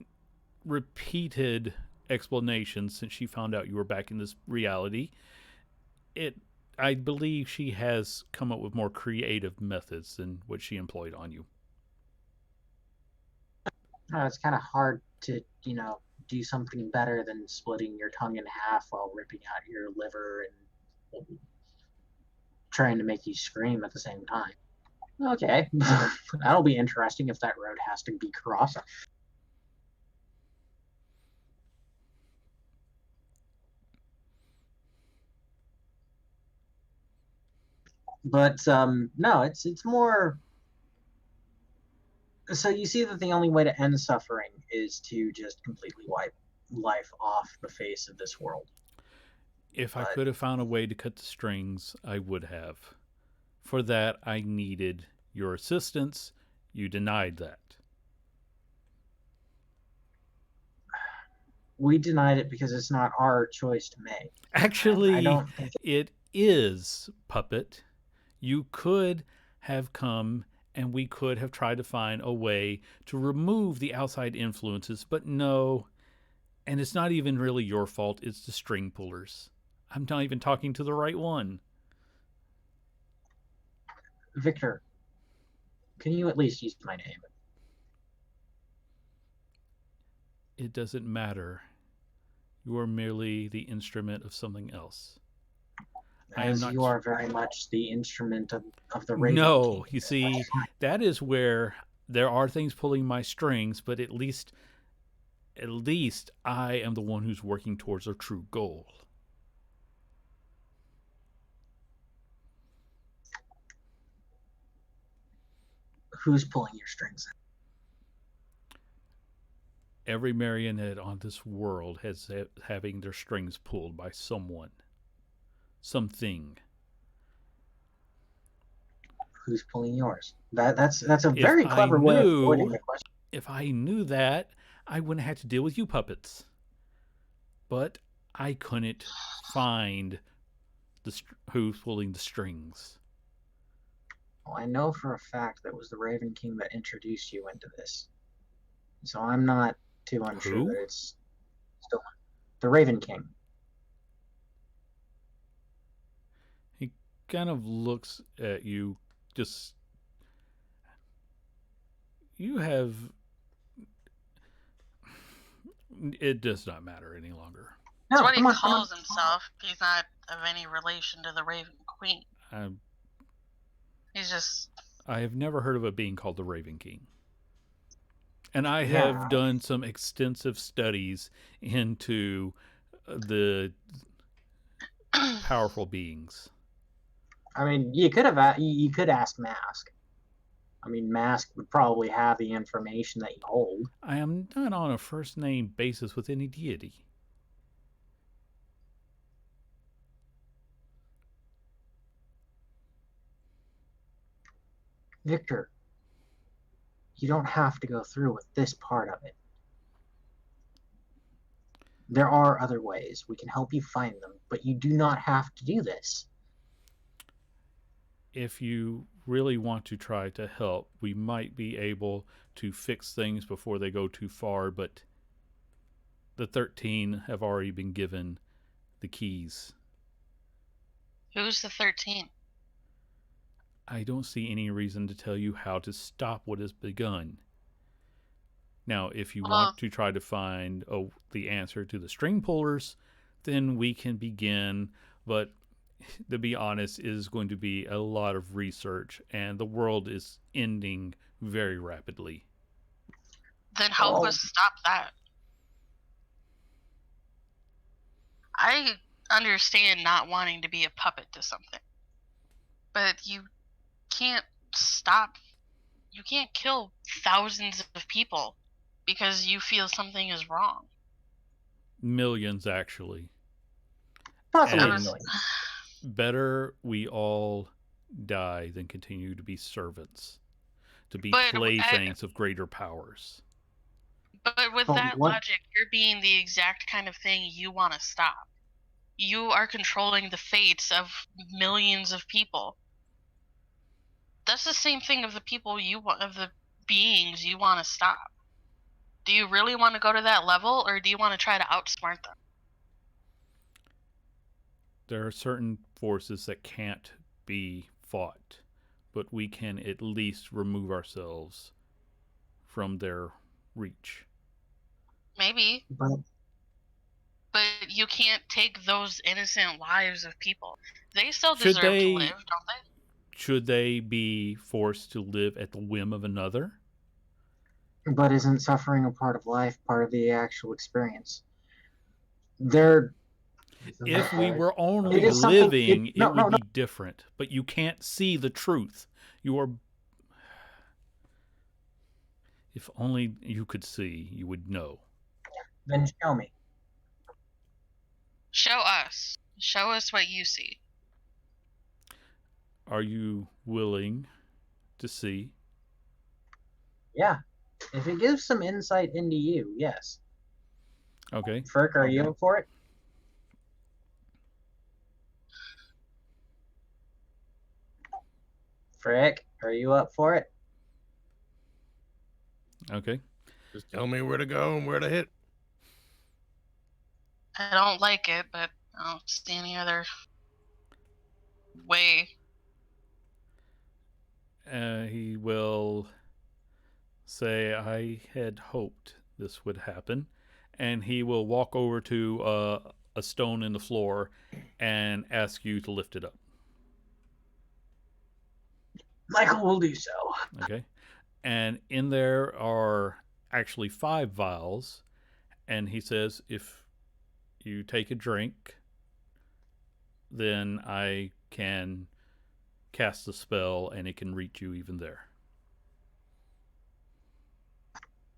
repeated explanations since she found out you were back in this reality, I believe she has come up with more creative methods than what she employed on you. It's kind of hard to, do something better than splitting your tongue in half while ripping out your liver and trying to make you scream at the same time. Okay, that'll be interesting if that road has to be crossed. But no, it's more. So you see that the only way to end suffering is to just completely wipe life off the face of this world. If I But could have found a way to cut the strings, I would have. For that, I needed your assistance. You denied that. we denied it because it's not our choice to make. I Actually, don't think it is, Puppet. You could have come and we could have tried to find a way to remove the outside influences, but no. And it's not even really your fault, it's the string pullers. I'm not even talking to the right one. Victor, can you at least use my name? It doesn't matter. You are merely the instrument of something else. I am As not. you are very much the instrument of the Raven No, King. you see, that is where there are things pulling my strings, but at least I am the one who's working towards a true goal. Who's pulling your strings? Every marionette on this world has having their strings pulled by someone, something. Who's pulling yours? That's a If very I clever way of avoiding knew, the question. if I knew that, I wouldn't have to deal with you puppets. But I couldn't find who's pulling the strings. Well, I know for a fact that it was the Raven King that introduced you into this. So I'm not too unsure Who? that it's still the Raven King. He kind of looks at you, just. You have. It does not matter any longer. That's No, what he come on, calls himself. He's not of any relation to the Raven Queen. I, He's just. I have never heard of it being called the Raven King. And I Yeah. have done some extensive studies into the powerful beings. I mean, you could ask Mask. I mean, Mask would probably have the information that you hold. I am not on a first name basis with any deity. Victor, you don't have to go through with this part of it. There are other ways. We can help you find them, but you do not have to do this. If you really want to try to help, we might be able to fix things before they go too far, but the 13 have already been given the keys. Who's the 13? I don't see any reason to tell you how to stop what has begun. Now, if you want to try to find the answer to the string pullers, then we can begin, but to be honest, it is going to be a lot of research, and the world is ending very rapidly. Then help us stop that. I understand not wanting to be a puppet to something, but you can't stop. You can't kill thousands of people because you feel something is wrong. Millions, actually. Possibly And millions. better we all die than continue to be servants, to be But playthings of greater powers. But with that logic, you're being the exact kind of thing you want to stop. You are controlling the fates of millions of people. That's the same thing of the people of the beings you want to stop. Do you really want to go to that level, or do you want to try to outsmart them? There are certain forces that can't be fought, but we can at least remove ourselves from their reach. Maybe. But you can't take those innocent lives of people. They still deserve to live, don't they? Should they be forced to live at the whim of another? But isn't suffering a part of life, part of the actual experience? If we were only living, it would be different. But you can't see the truth. You are. If only you could see, you would know. Then show me. Show us. Show us what you see. Are you willing to see? Yeah. If it gives some insight into you, yes. Okay. Frick, are you up for it? Frick, are you up for it? Okay. Just tell me where to go and where to hit. I don't like it, but I don't see any other way. He will say, I had hoped this would happen. And he will walk over to a stone in the floor and ask you to lift it up. Michael will do so. Okay. And in there are actually 5 vials. And he says, if you take a drink, then I can cast the spell and it can reach you even there.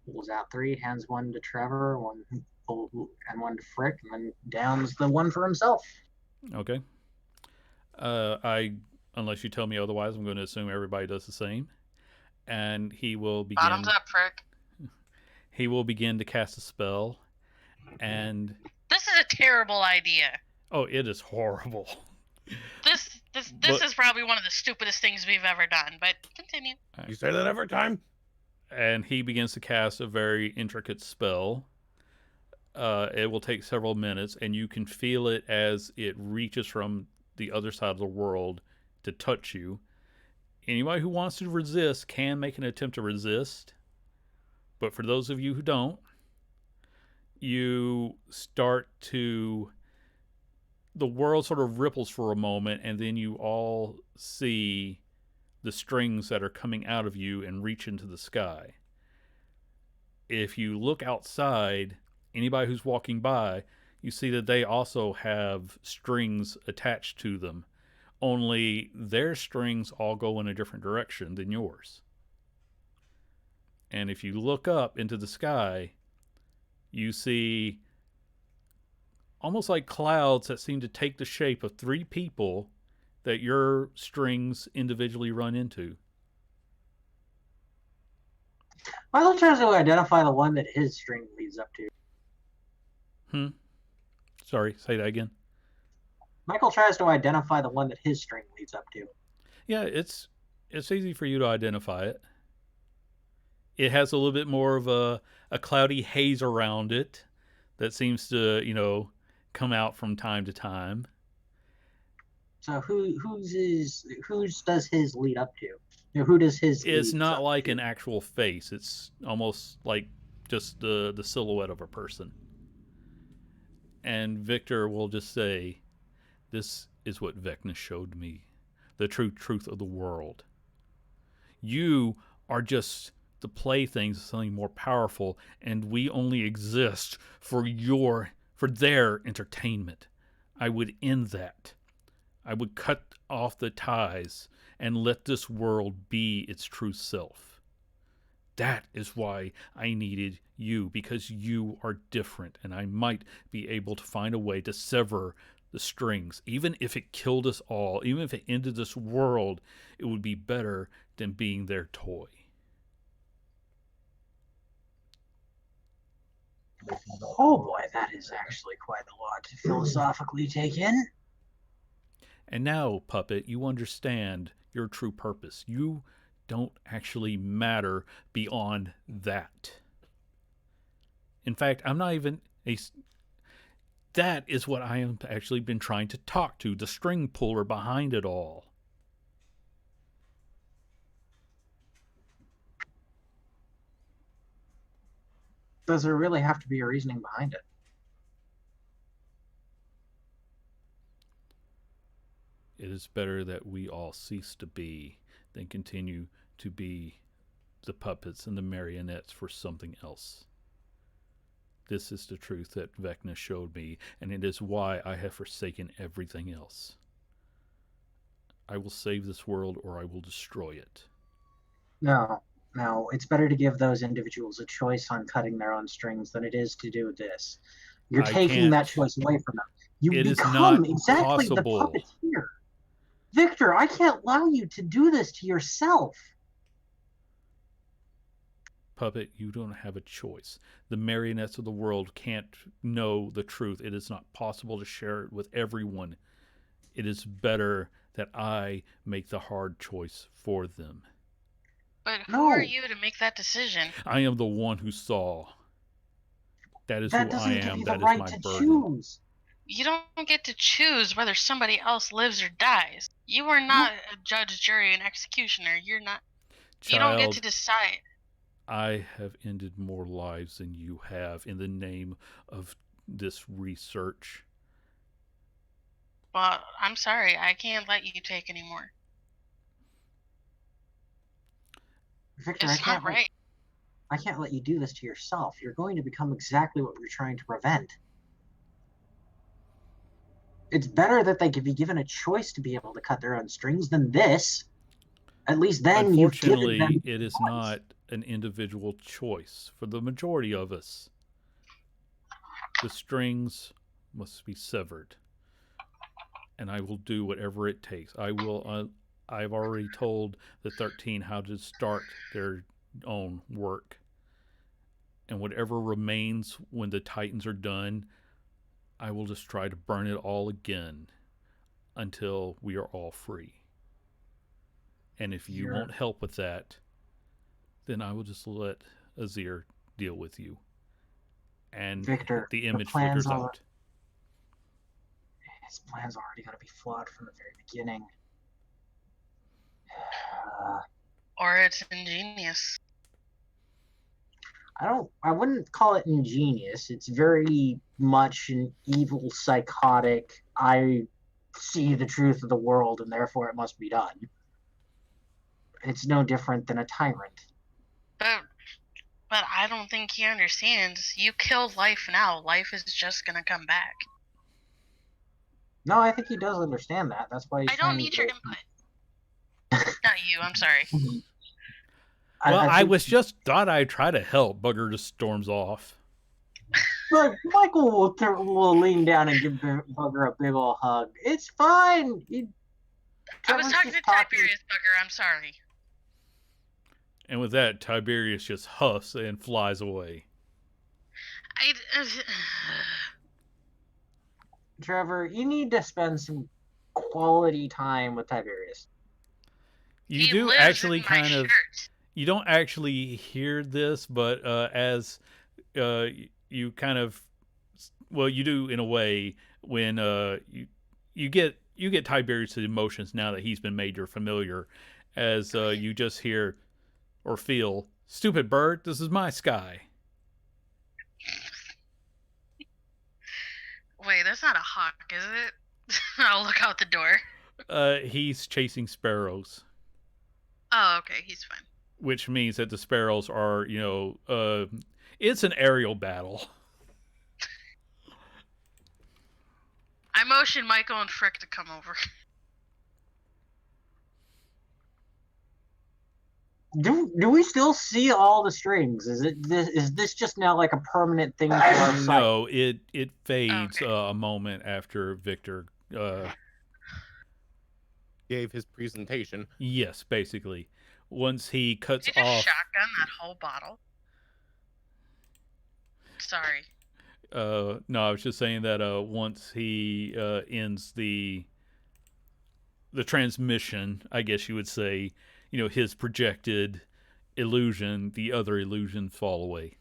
Pulls out 3, hands one to Trevor, one and one to Frick, and then downs the one for himself. Okay. Unless you tell me otherwise, I'm going to assume everybody does the same. And he will begin. Bottoms up, Frick. He will begin to cast a spell, and This is a terrible idea. oh, it is horrible. This But- is probably one of the stupidest things we've ever done. But continue. You say that every time? And he begins to cast a very intricate spell. It will take several minutes, and you can feel it as it reaches from the other side of the world to touch you. Anybody who wants to resist can make an attempt to resist. But for those of you who don't, you start to... The world sort of ripples for a moment, and then you all see the strings that are coming out of you and reach into the sky. If you look outside, anybody who's walking by, you see that they also have strings attached to them. Only their strings all go in a different direction than yours. And if you look up into the sky, you see almost like clouds that seem to take the shape of 3 people that your strings individually run into. Michael tries to identify the one that his string leads up to. Sorry, say that again. Michael tries to identify the one that his string leads up to. Yeah, it's easy for you to identify it. It has a little bit more of a cloudy haze around it that seems to, come out from time to time. So whose does his lead up to? Who does his? It's leads not up like to? an actual face. It's almost like just the silhouette of a person. And Victor will just say, this is what Vecna showed me. The true truth of the world. You are just the playthings of something more powerful, and we only exist for their entertainment. I would end that. I would cut off the ties and let this world be its true self. That is why I needed you, because you are different, and I might be able to find a way to sever the strings. Even if it killed us all, even if it ended this world, it would be better than being their toy. Oh boy, that is actually quite a lot to philosophically take in. And now, puppet, you understand your true purpose. You don't actually matter beyond that. In fact, I'm not even a... That is what I have actually been trying to talk to, the string puller behind it all. Does there really have to be a reasoning behind it? It is better that we all cease to be than continue to be the puppets and the marionettes for something else. This is the truth that Vecna showed me, and it is why I have forsaken everything else. I will save this world or I will destroy it. No, No, it's better to give those individuals a choice on cutting their own strings than it is to do this. You're I taking that can't. choice away from them. You It is become not exactly the possible. puppeteer. Victor, I can't allow you to do this to yourself. Puppet, you don't have a choice. The marionettes of the world can't know the truth. It is not possible to share it with everyone. It is better that I make the hard choice for them. But who No. are you to make that decision? I am the one who saw. That is That who I doesn't give am. you the That is right my to burden. choose. You don't get to choose whether somebody else lives or dies. You are not a judge, jury, and executioner. You're not. You don't get to Child, decide. I have ended more lives than you have in the name of this research. Well, I'm sorry. I can't let you take any more. Victor, It's not right. I can't let you do this to yourself. You're going to become exactly what we're trying to prevent. It's better that they could be given a choice to be able to cut their own strings than this. At least then you've given them Unfortunately, it is not an individual choice for the majority of us. The strings must be severed, and I will do whatever it takes. I will. I've already told the 13 how to start their own work, and whatever remains when the Titans are done, I will just try to burn it all again until we are all free. And if you won't help with that, then I will just let Azir deal with you. And Victor, the the image plans flickers out. His plan's already going to be flawed from the very beginning. Or it's ingenious. I wouldn't call it ingenious. It's very much an evil, psychotic, I see the truth of the world and therefore it must be done. It's no different than a tyrant. But I don't think he understands. You kill life now, life is just gonna come back. No, I think he does understand that. That's why he's I trying don't to need do your it. input. Not you, I'm sorry. Well, I think, was just thought I'd try to help. Bugger just storms off. but Michael will lean down and give Bugger a big ol' hug. It's fine. I was talking to Tiberius Bugger, I'm sorry. And with that, Tiberius just huffs and flies away. Trevor, you need to spend some quality time with Tiberius. You do actually kind of. You don't actually hear this, but as you kind of, well, you do in a way when you get Tiberius' emotions now that he's been made your familiar, as you just hear or feel, "Stupid bird, this is my sky." Wait, that's not a hawk, is it? I'll look out the door. He's chasing sparrows. Oh, okay, he's fine. Which means that the sparrows are, it's an aerial battle. I motion Michael and Frick to come over. Do we still see all the strings? Is this just now like a permanent thing for our sight? No, it fades a moment after Victor gave his presentation. Yes, basically. Once he cuts Did you just off shotgun that whole bottle? Sorry. No, I was just saying that once he ends the transmission, I guess you would say, his projected illusion, the other illusions fall away.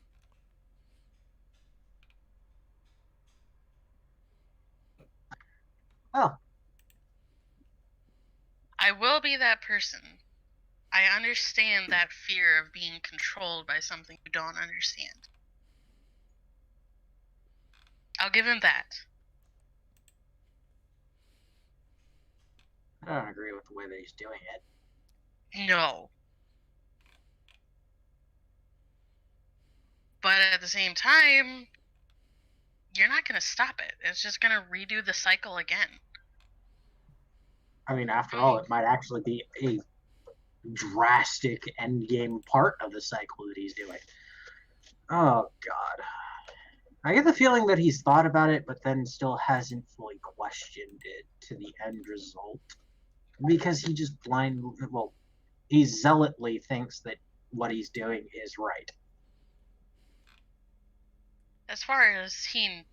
Oh. I will be that person. I understand that fear of being controlled by something you don't understand. I'll give him that. I don't agree with the way that he's doing it. No. But at the same time, you're not going to stop it. It's just going to redo the cycle again. I mean, after all, it might actually be a drastic end game part of the cycle that he's doing. Oh God. I get the feeling that he's thought about it, but then still hasn't fully questioned it to the end result. Because he just he zealotly thinks that what he's doing is right. As far as he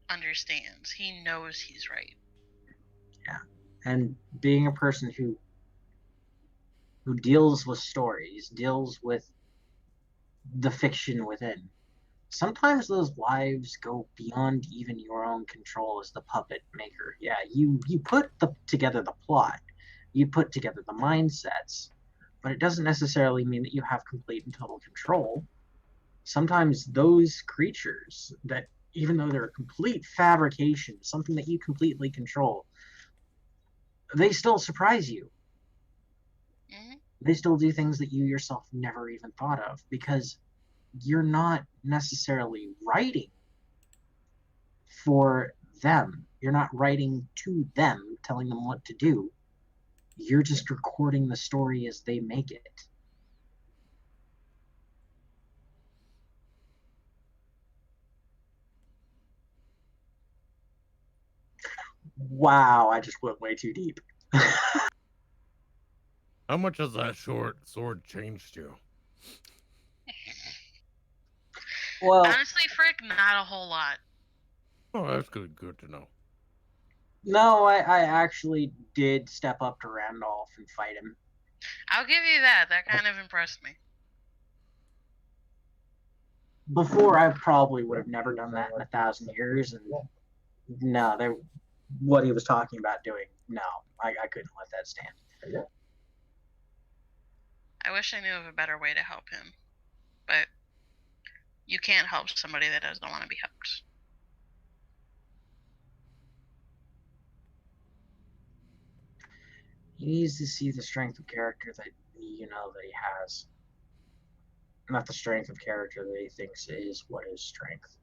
understands, he knows he's right. Yeah. And being a person who deals with stories, deals with the fiction within, sometimes those lives go beyond even your own control as the puppet maker. Yeah, you put together the plot, you put together the mindsets, but it doesn't necessarily mean that you have complete and total control. Sometimes those creatures that, even though they're a complete fabrication, something that you completely control, they still surprise you. Mm-hmm. They still do things that you yourself never even thought of, because you're not necessarily writing for them. You're not writing to them, telling them what to do. You're just recording the story as they make it. Wow, I just went way too deep. How much has that short sword changed you? Well, Honestly, Frick, not a whole lot. Oh, that's good. Good to know. no, I actually did step up to Randolph and fight him. I'll give you that. That kind of impressed me. Before, I probably would have never done that in 1,000 years, and no, what he was talking about doing, no, I couldn't let that stand. I wish I knew of a better way to help him. But you can't help somebody that doesn't want to be helped. He needs to see the strength of character that that he has. Not the strength of character that he thinks is what is strength.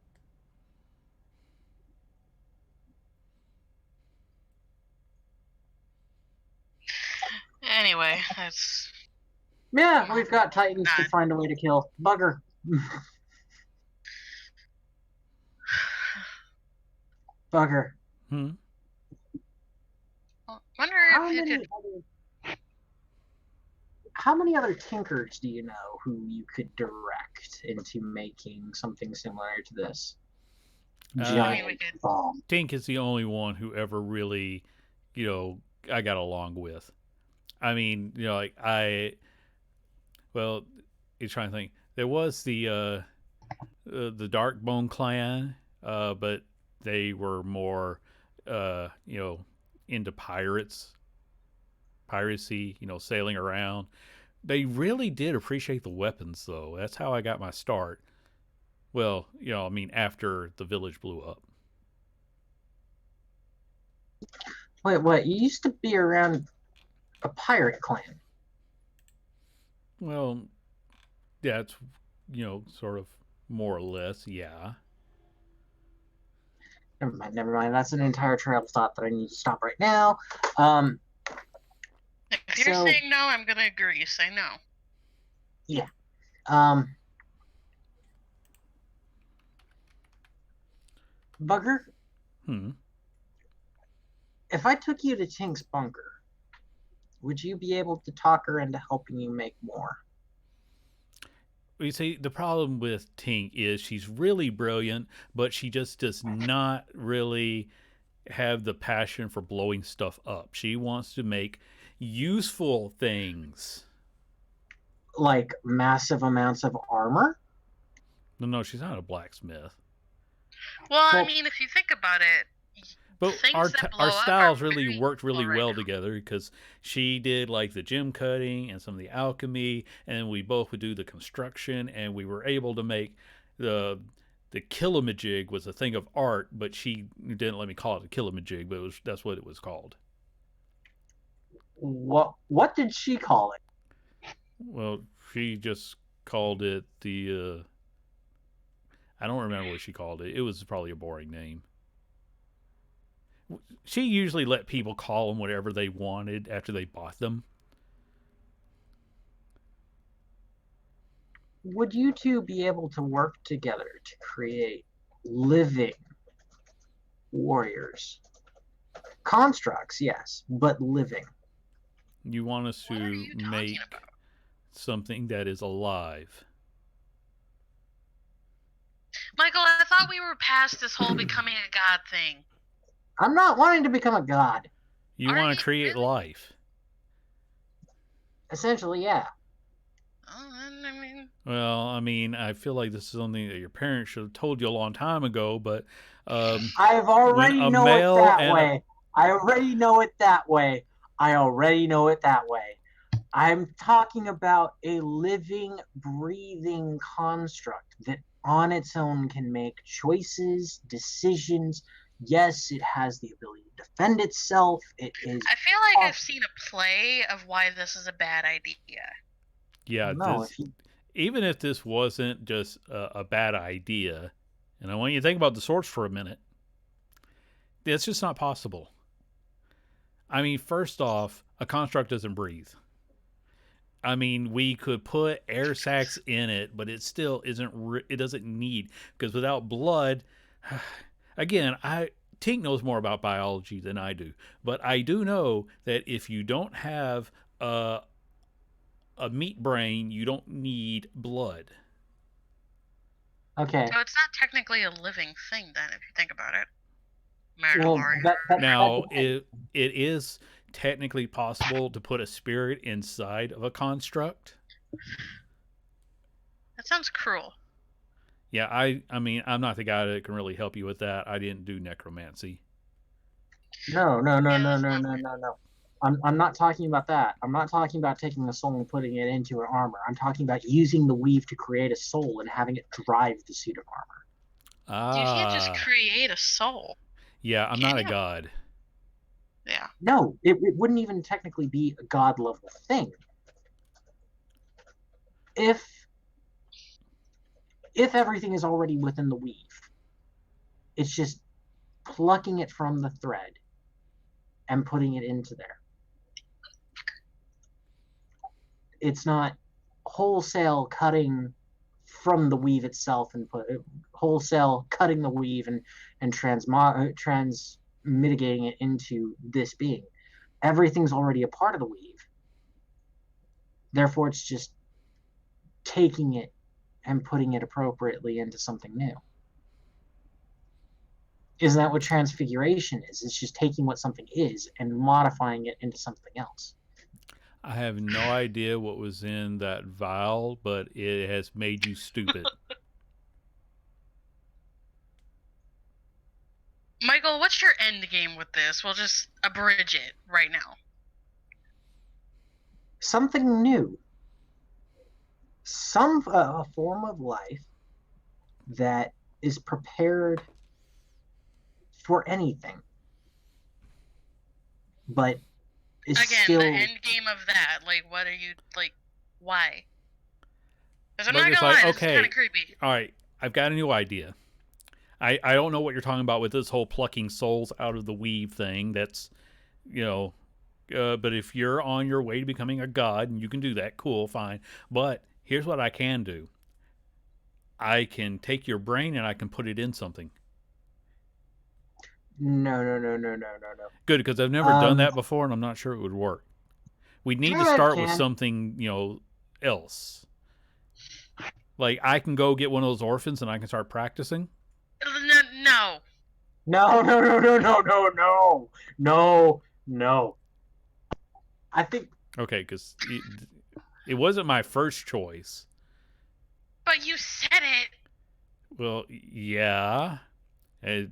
Anyway, that's... Yeah, we've got Titans to find a way to kill. Bugger. Bugger. Wonder How if you many could... How many other tinkers do you know who you could direct into making something similar to this? Giant bomb. Tink is the only one who ever really, I got along with. I mean, well, you're trying to think. There was the Darkbone clan, but they were more, into piracy, sailing around. They really did appreciate the weapons, though. That's how I got my start. Well, after the village blew up. Wait, what? You used to be around a pirate clan. Well, that's, sort of more or less, yeah. Never mind. That's an entire trail of thought that I need to stop right now. If you're saying no, I'm going to agree. Say no. Yeah. Bugger? If I took you to Tink's bunker, would you be able to talk her into helping you make more? You see, the problem with Tink is she's really brilliant, but she just does not really have the passion for blowing stuff up. She wants to make useful things. Like massive amounts of armor? No, she's not a blacksmith. Well, I mean, if you think about it, but our styles really worked really well together, because she did like the gem cutting and some of the alchemy, and we both would do the construction, and we were able to make the killamajig was a thing of art, but she didn't let me call it a killamajig, but that's what it was called. What did she call it? Well, she just called it the I don't remember what she called it. It was probably a boring name. She usually let people call them whatever they wanted after they bought them. would you two be able to work together to create living warriors? Constructs, yes, but living. You want us What are to you talking make about? something that is alive. Michael, I thought we were past this whole becoming a god thing. I'm not wanting to become a god. You Are want you to create really? life. Essentially, yeah. Oh, I mean, Well, I mean, I feel like this is something that your parents should have told you a long time ago, but I've when already a know it male that and way. I already know it that way. I already know it that way. I'm talking about a living, breathing construct that on its own can make choices, decisions. Yes, it has the ability to defend itself. It is. I feel like I've seen a play of why this is a bad idea. yeah, No, this even if this wasn't just a bad idea, and I want you to think about the source for a minute, it's just not possible. I mean, first off, a construct doesn't breathe. I mean, we could put air sacs in it, but it still isn't. It doesn't need because without blood, again, Tink knows more about biology than I do, but I do know that if you don't have a meat brain, you don't need blood. Okay. So it's not technically a living thing, then, if you think about it. Well, that Now, depends. it is technically possible to put a spirit inside of a construct. That sounds cruel. Yeah, I mean, I'm not the guy that can really help you with that. I didn't do necromancy. No. Yeah, that's not No. I'm not talking about that. I'm not talking about taking a soul and putting it into an armor. I'm talking about using the weave to create a soul and having it drive the suit of armor. You can't just Ah, create a soul, yeah, I'm can not a you? god. Yeah. No, it wouldn't even technically be a god level thing. If everything is already within the weave, it's just plucking it from the thread and putting it into there. It's not wholesale cutting from the weave itself and wholesale cutting the weave and transmitigating it into this being. Everything's already a part of the weave. Therefore, it's just taking it and putting it appropriately into something new. Isn't that what transfiguration is? It's just taking what something is and modifying it into something else. I have no idea what was in that vial, but it has made you stupid. Michael, what's your end game with this? We'll just abridge it right now. Something new. A form of life that is prepared for anything, but is Again, still. the end game of that. Like, what are you, like, why? Because I'm But not it's gonna like, lie, this is kind okay, of creepy. all right, I've got a new idea. I don't know what you're talking about with this whole plucking souls out of the weave thing. That's, you know, but if you're on your way to becoming a god and you can do that, cool, fine. But here's what I can do. I can take your brain and I can put it in something. No. Good, because I've never done that before and I'm not sure it would work. We need to Druid start with can. something, else. Like I can go get one of those orphans and I can start practicing. No. No. I think Okay, because it wasn't my first choice. But you said it. Well, yeah, it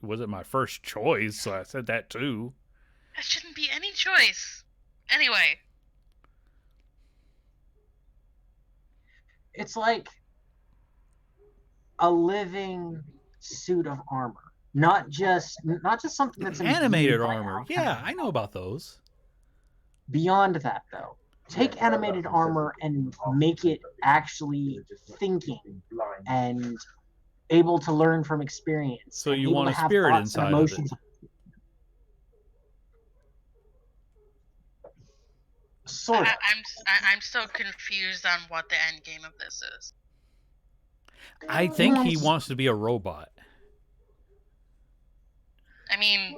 wasn't my first choice, so I said that too. That shouldn't be any choice. Anyway. it's like a living suit of armor. Not just something that's Animated by armor. Yeah, I know about those. Beyond that, though, take animated armor and make it actually thinking and able to learn from experience. So and you able want to a have spirit thoughts and inside of it. emotions. Sort of. I'm so confused on what the end game of this is. I think he wants to be a robot. I mean,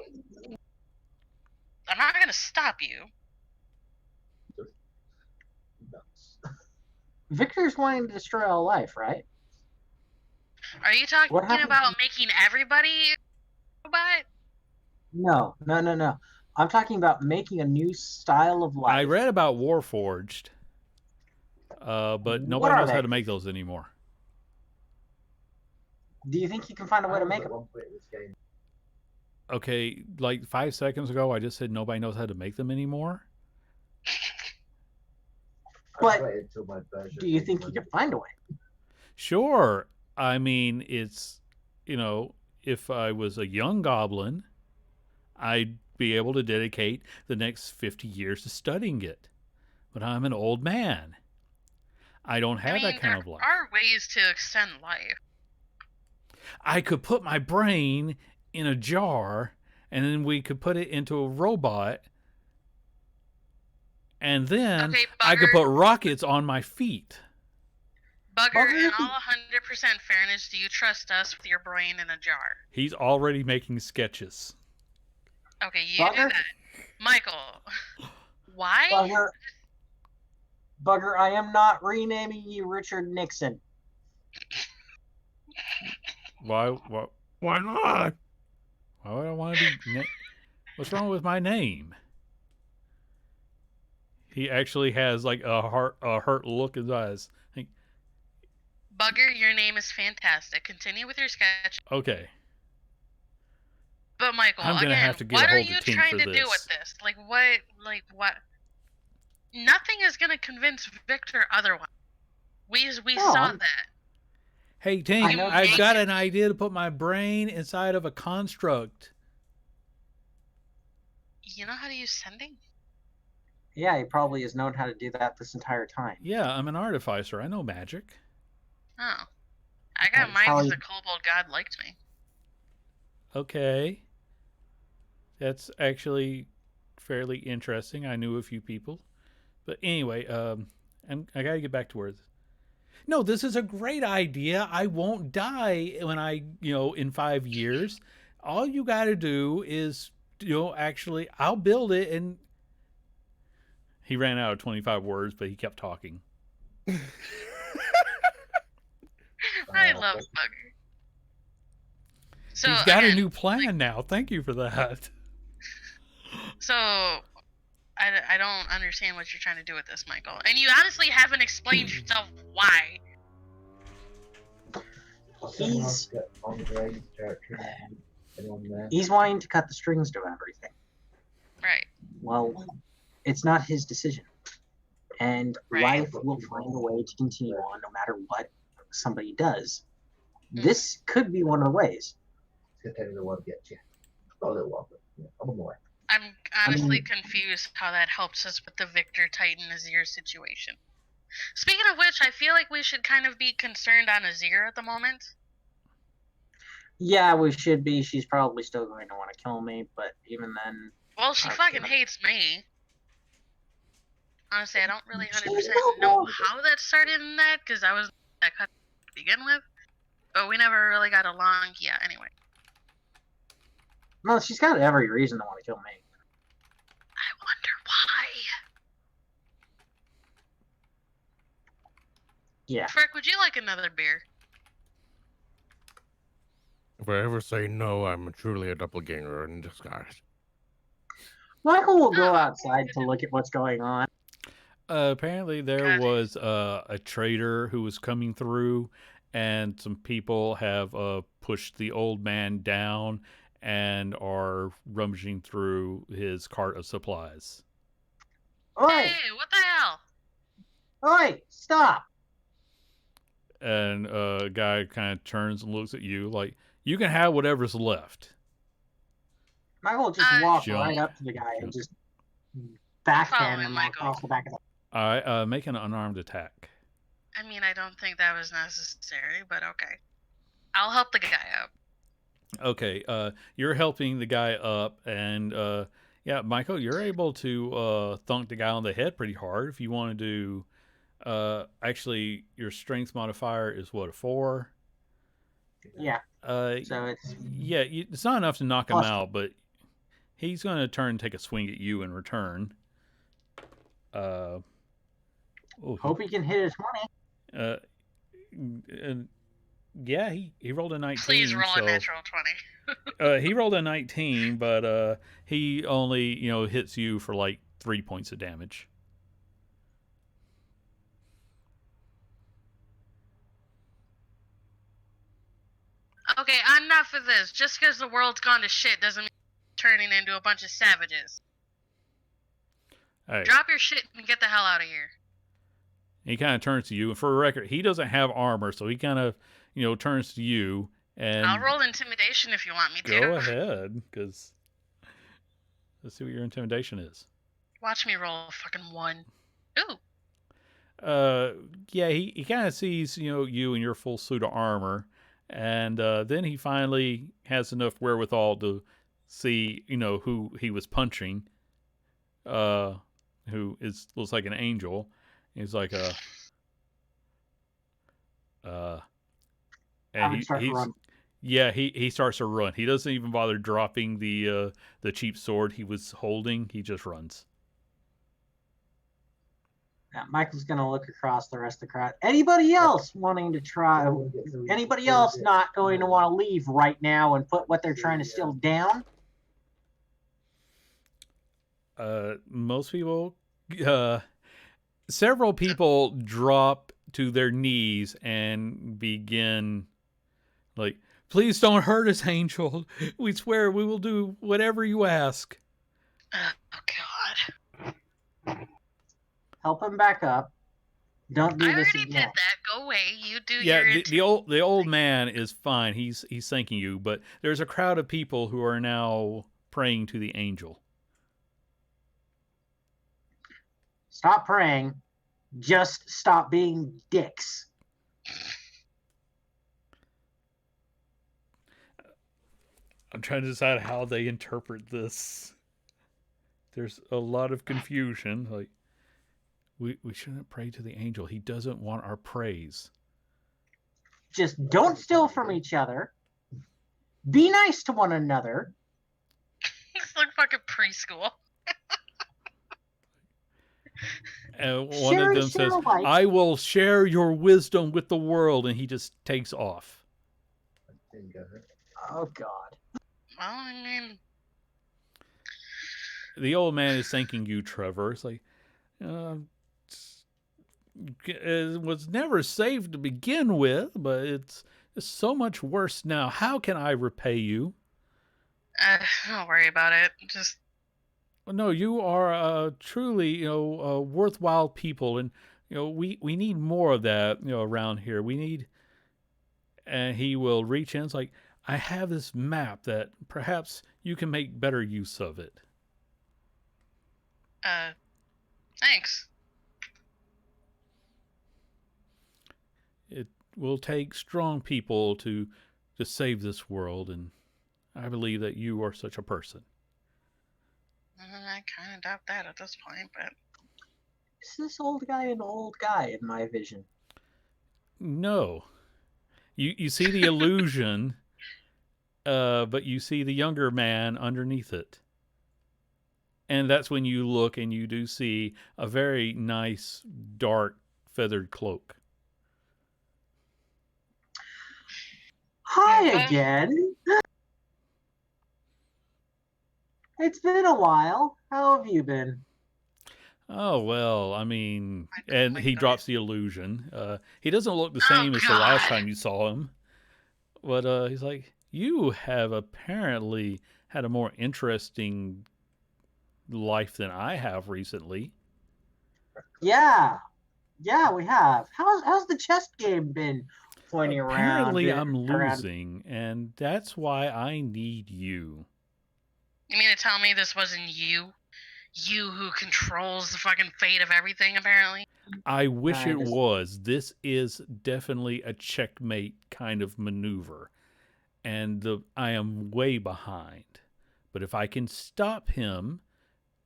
I'm not gonna stop you. Victor's wanting to destroy all life, right? Are you talking What happened- about making everybody a robot? No. I'm talking about making a new style of life. I read about Warforged, but What nobody are knows how they? to make those anymore. Do you think you can find a way to make them? Okay, like 5 seconds ago, I just said nobody knows how to make them anymore. But do you think you can find a way? Sure. I mean, it's, if I was a young goblin, I'd be able to dedicate the next 50 years to studying it. But I'm an old man. I don't have that kind of life. There are ways to extend life. I could put my brain in a jar, and then we could put it into a robot, and then Okay, I could Bugger. put rockets on my feet. Bugger, in all 100% fairness, do you trust us with your brain in a jar? He's already making sketches. Okay, you do Bugger? that. Michael, why? Bugger, I am not renaming you Richard Nixon. Why not? Why would I want to be... What's wrong with my name? He actually has like a hurt look in his eyes. Bugger, your name is fantastic. Continue with your sketch. Okay. But Michael, I'm gonna again, have to get what a are hold you of Tink trying for to do this. with this? What? Nothing is gonna convince Victor otherwise. We saw that. Hey, Tink, I've got an idea to put my brain inside of a construct. You know how to use sending? Yeah, he probably has known how to do that this entire time. Yeah, I'm an artificer. I know magic. Oh. I got mine because the kobold god liked me. Okay. That's actually fairly interesting. I knew a few people. But anyway, I got to get back to where... No, this is a great idea. I won't die when in 5 years. All you got to do is, actually, I'll build it. And he ran out of 25 words, but he kept talking. I love Bugger. So, he's got a new plan now. Thank you for that. So, I don't understand what you're trying to do with this, Michael. And you honestly haven't explained yourself why. He's wanting to cut the strings to everything. Right. Well, it's not his decision. And life will find a way to continue on no matter what somebody does. This could be one of the ways. I'm honestly confused how that helps us with the Victor Titan Azir situation. Speaking of which, I feel like we should kind of be concerned on Azir at the moment. Yeah, we should be. She's probably still going to want to kill me, but even then... Well, she fucking hates me. Honestly, I don't really 100% know how that started in that, because I was that cut to begin with. But we never really got along. Yeah, anyway. No, she's got every reason to want to kill me. I wonder why. Yeah. Frick, would you like another beer? If I ever say no, I'm truly a doppelganger in disguise. Michael will go outside to look at what's going on. Apparently there was a trader who was coming through, and some people have pushed the old man down and are rummaging through his cart of supplies. Oi! Hey, what the hell? Oi! Stop! And a guy kind of turns and looks at you like, you can have whatever's left. Michael just walked Jump. right up to the guy and just backhand him across the back of the... All right, make an unarmed attack. I mean, I don't think that was necessary, but okay. I'll help the guy up. Okay, you're helping the guy up, and Yeah, Michael, you're able to thunk the guy on the head pretty hard. If you want to do, actually, your strength modifier is what, a 4? Yeah. Uh, So it's yeah, it's not enough to knock him plus. out, but he's going to turn and take a swing at you in return. Uh, oh, Hope he can hit his money. and yeah, he rolled a 19. Please roll so a natural 20. he rolled a 19, but he only hits you for like 3 points of damage. Okay, I'm not for this. Just because the world's gone to shit doesn't mean turning into a bunch of savages. All right. Drop your shit and get the hell out of here. He kind of turns to you, and for a record, he doesn't have armor, so he kind of turns to you and I'll roll intimidation if you want me to. go ahead, because let's see what your intimidation is. Watch me roll a fucking 1. Ooh. Yeah, he kind of sees you in your full suit of armor, and then he finally has enough wherewithal to see who he was punching, who looks like an angel. He's like and he's yeah, he starts to run. He doesn't even bother dropping the cheap sword he was holding. He just runs. Yeah, Michael's gonna look across the rest of the crowd. Anybody else wanting to try? Anybody else not going to want to leave right now and put what they're trying to steal down? Most people, several people drop to their knees and begin like, please don't hurt us, Angel. We swear we will do whatever you ask. Oh, God. Help him back up. Don't do I this already again. did that. Go away. You do Yeah, your the old man is fine. He's thanking you, but there's a crowd of people who are now praying to the angel. Stop praying. Just stop being dicks. I'm trying to decide how they interpret this. There's a lot of confusion. Like, we shouldn't pray to the angel. He doesn't want our praise. Just don't steal from each other. Be nice to one another. It's like fucking preschool. And one of them says, light. I will share your wisdom with the world, and he just takes off. Oh, God. Well, I mean, The old man is thanking you, Trevor. It's like, it was never safe to begin with, but it's so much worse now. How can I repay you? don't worry about it. Just No, you are truly, worthwhile people, and we need more of that, around here. We need, and he will reach in. It's like, I have this map that perhaps you can make better use of it. thanks. It will take strong people to save this world, and I believe that you are such a person. I kind of doubt that at this point, but Is this old guy an old guy in my vision? No. You see the illusion, but you see the younger man underneath it. And that's when you look and you do see a very nice, dark, feathered cloak. Hi again. It's been a while. How have you been? Oh, well, I mean, I don't and like he that. drops the illusion. He doesn't look the same as the last God. time you saw him. But he's like, you have apparently had a more interesting life than I have recently. Yeah, we have. How's the chess game been? Pointing Apparently, around. I'm losing, and that's why I need you. You mean to tell me this wasn't you? You who controls the fucking fate of everything, apparently? I wish I it just- was. This is definitely a checkmate kind of maneuver, and I am way behind. But if I can stop him,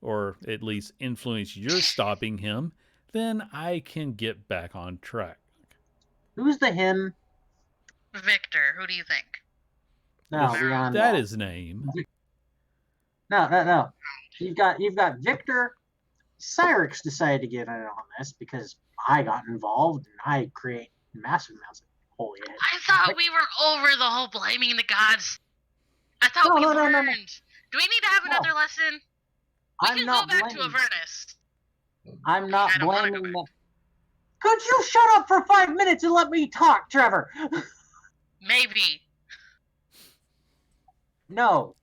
or at least influence your stopping him, then I can get back on track. Who's the him? Victor, who do you think? No, Is beyond that his name? No. You've got Victor. Cyrix decided to get in on this because I got involved and I create massive amounts of holy head. I thought we were over the whole blaming the gods. I thought we learned. No. Do we need to have another lesson? We I'm can not go back to blaming. Avernus. I'm not I don't wanna go blaming back. them. Could you shut up for 5 minutes and let me talk, Trevor? Maybe. No.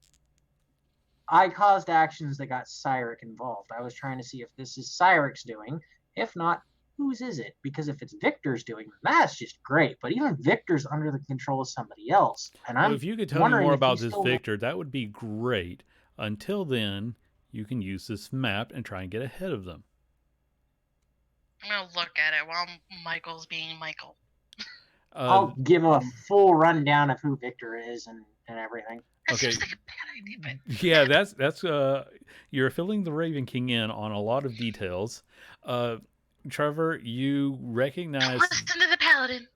I caused actions that got Cyrix involved. I was trying to see if this is Cyrix doing. If not, whose is it? Because if it's Victor's doing, that's just great. But even Victor's under the control of somebody else. And Well, I'm if you could tell me wondering more if about he's this still... Victor, that would be great. Until then, you can use this map and try and get ahead of them. I'm gonna look at it while Michael's being Michael. I'll give a full rundown of who Victor is and everything. That Okay. seems like a bad idea, but Yeah, that's you're filling the Raven King in on a lot of details. Trevor, you don't recognize listen to the paladin.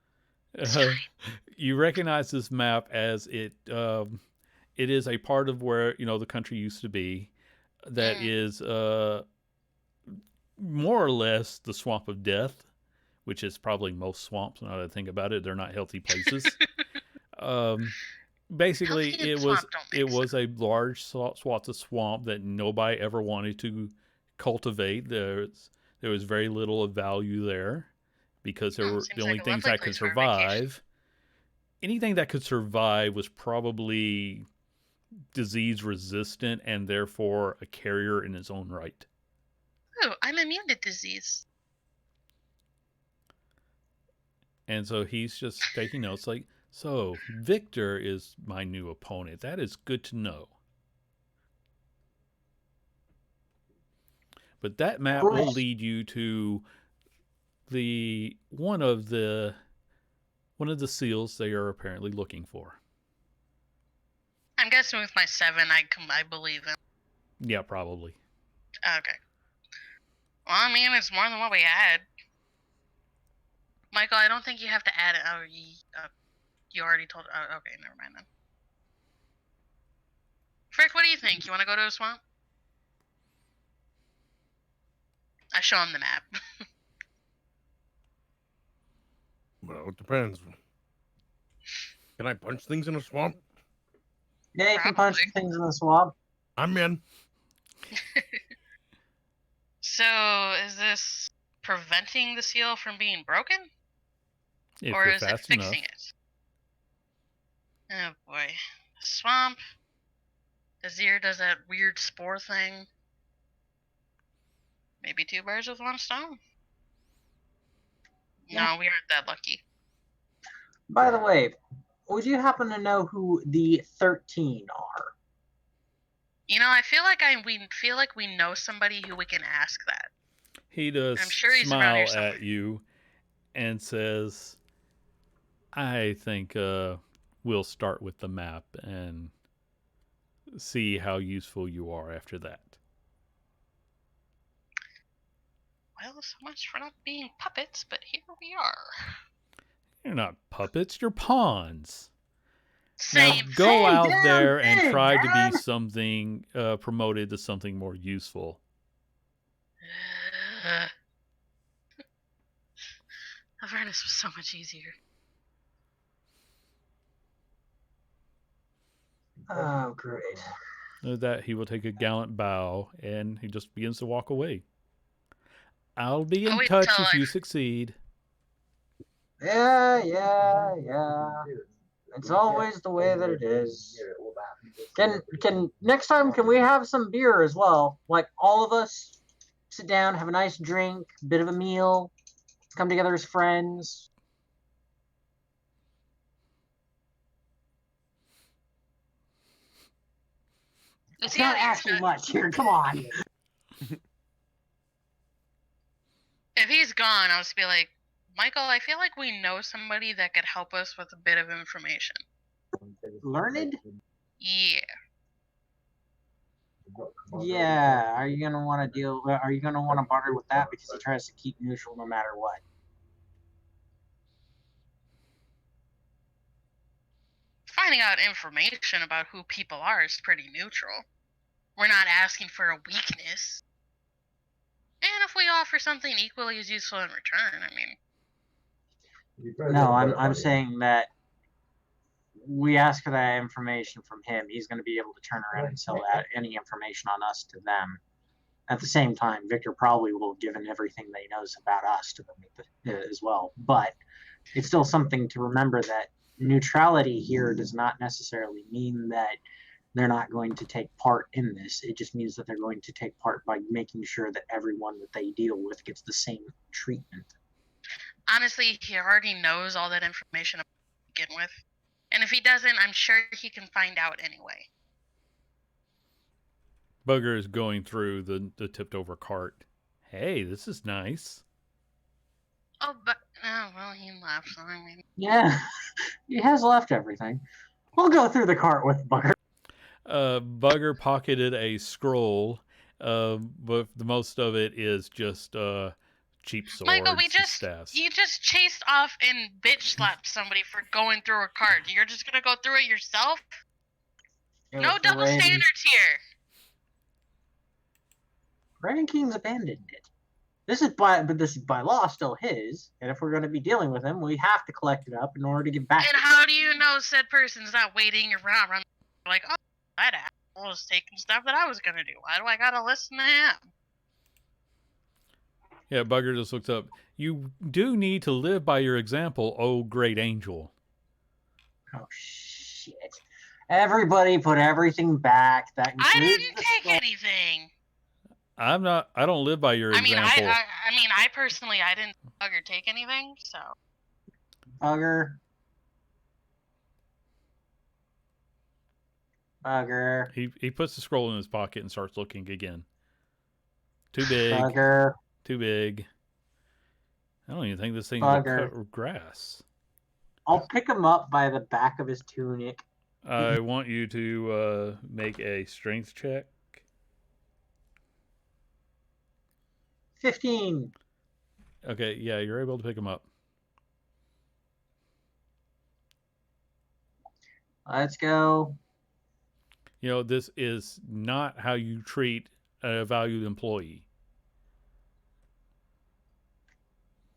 you recognize this map as it is a part of where the country used to be. That is more or less the swamp of death, which is probably most swamps. Now that I think about it, they're not healthy places. Basically, Healthy and it swamp don't it mix. was a large swath of swamp that nobody ever wanted to cultivate. There was very little of value there because there were seems the only like a things lovely that could place for a vacation. survive. Anything that could survive was probably disease resistant and therefore a carrier in its own right. Oh, I'm immune to disease. And so he's just taking notes like, so Victor is my new opponent. That is good to know. But that map will lead you to the one of the seals they are apparently looking for. I'm guessing with my 7, I believe him. Yeah, probably. Okay. Well, I mean, it's more than what we had. Michael, I don't think you have to add it. Oh, you already told. Oh, okay, never mind then. Frick, what do you think? You want to go to a swamp? I show him the map. Well, it depends. Can I punch things in a swamp? Yeah, you can punch Probably. things in the swamp. I'm in. So, is this preventing the seal from being broken? If Or you're is it fast fixing enough. it? Oh boy. Swamp. Azir does that weird spore thing. Maybe 2 birds with 1 stone. Yeah. No, we aren't that lucky. By the way, would you happen to know who the 13 are? You know, we feel like we know somebody who we can ask that. He does I'm sure he's around here smile somewhere. at you and says, I think we'll start with the map and see how useful you are after that. Well, so much for not being puppets, but here we are. You're not puppets, you're pawns. Same. Now go out damn there and thing, try to man. be something promoted to something more useful. Avernus was so much easier. Oh, great. With that, he will take a gallant bow and he just begins to walk away. I'll be in wait touch till if I- you succeed. Yeah. It's always the way that it is. Can next time can we have some beer as well? Like all of us sit down, have a nice drink, bit of a meal, come together as friends. Is It's he not out asking earshot? much here. Come on. If he's gone, I'll just be like, Michael, I feel like we know somebody that could help us with a bit of information. Learned? Yeah. Yeah, are you gonna want to deal? Are you gonna want to barter with that because he tries to keep neutral no matter what? Finding out information about who people are is pretty neutral. We're not asking for a weakness. And if we offer something equally as useful in return, I mean, No, I'm saying that we ask for that information from him. He's going to be able to turn around and sell that any information on us to them. At the same time, Victor probably will have given everything that he knows about us to them as well. But it's still something to remember that neutrality here does not necessarily mean that they're not going to take part in this. It just means that they're going to take part by making sure that everyone that they deal with gets the same treatment. honestly, he already knows all that information to begin with. And if he doesn't, I'm sure he can find out anyway. Bugger is going through the tipped over cart. Hey, this is nice. Oh, but well, he left. So I mean, Yeah, he has left everything. We'll go through the cart with Bugger. Bugger pocketed a scroll, but the most of it is just cheap swords Michael, and staffs. you just chased off and bitch slapped somebody for going through a cart. You're just gonna go through it yourself? No double standards here. Raven King's abandoned it. This is by law still his, and if we're going to be dealing with him, we have to collect it up in order to get back. And how do you know said person's not waiting around like, oh, that asshole was taking stuff that I was gonna do. Why do I gotta listen to him? Yeah, Bugger just looks up. You do need to live by your example, oh great angel. Oh shit! Everybody put everything back. That I includes didn't the take skull. anything. I don't live by your example. I personally, I didn't Bugger take anything, so. Bugger. Bugger. He puts the scroll in his pocket and starts looking again. Too big. Bugger. Too big. I don't even think this thing Bugger. will cut grass. I'll pick him up by the back of his tunic. I want you to make a strength check. 15. Okay, yeah, you're able to pick him up. Let's go. You know, this is not how you treat a valued employee.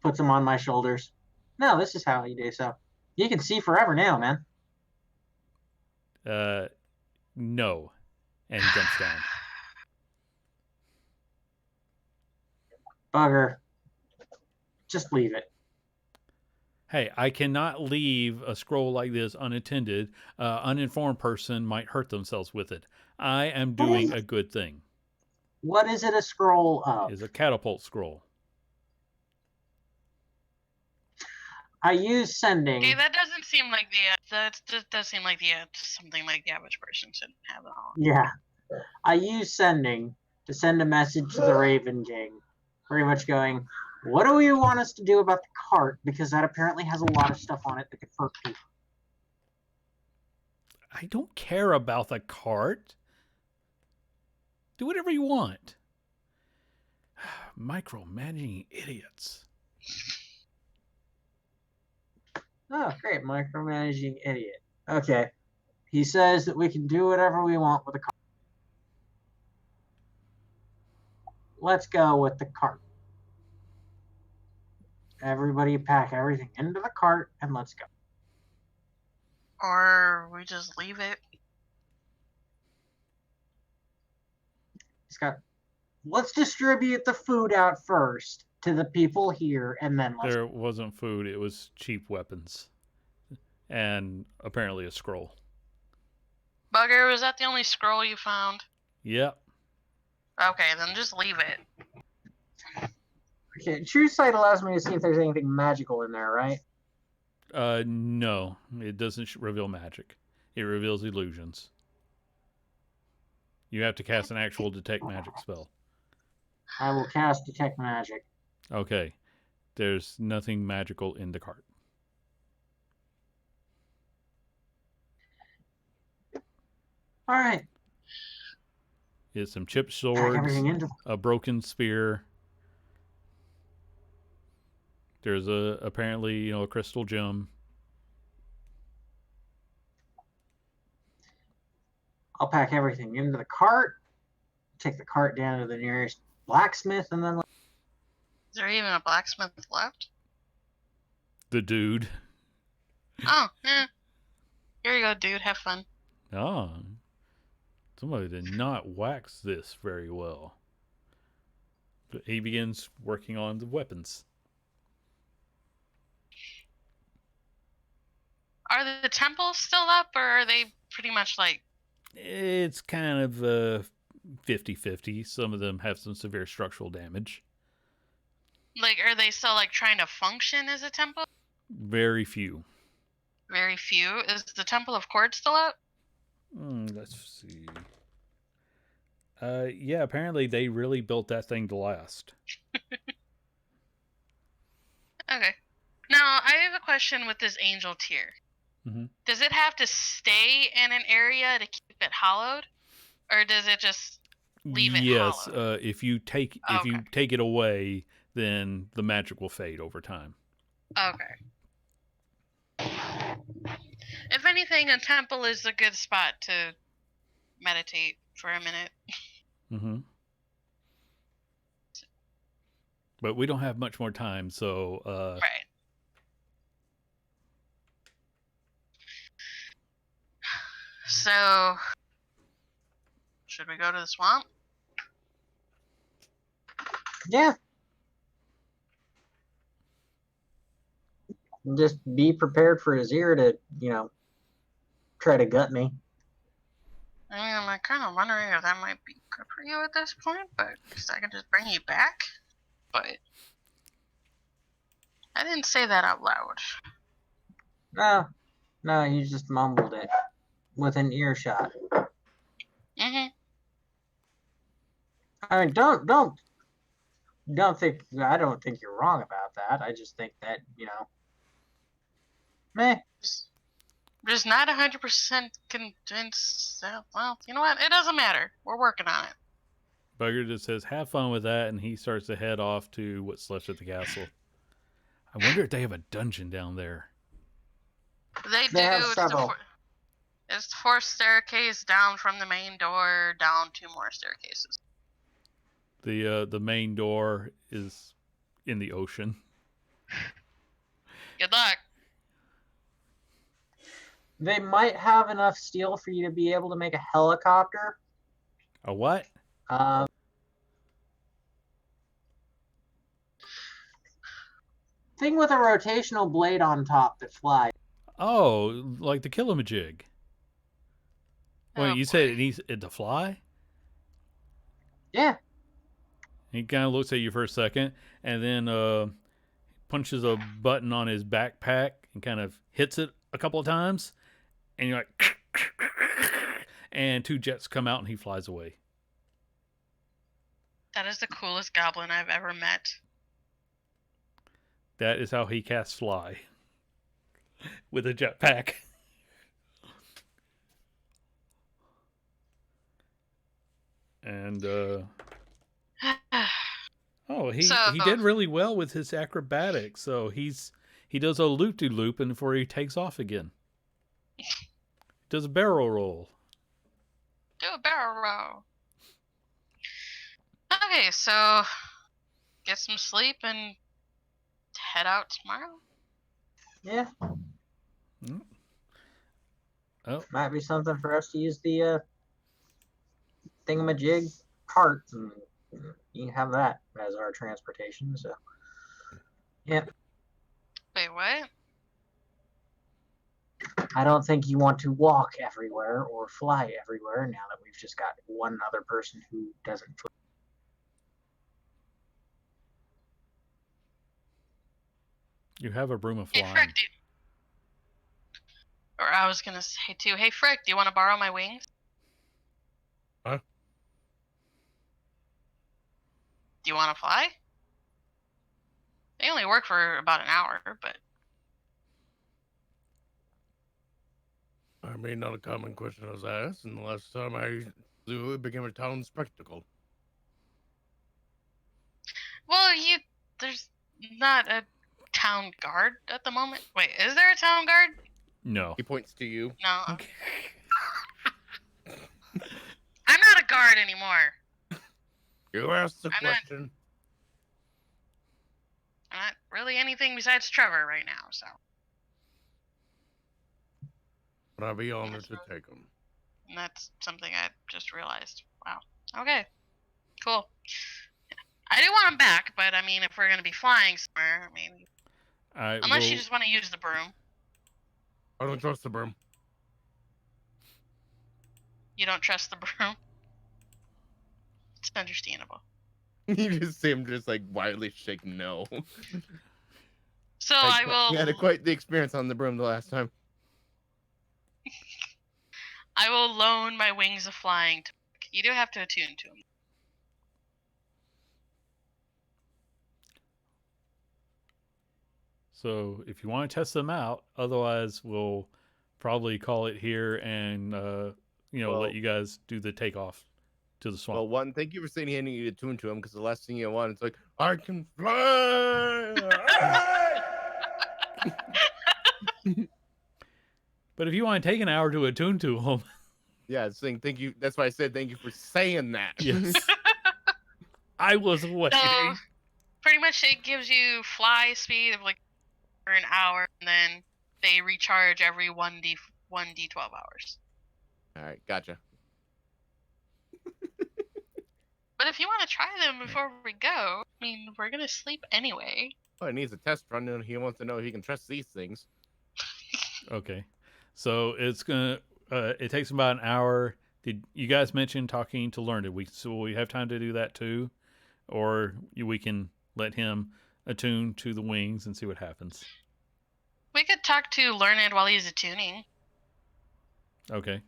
Puts him on my shoulders. No, this is how you do so. You can see forever now, man. No. And he jumps down. Bugger. Just leave it. Hey, I cannot leave a scroll like this unattended. Uninformed person might hurt themselves with it. I am doing a good thing. What is it a scroll of? It's a catapult scroll. I use sending. Okay, that doesn't seem like that just does seem like something like the average person shouldn't have at all. Yeah. I use sending to send a message to the Raven King. Pretty much going, what do you want us to do about the cart? Because that apparently has a lot of stuff on it that could hurt people. I don't care about the cart. Do whatever you want. Micromanaging idiots. Oh, great. Micromanaging idiot. Okay. He says that we can do whatever we want with the cart. Let's go with the cart. Everybody pack everything into the cart and let's go. Or we just leave it. Let's distribute the food out first to the people here and then let's There wasn't food, it was cheap weapons. And apparently a scroll. Bugger, was that the only scroll you found? Yep. Okay, then just leave it. Okay, True Sight allows me to see if there's anything magical in there, right? No, it doesn't reveal magic. It reveals illusions. You have to cast an actual detect magic spell. I will cast Detect Magic. Okay. There's nothing magical in the cart. All right. He has some chipped Pack swords, everything into. a broken spear. There's apparently a crystal gem. I'll pack everything into the cart. Take the cart down to the nearest blacksmith, and then. Is there even a blacksmith left? The dude. Oh, yeah. Here you go, dude. Have fun. Ah, somebody did not wax this very well. But he begins working on the weapons. Are the temples still up, or are they pretty much like? It's kind of 50-50. Some of them have some severe structural damage. Like, are they still like trying to function as a temple? Very few. Very few. Is the Temple of Court still up? Let's see. Yeah, apparently they really built that thing to last. Okay. Now, I have a question with this angel tier. Mhm. Does it have to stay in an area to keep it hollowed? Or does it just leave it Yes, hollowed? if you take it away, then the magic will fade over time. Okay. If anything, a temple is a good spot to meditate for a minute. Mm-hmm. But we don't have much more time, so Right. So, should we go to the swamp? Yeah. Just be prepared for his ear to, try to gut me. I mean, I'm like, kind of wondering if that might be good for you at this point, but because I can just bring you back. But I didn't say that out loud. No, you just mumbled it within earshot. Mm-hmm. I mean, don't think I don't think you're wrong about that. I just think that meh. Just not 100% convinced. Well, you know what? It doesn't matter. We're working on it. Bugger just says, have fun with that, and he starts to head off to what's left of the castle. I wonder if they have a dungeon down there. They do. have several. It's the fourth staircase down from the main door, down 2 more staircases. The main door is in the ocean. Good luck. They might have enough steel for you to be able to make a helicopter. A what? Thing with a rotational blade on top that flies. Oh, like the Killamajig. Wait, you said it needs it to fly? Yeah. He kind of looks at you for a second, and then punches a button on his backpack and kind of hits it a couple of times, and you're like, and 2 jets come out, and he flies away. That is the coolest goblin I've ever met. That is how he casts fly. With a jetpack. And he did really well with his acrobatics. So he does a loop-de-loop and before he takes off again. Does a barrel roll. Do a barrel roll. Okay, so get some sleep and head out tomorrow. Yeah. Oh. Might be something for us to use the thingamajig cart, and you can have that as our transportation. So, yeah. Wait, what? I don't think you want to walk everywhere or fly everywhere now that we've just got one other person who doesn't fly. You have a broom of flying. Hey, Frick, or I was gonna say too, hey Frick, do you want to borrow my wings? Huh? Do you want to fly? They only work for about an hour, but... I mean, not a common question I was asked, and the last time I Zoo became a town spectacle. Well, there's not a town guard at the moment. Wait, is there a town guard? No. He points to you. No. I'm not a guard anymore. You asked the I'm not- question. I'm not really anything besides Trevor right now, so. But I'd be honored to take him. And that's something I just realized. Wow. Okay. Cool. I do want him back, but I mean, if we're gonna be flying somewhere, I mean, unless you just want to use the broom, I don't trust the broom. you don't trust the broom. It's understandable. You just see him just like wildly shake no. So I will. You had quite the experience on the broom the last time. I will loan my wings of flying to. You do have to attune to him. So if you want to test them out, otherwise we'll probably call it here and let you guys do the takeoff to the swamp. Well, one, thank you for saying he needed to tune to him because the last thing you want is like, I can fly. But if you want to take an hour to attune to them, Yeah, saying thank you. That's why I said thank you for saying that. yes, I was waiting. So pretty much it gives you fly speed of like for an hour, and then they recharge every 1d12 hours. All right, gotcha. But if you want to try them before we go, I mean, we're gonna sleep anyway. Oh, he needs a test run, and he wants to know if he can trust these things. Okay, so it's gonna. It takes about an hour. Did you guys mention talking to Learn? So we have time to do that too, or we can let him attune to the wings and see what happens. We could talk to Learned while he's attuning. Okay.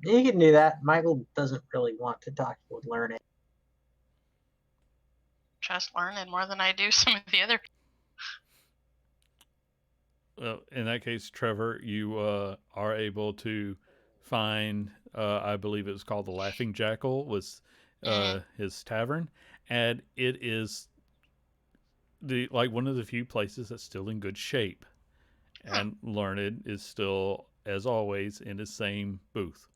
You can do that. Michael doesn't really want to talk with Learning. Trust Learned more than I do some of the other. Well, in that case, Trevor, you are able to find. I believe it was called the Laughing Jackal. Was his tavern, and it is one of the few places that's still in good shape. And Learned is still, as always, in his same booth.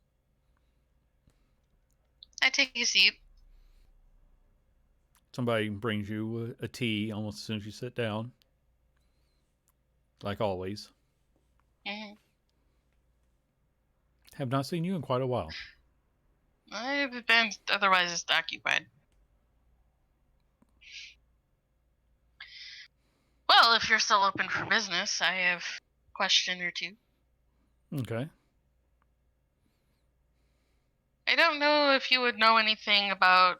I take a seat. Somebody brings you a tea almost as soon as you sit down. Like always. Mm-hmm. Have not seen you in quite a while. I've been otherwise occupied. Well, if you're still open for business, I have a question or two. Okay. I don't know if you would know anything about.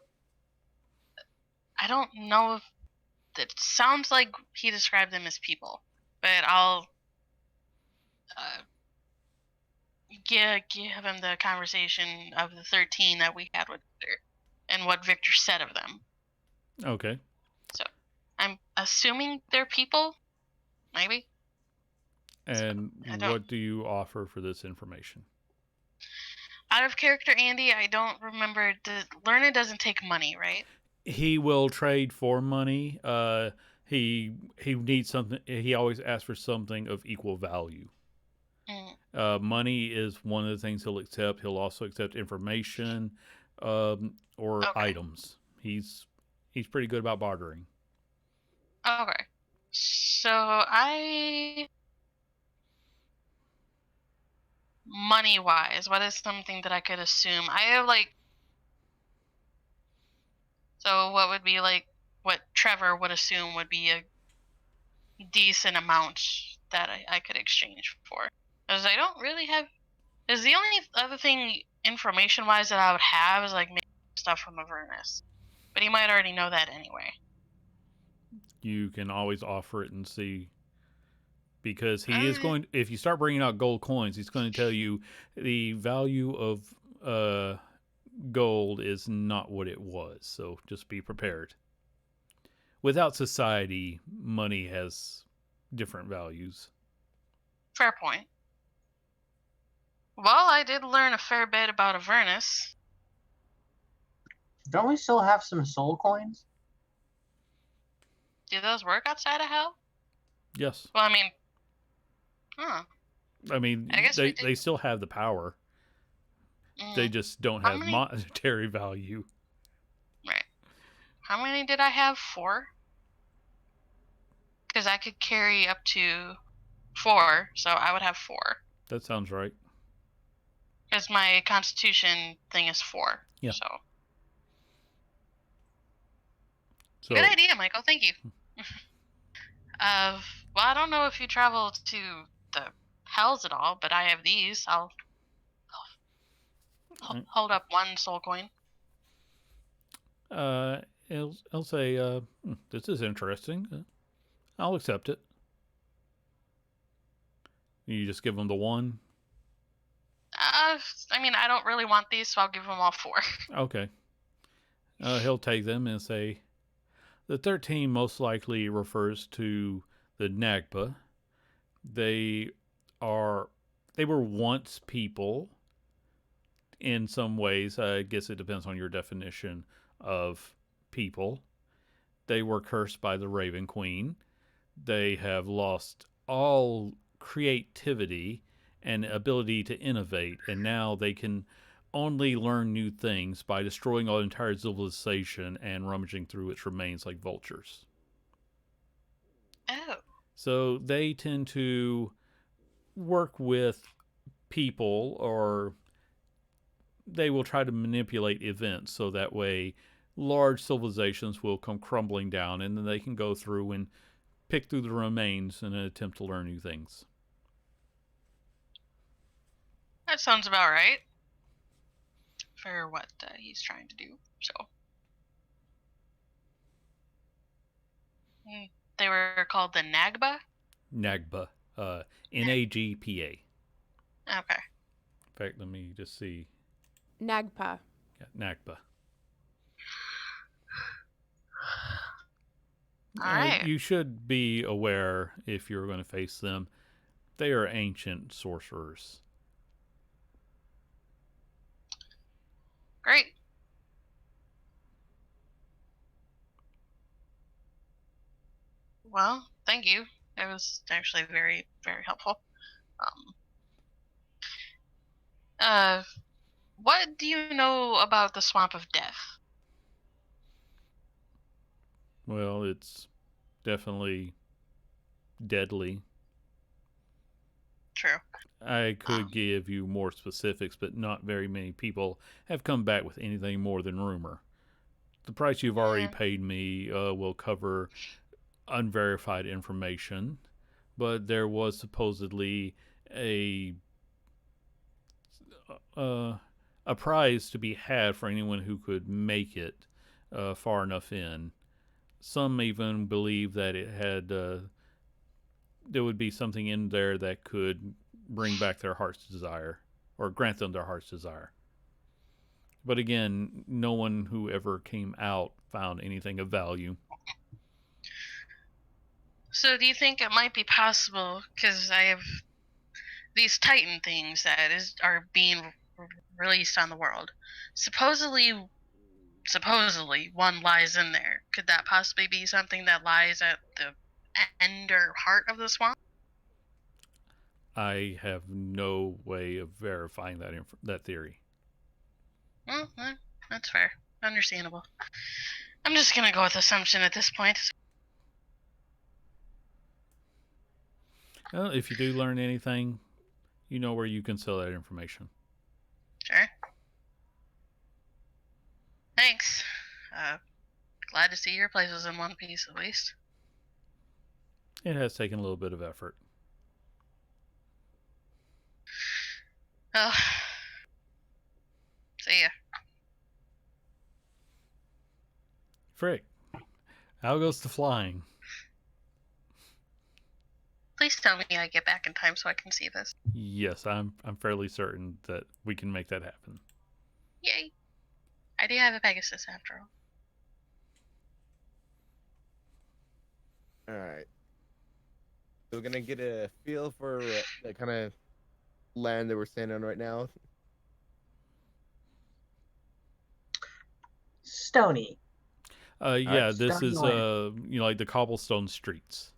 I don't know if. It sounds like he described them as people, but I'll give him the conversation of the 13 that we had with Victor and what Victor said of them. Okay. So I'm assuming they're people, maybe. And So, what do you offer for this information? Out of character, Andy, I don't remember. Learned doesn't take money, right? He will trade for money. He needs something. He always asks for something of equal value. Money is one of the things he'll accept. He'll also accept information or items. He's pretty good about bartering. Okay. So money-wise, what is something that I could assume? I have so what would be what Trevor would assume would be a decent amount that I could exchange for? Because I don't really have. Because the only other thing information-wise that I would have is maybe stuff from Avernus, but he might already know that anyway. You can always offer it and see. Because he is going. If you start bringing out gold coins, he's going to tell you the value of gold is not what it was. So just be prepared. Without society, money has different values. Fair point. Well, I did learn a fair bit about Avernus. Don't we still have some soul coins? Do those work outside of Hell? Yes. Well, I mean, huh. I mean, I guess we they did. still have the power. They Mm, just don't how have many? monetary value. Right. How many did I have? 4? Because I could carry up to 4, so I would have 4. That sounds right. Because my Constitution thing is 4. Yeah. So So good idea, Michael. Thank you. Well, I don't know if you travel to the Hells at all, but I have these. I'll hold up one soul coin. uh, I'll say, this is interesting. I'll accept it. You just give them the one. I mean, I don't really want these, so I'll give them all 4. Okay. He'll take them and say, the 13 most likely refers to the Nagba. They are, they were once people in some ways. I guess it depends on your definition of people. They were cursed by the Raven Queen. They have lost all creativity and ability to innovate, and now they can only learn new things by destroying an entire civilization and rummaging through its remains like vultures. Oh. So they tend to work with people, or they will try to manipulate events so that way large civilizations will come crumbling down, and then they can go through and pick through the remains in an attempt to learn new things. That sounds about right for what he's trying to do. So they were called the Nagba. Nagba, Nagpa. Okay. In fact, let me just see. Nagpa. Yeah, Nagba. All right. You should be aware if you're going to face them. They are ancient sorcerers. Great. Well, thank you. It was actually very, very helpful. Uh, what do you know about the Swamp of Death? Well, it's definitely deadly. True. I could give you more specifics, but not very many people have come back with anything more than rumor. The price you've already paid me will cover unverified information, but there was supposedly a a prize to be had for anyone who could make it far enough in. Some even believe that it had there would be something in there that could bring back their heart's desire or grant them their heart's desire. But again, no one who ever came out found anything of value. So do you think it might be possible, because I have these Titan things that are being released on the world. Supposedly one lies in there. Could that possibly be something that lies at the end or heart of the swamp? I have no way of verifying that theory. Well, that's fair. Understandable. I'm just gonna go with assumption at this point. Well, if you do learn anything, you know where you can sell that information. Sure. Thanks. Glad to see your place was in one piece at least. It has taken a little bit of effort. Well, see ya. Frick, how goes the flying? Please tell me I get back in time so I can see this. Yes, I'm fairly certain that we can make that happen. Yay. I do have a Pegasus after all. All right. So we're gonna get a feel for the kind of land that we're standing on right now? Stony. Yeah, this Stony is land. like the cobblestone streets.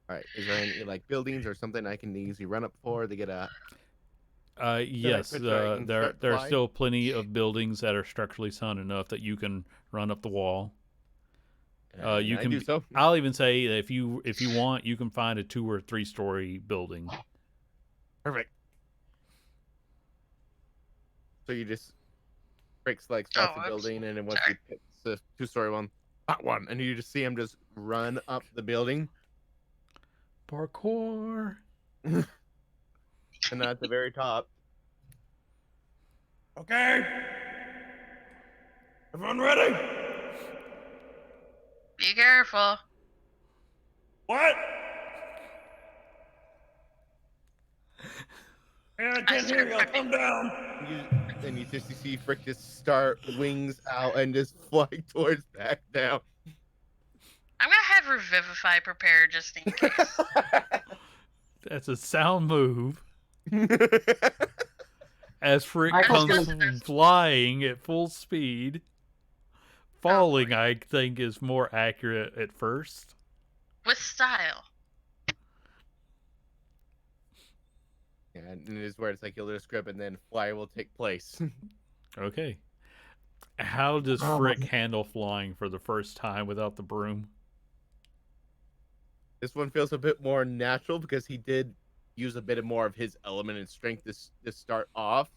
All right. Is there any like buildings or something I can easily run up for to get a Yes, picture I can there start to there are fly? still plenty of buildings that are structurally sound enough that you can run up the wall. And You I can. do so. I'll even say that if you want, you can find a 2 or 3 story building. Perfect. So you just breaks like Oh, spots the whoops. building, and then once Sorry. he picks the 2-story one, that one, and you just see him just run up the building, Parkour. and at the very top. Okay. Everyone ready? Be careful. What? Yeah, I I can't hear start you. tripping. Come down. You just see Frick just start wings out and just fly towards back down. I'm gonna have Revivify prepared just in case. That's a sound move. As Frick Michael's comes gonna- flying at full speed. Falling, boy. I think, is more accurate at first. With style. Yeah, and it is where it's like you'll do a script and then fly will take place. Okay. How does Oh, Frick my- handle flying for the first time without the broom? This one feels a bit more natural because he did use a bit more of his element and strength to start off.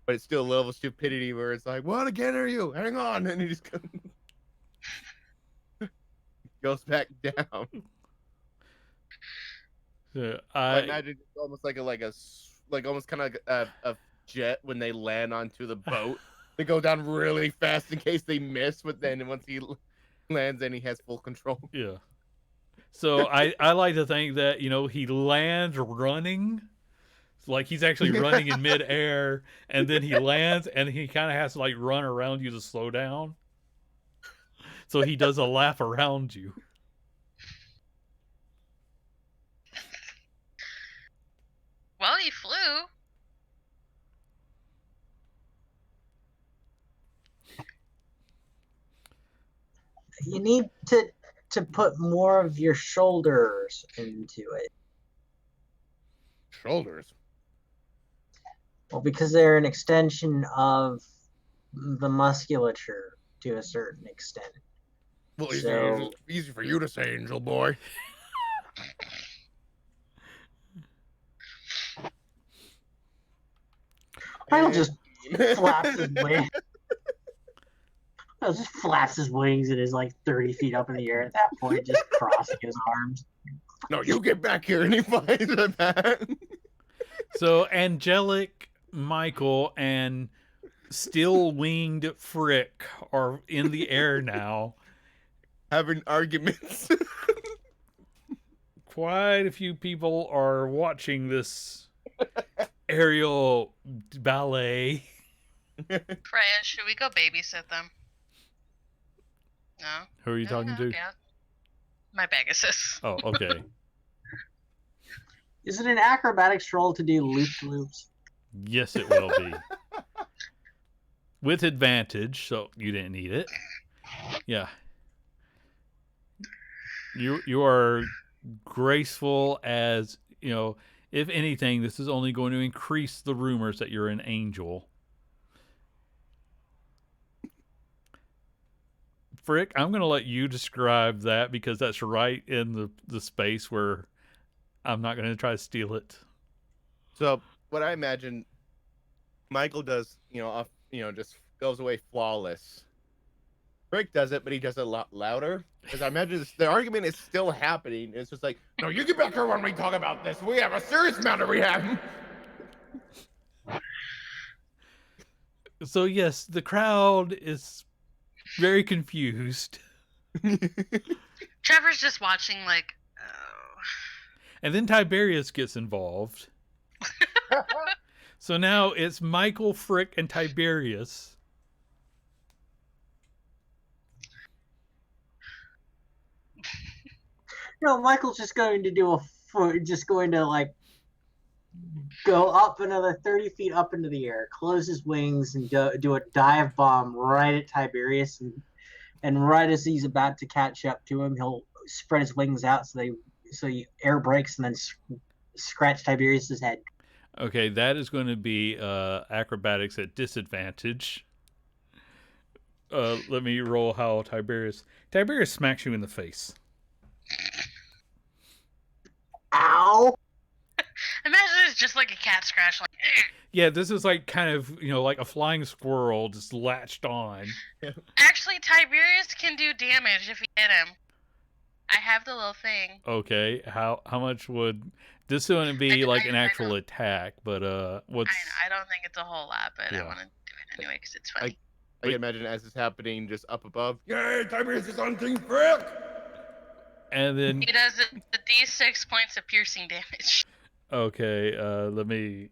But it's still a level of stupidity where it's like, what again are you? Hang on. And he just goes back down. I imagine it's almost like almost kind of a jet when they land onto the boat. They go down really fast in case they miss, but then once he lands, then he has full control. Yeah. So I like to think that, he lands running. Like he's actually running in midair, and then he lands, and he kind of has to like run around you to slow down. So he does a lap around you. Well, he flew. You need to put more of your shoulders into it. Shoulders. Well, because they're an extension of the musculature to a certain extent. Well, So- easy for you to say, Angel Boy. Michael just flaps his wings. Just flaps his wings and is like 30 feet up in the air at that point, just crossing his arms. No, you get back here, and he flies it back. So Angelic, Michael, and still winged Frick are in the air now. Having arguments. Quite a few people are watching this aerial ballet. Freya, should we go babysit them? No? Who are you No, talking to? okay. My Pegasus. Oh, okay. Is it an acrobatics roll to do loop loops? Yes, it will be. With advantage, so you didn't need it. Yeah. You are graceful as, if anything, this is only going to increase the rumors that you're an angel. Frick, I'm going to let you describe that because that's right in the space where I'm not going to try to steal it. So what I imagine Michael does, just goes away flawless. Frick does it, but he does it a lot louder. Because I imagine the argument is still happening. It's just like, No, you get back here when we talk about this. We have a serious matter we have. So yes, the crowd is very confused. Trevor's just watching, like, oh. And then Tiberius gets involved. So now it's Michael, Frick, and Tiberius. No, Michael's just going to do a for just going to like go up another 30 feet up into the air, close his wings, and do a dive bomb right at Tiberius. And right as he's about to catch up to him, he'll spread his wings out so he air brakes and then scratch Tiberius's head. Okay, that is going to be acrobatics at disadvantage. Let me roll how Tiberius smacks you in the face. Ow! Imagine it's just like a cat scratch. Like, Yeah, this is like kind of, like a flying squirrel just latched on. actually, Tiberius can do damage if you hit him. I have the little thing. Okay, how much would this is going to be like an actual attack? But what's? I don't think it's a whole lot, but Yeah. I want to do it anyway because it's funny. I can imagine as it's happening just up above. Yay, Tiberius is on Team Frick! And then He does the D6 points of piercing damage. okay, let me.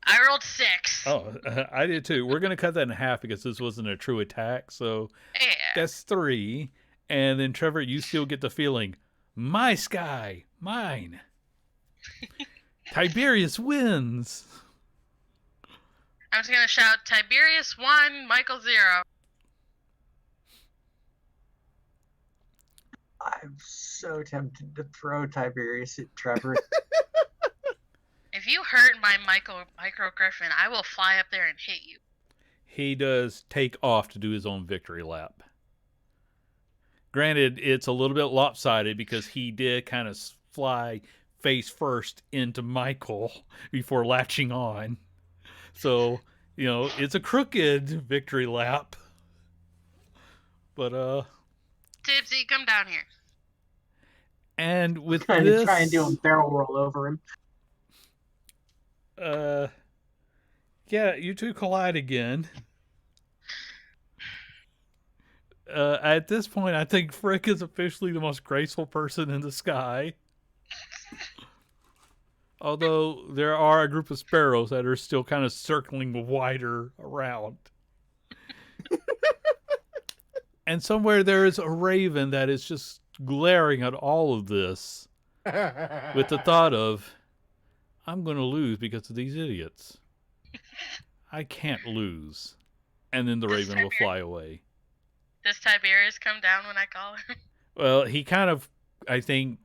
I rolled 6. Oh, I did too. We're gonna cut that in half because this wasn't a true attack, so Yeah. that's 3. And then Trevor, you still get the feeling, my sky, mine. Tiberius wins. I'm just gonna shout Tiberius 1, Michael 0. I'm so tempted to throw Tiberius at Trevor. If you hurt my micro griffin, I will fly up there and hit you. He does take off to do his own victory lap. Granted, it's a little bit lopsided because he did kind of fly face first into Michael before latching on. So, it's a crooked victory lap. But, Tipsy, come down here. and with Trying this... to try and do a barrel roll over him. Yeah, you two collide again. At this point, I think Frick is officially the most graceful person in the sky. Although there are a group of sparrows that are still kind of circling wider around. And somewhere there is a raven that is just glaring at all of this with the thought of, I'm going to lose because of these idiots. I can't lose. And then the raven will fly away. Does Tiberius come down when I call him? Well, he kind of, I think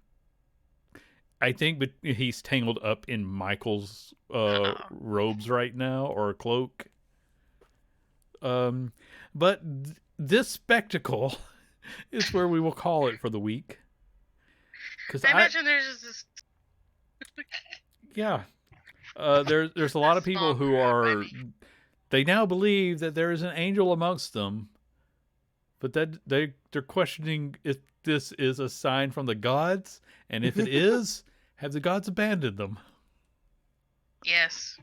but he's tangled up in Michael's robes right now, or cloak. But this spectacle is where we will call it for the week. Because I imagine there's just this... Yeah. There's a lot of people who are... They now believe that there is an angel amongst them, but that they're questioning if this is a sign from the gods, and if it is, have the gods abandoned them? Yes.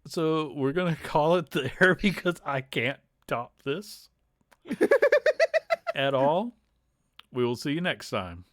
So we're going to call it there because I can't top this at all. We will see you next time.